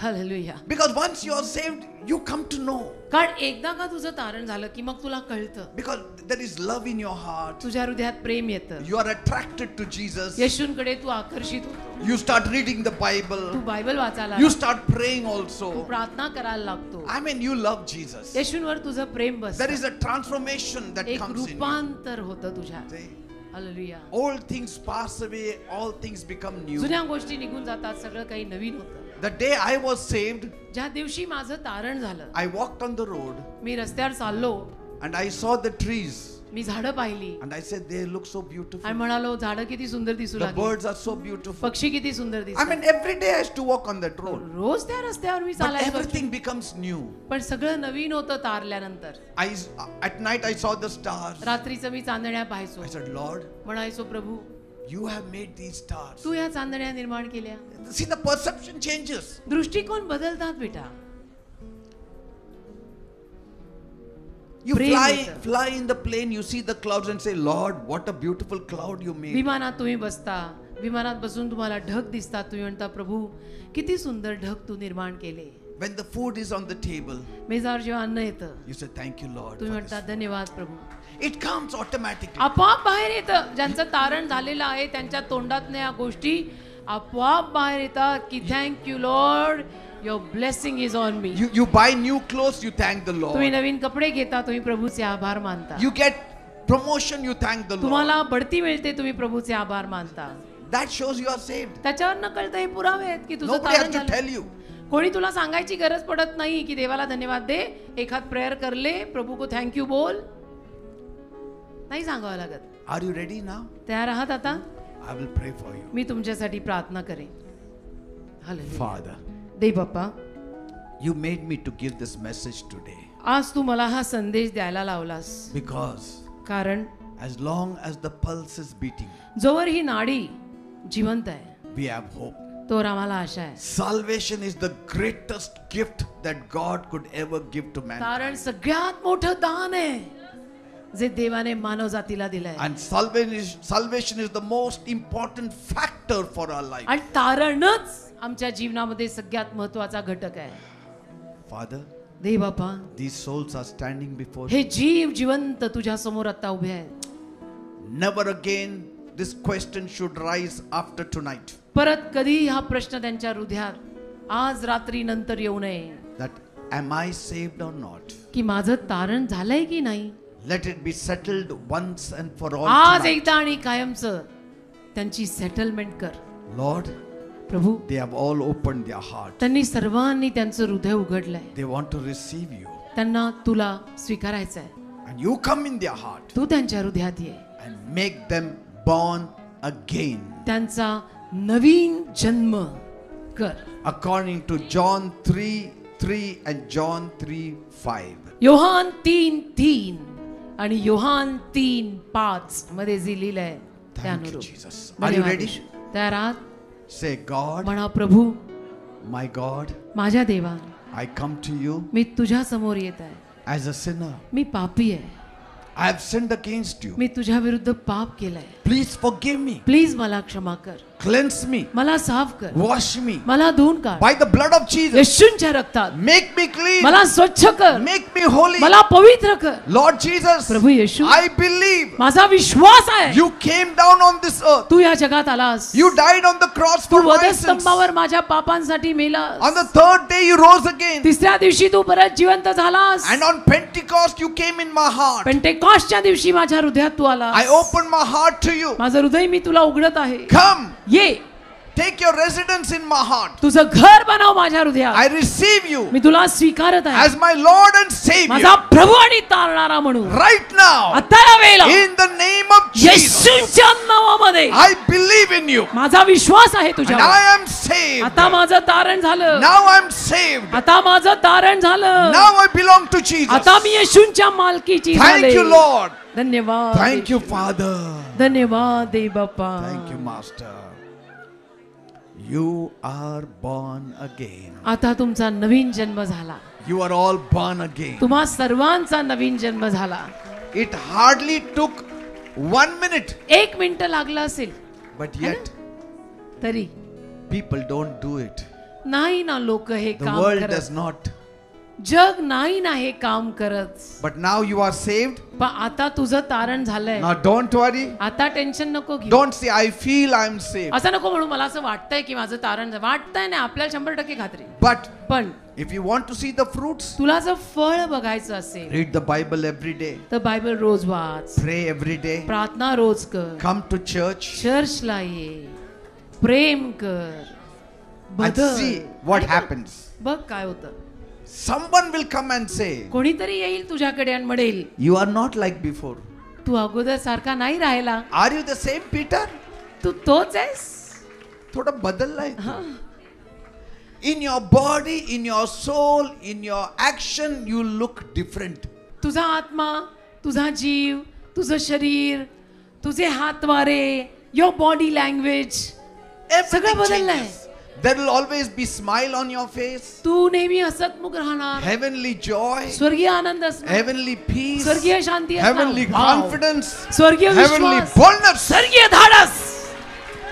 Hallelujah. Because once you are saved, you come to know. कारण एकदा का तुझं तारण झालं की मग तुला कळतं. Because there is love in your heart. तुझ्या हृदयात प्रेम येतं. You are attracted to Jesus. येशूंकडे तू आकर्षित होतो. You start reading the तू Bible. बायबल वाचायला You लागतो. start praying तू also. प्रार्थना करायला लागतो. I mean, you love Jesus. येशूंवर तुझं प्रेम There बसतं. is a transformation that एक comes in you. रूपांतर होतं तुझ्यात. See? Hallelujah. Old things pass away, all things become new. जुन्या गोष्टी निघून जातात, सगळं काही नवीन होतं. The day I was saved, ज्या दिवशी माझं तारण झालं, I walked on the road मी रस्त्यावर चाललो, and I saw the trees मी झाडं पाहिली and I said, they look so beautiful. आणि म्हणालो झाडं किती सुंदर दिसू The लागली, birds are so beautiful. पक्षी किती सुंदर I दिसतात. mean, every day I used to walk on that road. रोज त्या रस्त्यावर मी But चालायचो, everything becomes new. पण सगळं नवीन होतं तारल्यानंतर. At night I saw the stars. रात्रीचं मी चांदण्या पाहायचो, I said, Lord, म्हणायचो प्रभू you have made these stars. तू या चांदण्या निर्माण केल्या. See, the perception changes. दृष्टिकोन बदलतात बेटा. You प्रेम येतं. fly in the plane, you see the clouds and say, Lord, what a beautiful cloud you made. विमानात तुम्ही बसता, विमानात बसून तुम्हाला ढग दिसतात, तुम्ही म्हणता प्रभू किती सुंदर ढग तू निर्माण केले. When the food is on the table, मेजावर जेव्हा अन्न येतं, you say, thank you, Lord. तुम्ही for म्हणता this." धन्यवाद प्रभू. It comes automatically. आपोआप बाहेर येतं. ज्यांचं तारण झालेलं आहे त्यांच्या तोंडातल्या या गोष्टी आपोआप बाहेर येतात की thank you Lord, your blessing is on me. You buy new clothes, you thank the तुम्ही Lord. नवीन कपडे घेता, तुम्ही प्रभूचे आभार मानता. You get promotion, you thank the Lord. तुम्हाला बढती मिळते, तुम्ही प्रभूचे आभार मानता. That shows you are saved. त्याच्यावर न कळतं हे पुरावे आहेत की तुझं Nobody has तारण to झालं. tell you. कोणी तुला सांगायची गरज पडत नाही की देवाला धन्यवाद दे, एखाद प्रेयर कर ले, प्रभू को थँक्यू बोल, नाही सांगावं लागत. Are you ready now? तयार आहात आता? I will pray for you. मी तुमच्यासाठी प्रार्थना करेन. Hallelujah. Father, they Bappa, you made me to give this message today आज तू मला हा संदेश द्यायला लावलास. because कारण as long as the pulse is beating, जोवर ही नाडी जिवंत आहे we have hope. तोवर आम्हाला आशा आहे. Salvation is the greatest gift that God could ever give to mankind. कारण सगळ्यात मोठं दान आहे जे देवाने मानव जातीला दिलंय. And salvation is the most important factor for our life. आणि तारणच आमच्या जीवनामध्ये सगळ्यात महत्वाचा घटक आहे. Father, देव बापा, these souls are standing before हे you. जीव जिवंत तुझ्या समोर आता उभे आहेत. Never again this question should rise after tonight. परत कधी हा प्रश्न त्यांच्या हृदयात आज रात्री नंतर येऊ नये That am I saved or not? की माझं तारण झालंय की नाही. Let it be settled once and for all आज tonight. एकदा आणि कायमचं त्यांची सेटलमेंट कर. Lord, Prabhu, they have all opened their heart. त्यांनी सर्वांनी त्यांचं हृदय उघडलंय. They want to receive you. त्यांना तुला स्वीकारायचं आहे. And you come in their heart तू त्यांच्या हृदयात ये. and make them born again. त्यांचा नवीन जन्म कर. According to John 3:3 and John 3:5. Yohan 3:3 आणि योहान 3:5 मध्ये जे लिहिलंय Thank you, त्यानुरूप. Jesus. Are you ready? तयार आहात? Say, God, म्हणा, प्रभू, my God, माझ्या देवा, I come to you मी तुझ्या समोर येत आहे. as a sinner. मी पापी आहे. I have sinned against you. मी तुझ्या विरुद्ध पाप केलंय. Please forgive me. प्लीज मला क्षमा कर. Cleanse me. मला साफ कर. Wash me. मला धुवून काढ. By the blood of Jesus. येशूंच्या रक्तात Make me clean. मला स्वच्छ कर. Make me holy. मला पवित्र कर. Lord Jesus, Prabhu Yeshu, I believe माझा विश्वास आहे you came down on this earth. तू या जगात आलास. You died on the cross Tu for my sins. वधस्तंभावर माझ्या पापांसाठी MELAS. On the third day you rose again. तिसऱ्या दिवशी तू परत जिवंत झालास. And on Pentecost you came in my heart. पेंटेकॉस्टच्या दिवशी माझ्या हृदयात तू आलास. I open my heart to you. माझं हृदय मी तुला उघडत आहे. Come, ये, take your residence in my heart. तुझं घर बनव माझ्या हृदयात. I receive you मी तुला स्वीकारत आहे as my Lord and माझा Savior प्रभू आणि तारणारा म्हणून. right now. आता या वेळेला In the name of Jesus, येशूंच्या नावामध्ये I believe in you. माझा विश्वास आहे And तुझ्यावर. I am saved. आता माझं तारण झालं. Now I am saved. आता माझं तारण झालं. Now I belong to Jesus. आता मी येशूंच्या मालकीची झाले. Thank you, Lord. धन्यवाद. Thank you, Father. धन्यवाद देव बाप्पा. Thank you, Master. You are born again. आता तुमचा नवीन जन्म झाला. You are all born again. तुम्हा सर्वांचा नवीन जन्म झाला. It hardly took 1 minute, 1 minute लागलं असेल but yet तरी people don't do it. नाही ना लोक हे The काम world करत. does not. जग नाही ना हे काम करत. But now you are saved. पण आता तुझं तारण झालंय. Now don't worry. आता टेन्शन नको घेऊ. Don't say, I feel I am saved. असं नको म्हणू मला असं वाटतंय की माझं तारण झालं. वाटतंय ना आपल्याला 100% खात्री. But पण if you want to see the fruits, तुला जर फळ बघायचं असेल read the Bible every day. तर बायबल रोज वाच. Pray every day. प्रार्थना रोज कर. Come to church चर्चला ये. प्रेम कर. and बदल. see what happens. बघ काय होतं. Someone will come and say, कोणीतरी येईल तुझ्याकडे आणि म्हणेल you are not like before. तू अगोदर सारखा नाही राहिला. Are you the same Peter? तू तोच आहेस. थोडा बदललाय तू. In your body, in your soul, in your action, you look different. तुझा आत्मा, तुझा जीव, तुझं शरीर, तुझे हातवारे, योर बॉडी लँग्वेज Everything सगळं बदललंय. changes. There will always be smile on your face. तू नेहमी हसतमुख राहणार. Heavenly joy. स्वर्गीय आनंद असणार. Heavenly peace. स्वर्गीय शांती असणार. Heavenly Wow. confidence. स्वर्गीय Heavenly विश्वास. boldness. स्वर्गीय धाडस.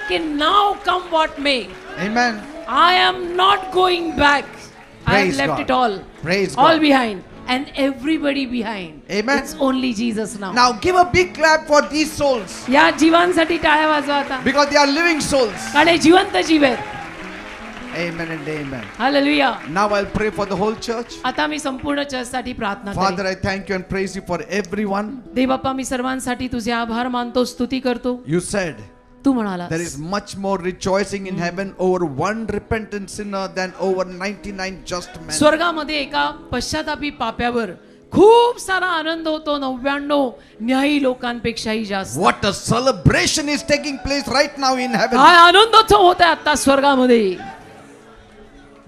की now come what may. Amen. I am not going back. I have Praise left God. it all. Praise All God. behind. And everybody behind. Amen. It's only Jesus now. Now give a big clap for these souls या जीवांसाठी टाळ्या वाजवा आता. because they are living souls. कारण हे जिवंत जीव आहेत. Amen and amen. Hallelujah. Now I'll pray for the whole church. आता मी संपूर्ण चर्चसाठी प्रार्थना Father, करेन. I thank you and praise you for everyone. देव बाप्पा मी सर्वांसाठी तुझे आभार मानतो, स्तुती करतो. You said तू म्हणाला there is much more rejoicing in heaven over one repentant sinner than over 99 just men. स्वर्गामध्ये एका पश्चातापी पाप्यावर खूप सारा आनंद होतो 99 न्यायी लोकांपेक्षाही जास्त. What a celebration is taking place right now in heaven काय आनंदोत्सव होत आहे आता स्वर्गामध्ये.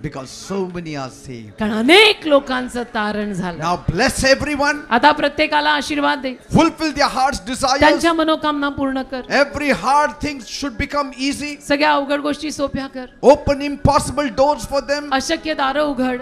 because so many are saved. कारण अनेक लोकांचं तारण झालं. Now bless everyone. आता प्रत्येकाला आशीर्वाद दे. Fulfill their heart's desires. त्यांच्या मनोकामना पूर्ण कर. Every hard thing should become easy. सगळ्या अवघड गोष्टी सोप्या कर. Open impossible doors for them. अशक्य दारं उघड.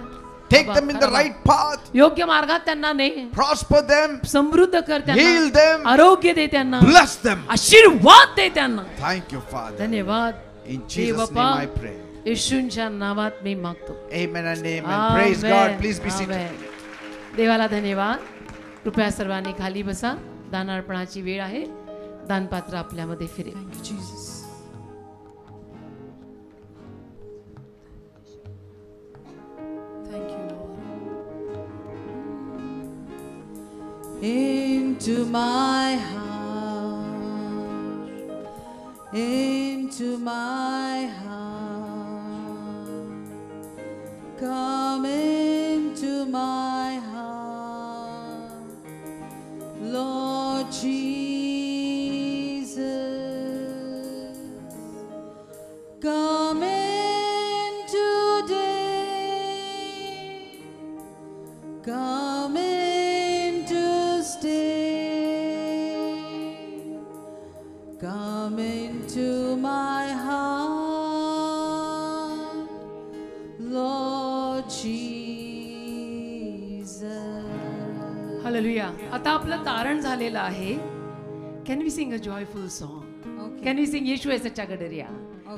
Take them in the right path. योग्य मार्गात त्यांना ने, Prosper them. समृद्ध कर Heal त्यांना, them. आरोग्य दे त्यांना, Bless them. आशीर्वाद दे त्यांना. Thank you, Father. धन्यवाद. In Dev Jesus' name Bappa, I pray. येशूंच्या नावात मी मागतो. Amen and amen. Praise God. Please be seated. आमेन. देवाला धन्यवाद. कृपया सर्वांनी खाली बसा. दानार्पणाची वेळ आहे. दानपात्र आपल्यामध्ये फिरेल. Thank you, Lord. Into my heart, into my heart, come into my heart, Lord Jesus, come in today, come in to stay, come into my heart, Lord Jesus. Hallelujah. आता आपलं तारण झालेलं आहे. Can we sing a joyful song? Can we sing यीशु है सच्चा गडरिया?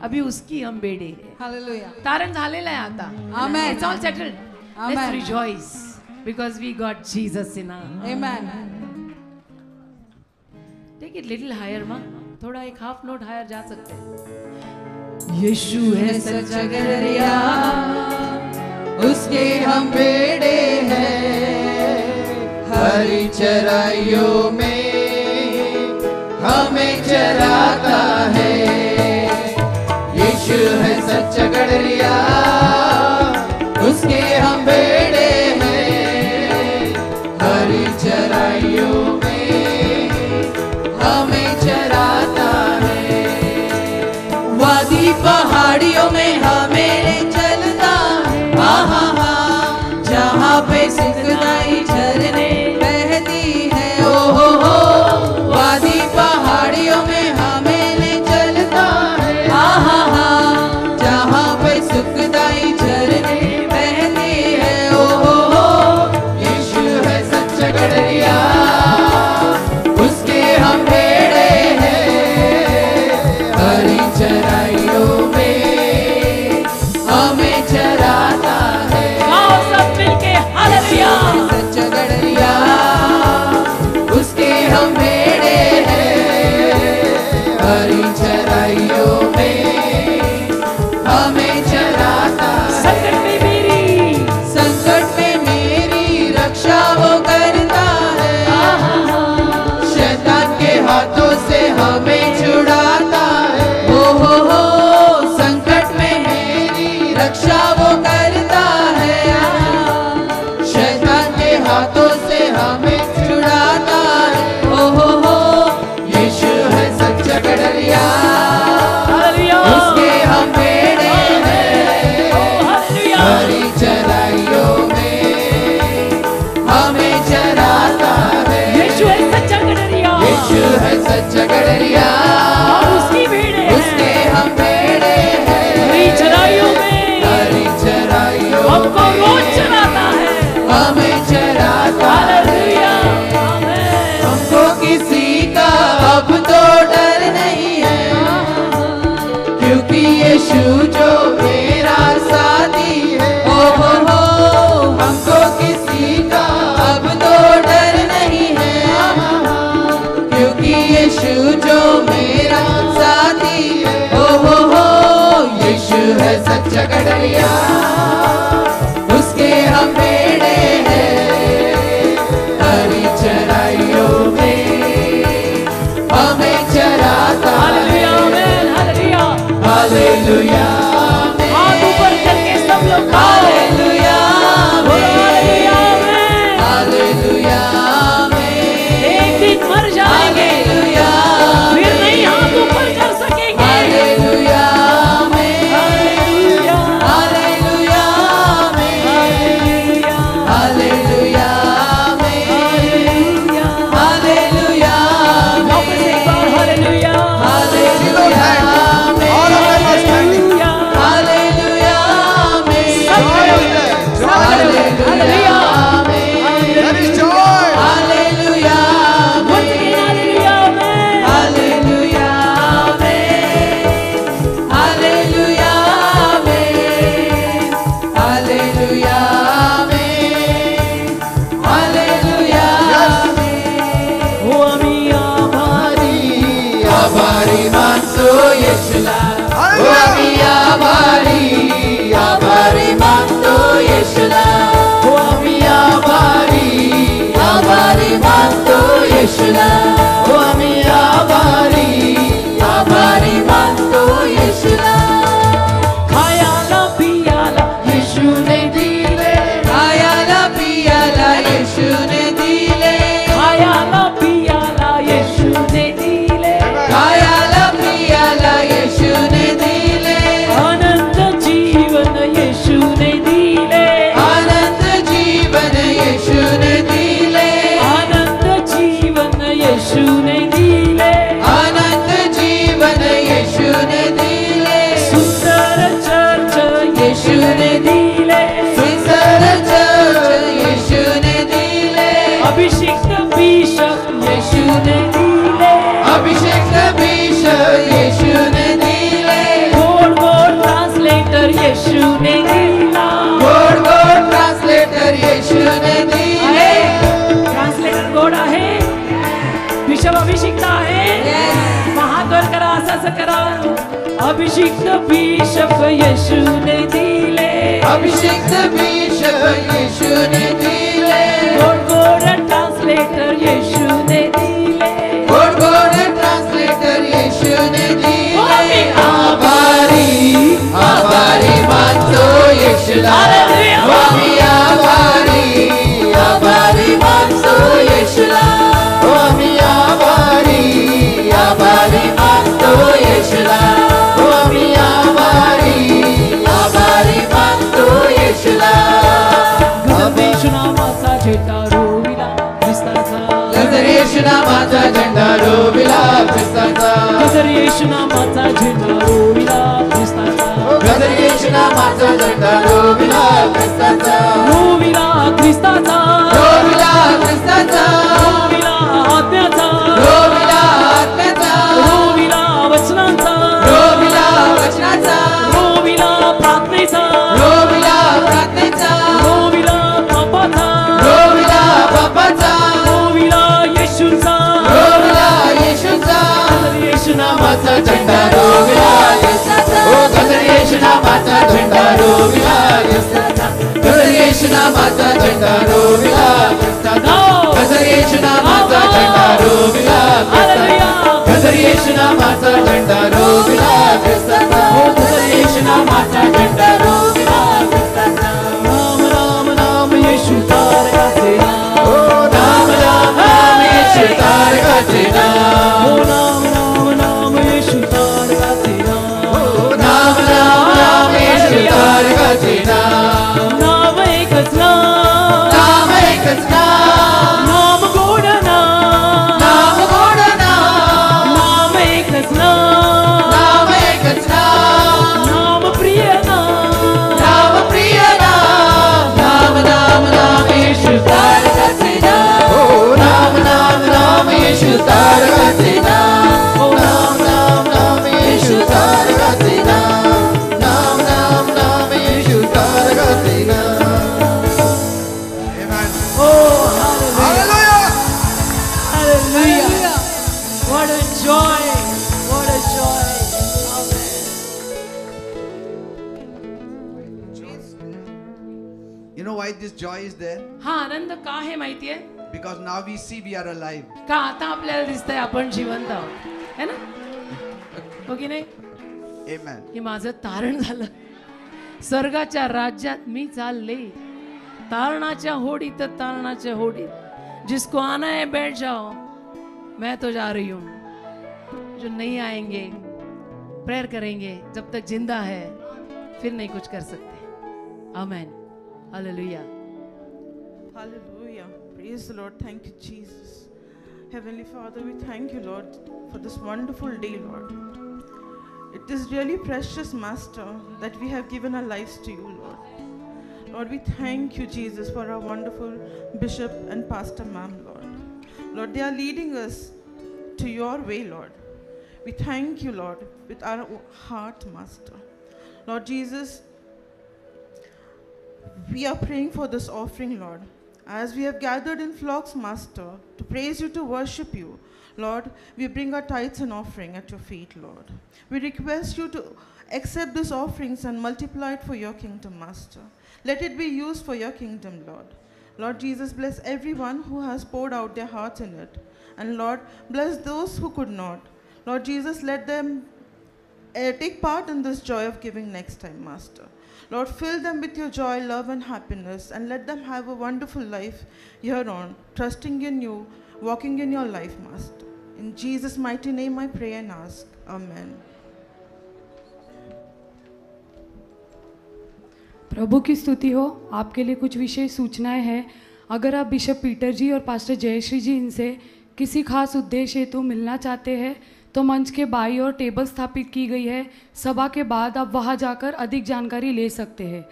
अभी उसकी हम बेड़े हैं. Hallelujah. तारण झालेलं आहे आता. Amen. It's all settled. Amen. Let's rejoice because we got Jesus in our. Amen. Take it little higher माँ. थोड़ा एक हाफ नोट हायर जा सकते हैं. यीशु है सच्चा गडरिया, उसके हम बेड़े हैं, हरी चराइयों में हमें चराता है। यीशु है सच्चा गडरिया, उसके हम बेड़े हैं, हरी चराइयों में हमें चराता है। वादी पहाड़ियों में हमें ले चलता, आहा हा, जहाँ पे सुखदाई झरने बहती है। ओ हो, वादी पहाड़ियों में हमें ले चलता है, आहा हा, जहाँ पे सुखदाई झरने बहती है। ओ हो, यीशु है सच्चा गडरिया, उसके हम बेड़े हैं, हरी चराइयों में हमें चराता है। गाओ सब मिलके हालेलुया। सच्चा गडरिया, उसके हम बेड़े हैं, हरी चराइयों में हमें चराता है। संकट में मेरी रक्षा वो करता है, शैतान के हाथों से हमें छुड़ाता है। हो संकट में मेरी रक्षा वो करता है, शैतान के हाथों से हमें छुड़ाता है। हो यीशु है सच्चा गडरिया, हालेलुया। उसके हम बेड़े हैं, हालेलुया। हरी चराइयों में हमें चराता है। यीशु है सच्चा गडरिया, यीशु है सच्चा गडरिया, और उसकी भीड़ है, उसके हम बेड़े हैं, हरी चराइयों में हरी चराइयों हमको रोज चराता है। हमें चराता है। हालेलुया। आमेन। हमको किसी का अब तो डर नहीं है, क्योंकि यीशु जो मेरा साथी है। ओ हो, हमको किसी का अब तो डर नहीं है, क्योंकि यीशु जो मेरा साथी है। ओ हो, यीशु है सच्चा गडरिया, उसके हम बेड़े हैं, हरी चराइयों में हमें चराता है। हालेलुया। आमेन। हालेलुया। हालेलुया, हाथ ऊपर करके सब लोग गाओ। Hallelujah, hallelujah. आमेन। हालेलुया, एक दिन मर जाएंगे, हालेलुया, फिर नहीं हाथ ऊपर कर सकेंगे। Hallelujah, hallelujah. Hallelujah, hallelujah. Hallelujah, hallelujah. Hallelujah, वापस एक बार hallelujah. Hallelujah, All of them are standing. Hallelujah. Hallelujah, सब खड़े हो जाए। सब खड़े हो जाए। येशूला हो Hallelujah. आम्ही आभारी आभारी मानतो येशूला हो आम्ही आभारी आभारी मानतो येशूला हो आम्ही आभारी आभारी मानतो येशूला खायाला पियाला येशूने दिले खायाला पियाला येशूने दिले खायाला पियाला येशूने दिले खायाला पियाला येशूने दिले आनंद जीवन येशूने दिले आनंद जीवन येशूने दिले आनंद जीवन येशूने दिले आनंद जीवन येशूने दिले सुंदर चर्च येशूने दिले सुंदर चर्च येशूने दिले अभिषिक्त बिशप येशूने दिले अभिषिक्त बिशप येशूने दिले गोड गोड ट्रान्सलेटर येशूने दिला गोड गोड ट्रान्सलेटर येशूने दिले ट्रान्सलेटर गोड आहे बिशप अभिषिक्त आहे महाद्वार करा असं करा अभिषिक्त बिशप येशूने दिले अभिषिक्त बिशप येशूने दिले गोड गोड ट्रान्सलेटर येशूने दिले गोड गोड ट्रान्सलेटर येशूने दिले आभारी आभारी मानतो येशूला आम्ही आभारी आभारी मानतो येशूला आम्ही आभारी आभारी मानतो येशूला आम्ही आभारी आभारी मानतो येशूला गजर येशू नामाचा झेंडा रोविला ख्रिस्ताचा गजर येशू नामाचा झेंडा रोविला ख्रिस्ताचा गजर येशू नामाचा झेंडा रोविला ख्रिस्ताचा गजर येशू नामाचा झेंडा रोविला ख्रिस्ताचा रोविला ख्रिस्ताचा रोविला ख्रिस्ताचा रोविला आत्म्याचा रोविला आत्म्याचा रोविला वचनाचा रोविला वचनाचा रोविला प्रार्थनेचा रोविला प्रार्थनेचा रोविला पापाचा रोविला पापाचा रोविला येशूचा रोविला येशूचा गजर येशू नामाचा झेंडा रोविला ख्रिस्ताचा ओ गजर येशू नामाचा झेंडा रोविला ख्रिस्ताचा गजर येशू नामाचा झेंडा रोविला ख्रिस्ताचा गजर येशू नामाचा झेंडा रोविला ख्रिस्ताचा गजर येशू नामाचा झेंडा रोविला ख्रिस्ताचा ओ गजर येशू नामाचा झेंडा रोविला ख्रिस्ताचा नाम नाम नाम येशू तारकाचे नाम ओ नाम नाम नाम येशू तारकाचे नाम ओ नाम नाम नाम येशू तारकाचे नाम ओ नाम नाम नाम येशू तारकाचे नाम नाम एकच नाम नाम एकच नाम नाम गोड नाम नाम गोड नाम नाम एकच नाम नाम एकच नाम नाम प्रिय नाम नाम प्रिय नाम नाम नाम नाम येशू तारकाचे नाम ओ नाम नाम नाम येशू तारकाचे नाम ओ नाम नाम नाम येशू तारकाचे नाम नाम नाम नाम येशू तारकाचे नाम Amen. Oh, hallelujah. Hallelujah. Hallelujah. What a joy. What a joy. Amen. You know why this joy is there? हा आनंद का आहे माहितीये Because now we see we are alive. का आता आपल्याला दिसतंय आपण जिवंत आहोत है ना हो की नाही Amen. हे माझं तारण झालं स्वर्गाच्या राज्यात मी चालले तारणाच्या होडीत जिसको आना है बैठ जाओ मैं तो जा रही हूँ जो नहीं आएंगे प्रेयर करेंगे जब तक जिंदा है फिर नहीं कुछ कर सकते amen hallelujah Hallelujah. Praise the Lord. Thank you, Jesus. Heavenly Father, we thank you, Lord, for this wonderful day, Lord. It is really precious, Master, that we have given our lives to you, Lord. Lord, we thank you, Jesus, for our wonderful Bishop and Pastor Ma'am, Lord. Lord, they are leading us to your way, Lord. We thank you, Lord, with our heart, Master. Lord Jesus, we are praying for this offering, Lord. As we have gathered in flocks, Master, to praise you, to worship you, Lord, we bring our tithes and offering at your feet, Lord. We request you to accept these offerings and multiply it for your kingdom, Master. Let it be used for your kingdom, Lord. Lord Jesus, bless everyone who has poured out their hearts in it. And Lord, bless those who could not. Lord Jesus, let them take part in this joy of giving next time, Master. Lord, fill them with your joy, love, and happiness, and let them have a wonderful life here on, trusting in you, walking in your life, Master. In Jesus' mighty name I pray and ask. Amen. प्रभु की स्तुति हो। आपके लिए कुछ विशेष सूचनाएं हैं। अगर आप बिशप पीटर जी और पास्टर जयश्री जी इनसे किसी खास उद्देश्य हेतु मिलना चाहते हैं तो मंच के बाईं ओर टेबल स्थापित की गई है। सभा के बाद आप वहां जाकर अधिक जानकारी ले सकते हैं।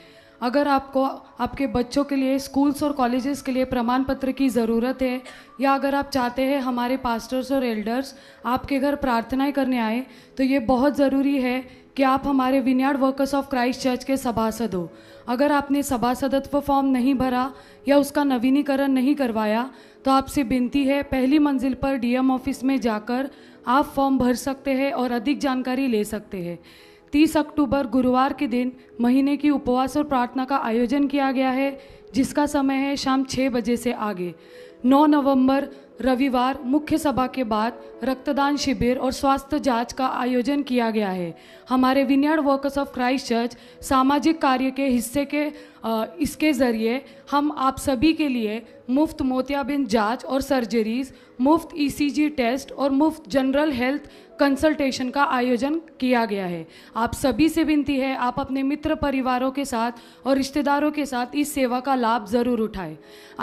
अगर आपको आपके बच्चों के लिए स्कूल्स और कॉलेजेस के लिए प्रमाण पत्र की ज़रूरत है या अगर आप चाहते हैं हमारे पास्टर्स और एल्डर्स आपके घर प्रार्थनाएं करने आए तो ये बहुत ज़रूरी है कि आप हमारे vineyard workers of Christ Church के सभासद हो। अगर आपने सभासदत्व फॉर्म नहीं भरा या उसका नवीनीकरण नहीं करवाया तो आपसे विनती है पहली मंजिल पर डीएम ऑफिस में जाकर आप फॉर्म भर सकते हैं और अधिक जानकारी ले सकते हैं। 30 अक्टूबर गुरुवार के दिन महीने की उपवास और प्रार्थना का आयोजन किया गया है जिसका समय है शाम 6 बजे से आगे। 9 नवंबर रविवार मुख्य सभा के बाद रक्तदान शिविर और स्वास्थ्य जांच का आयोजन किया गया है। हमारे vineyard workers of Christ church सामाजिक कार्य के हिस्से के इसके ज़रिए हम आप सभी के लिए मुफ्त मोतियाबिंद जांच और सर्जरीज, मुफ्त ईसीजी टेस्ट और मुफ्त जनरल हेल्थ कंसल्टेशन का आयोजन किया गया है। आप सभी से विनती है आप अपने मित्र परिवारों के साथ और रिश्तेदारों के साथ इस सेवा का लाभ ज़रूर उठाएं।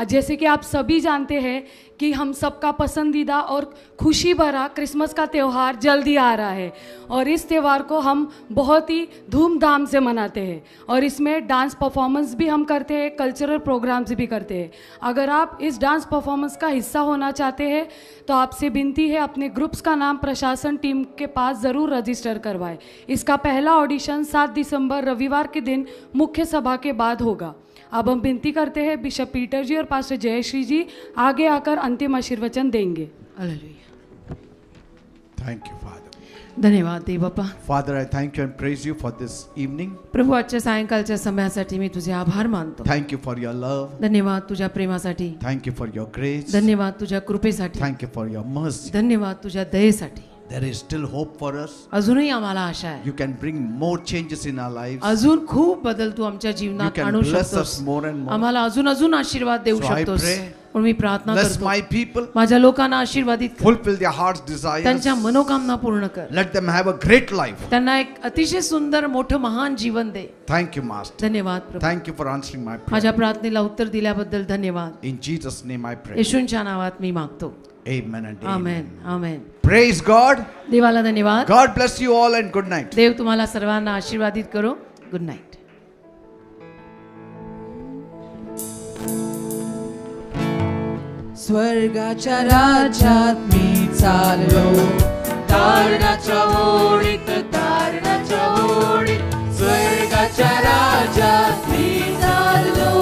जैसे कि आप सभी जानते हैं कि हम सबका पसंदीदा और खुशी भरा क्रिसमस का त्यौहार जल्दी आ रहा है और इस त्यौहार को हम बहुत ही धूमधाम से मनाते हैं और इसमें डांस परफॉर्मेंस भी हम करते हैं, कल्चरल प्रोग्राम्स भी करते हैं। अगर आप इस डांस परफॉर्मेंस का हिस्सा होना चाहते हैं तो आपसे विनती है अपने ग्रुप्स का नाम प्रशासन टीम के पास ज़रूर रजिस्टर करवाएं। इसका पहला ऑडिशन 7 दिसंबर रविवार के दिन मुख्य सभा के बाद होगा। अब हम विनती करते हैं बिशप पीटर जी और पास्टर जयश्री जी आगे आकर अंतिम आशीर्वचन देंगे। हालेलुया। Thank you, Father. धन्यवाद देव बाप्पा। Father, I thank you and praise you for this evening. प्रभू आजच्या सायंकाळच्या समयासाठी मी तुझे आभार मानतो। Thank you for your love. धन्यवाद तुझ्या प्रेमासाठी। Thank you for your grace. धन्यवाद तुझ्या कृपेसाठी। Thank you for your mercy. धन्यवाद तुझ्या दयेसाठी। There is still hope for us. अजूनही आम्हाला आशा आहे। You can bring more changes in our lives. अजून खूप बदल तू आमच्या You जीवनात can आणू bless शकतोस। us more and more. आम्हाला अजून अजून आशीर्वाद देऊ So I शकतोस। pray, पण मी प्रार्थना Bless करतो my people. माझ्या लोकांना आशीर्वादित कर। Fulfill their heart's desires. त्यांच्या मनोकामना पूर्ण कर। Let them have a great life. त्यांना एक अतिशय सुंदर मोठं महान जीवन दे। Thank you, Master. धन्यवाद प्रभू। Thank you for answering my prayer. माझ्या प्रार्थनेला उत्तर दिल्याबद्दल धन्यवाद। In Jesus' name I pray. येशूंच्या नावात मी मागतो। Amen and amen amen. Amen. Praise God. देवाला धन्यवाद। God bless you all and good night. देव तुम्हाला सर्वांना आशीर्वादित करो। Good night. स्वर्गाच्या राज्यात मी चाललो तारणाच्या ओढीत तारणाच्या ओढीत स्वर्गाच्या राज्यात मी चाललो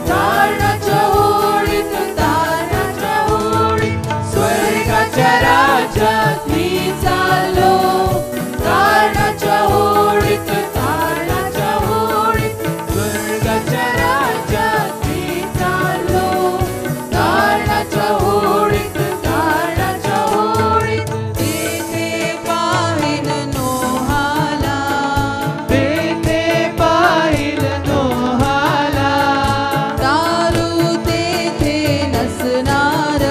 तारणाच्या ओढीत तारणाच्या ओढीत स्वर्गाच्या राज्यात मी चाललो तारणाच्या ओढीत तारणाच्या ओढीत स्वर्गाच्या राज्यात मी चाललो तारणाच्या ओढीत तारणाच्या ओढीत तेथे पाहिल नोहाला तेथे पाहिल नोहाला दारू तेथे नसणार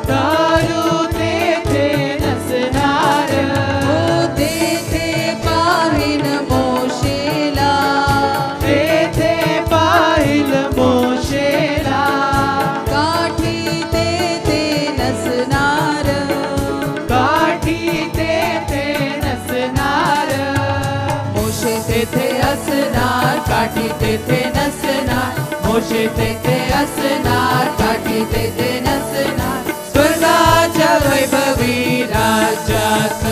दारू तेथे नसणार हो तेथे पाहिल मोशेला तेथे पाहिल मोशेला काठी तेथे नसणार काठी तेथे नसणार मोशे तेथे असणार काठी तेथे नसणार मोशे तेथे असणार काठी तेथे नसणार स्वर्गाच्या वैभवी राज्यात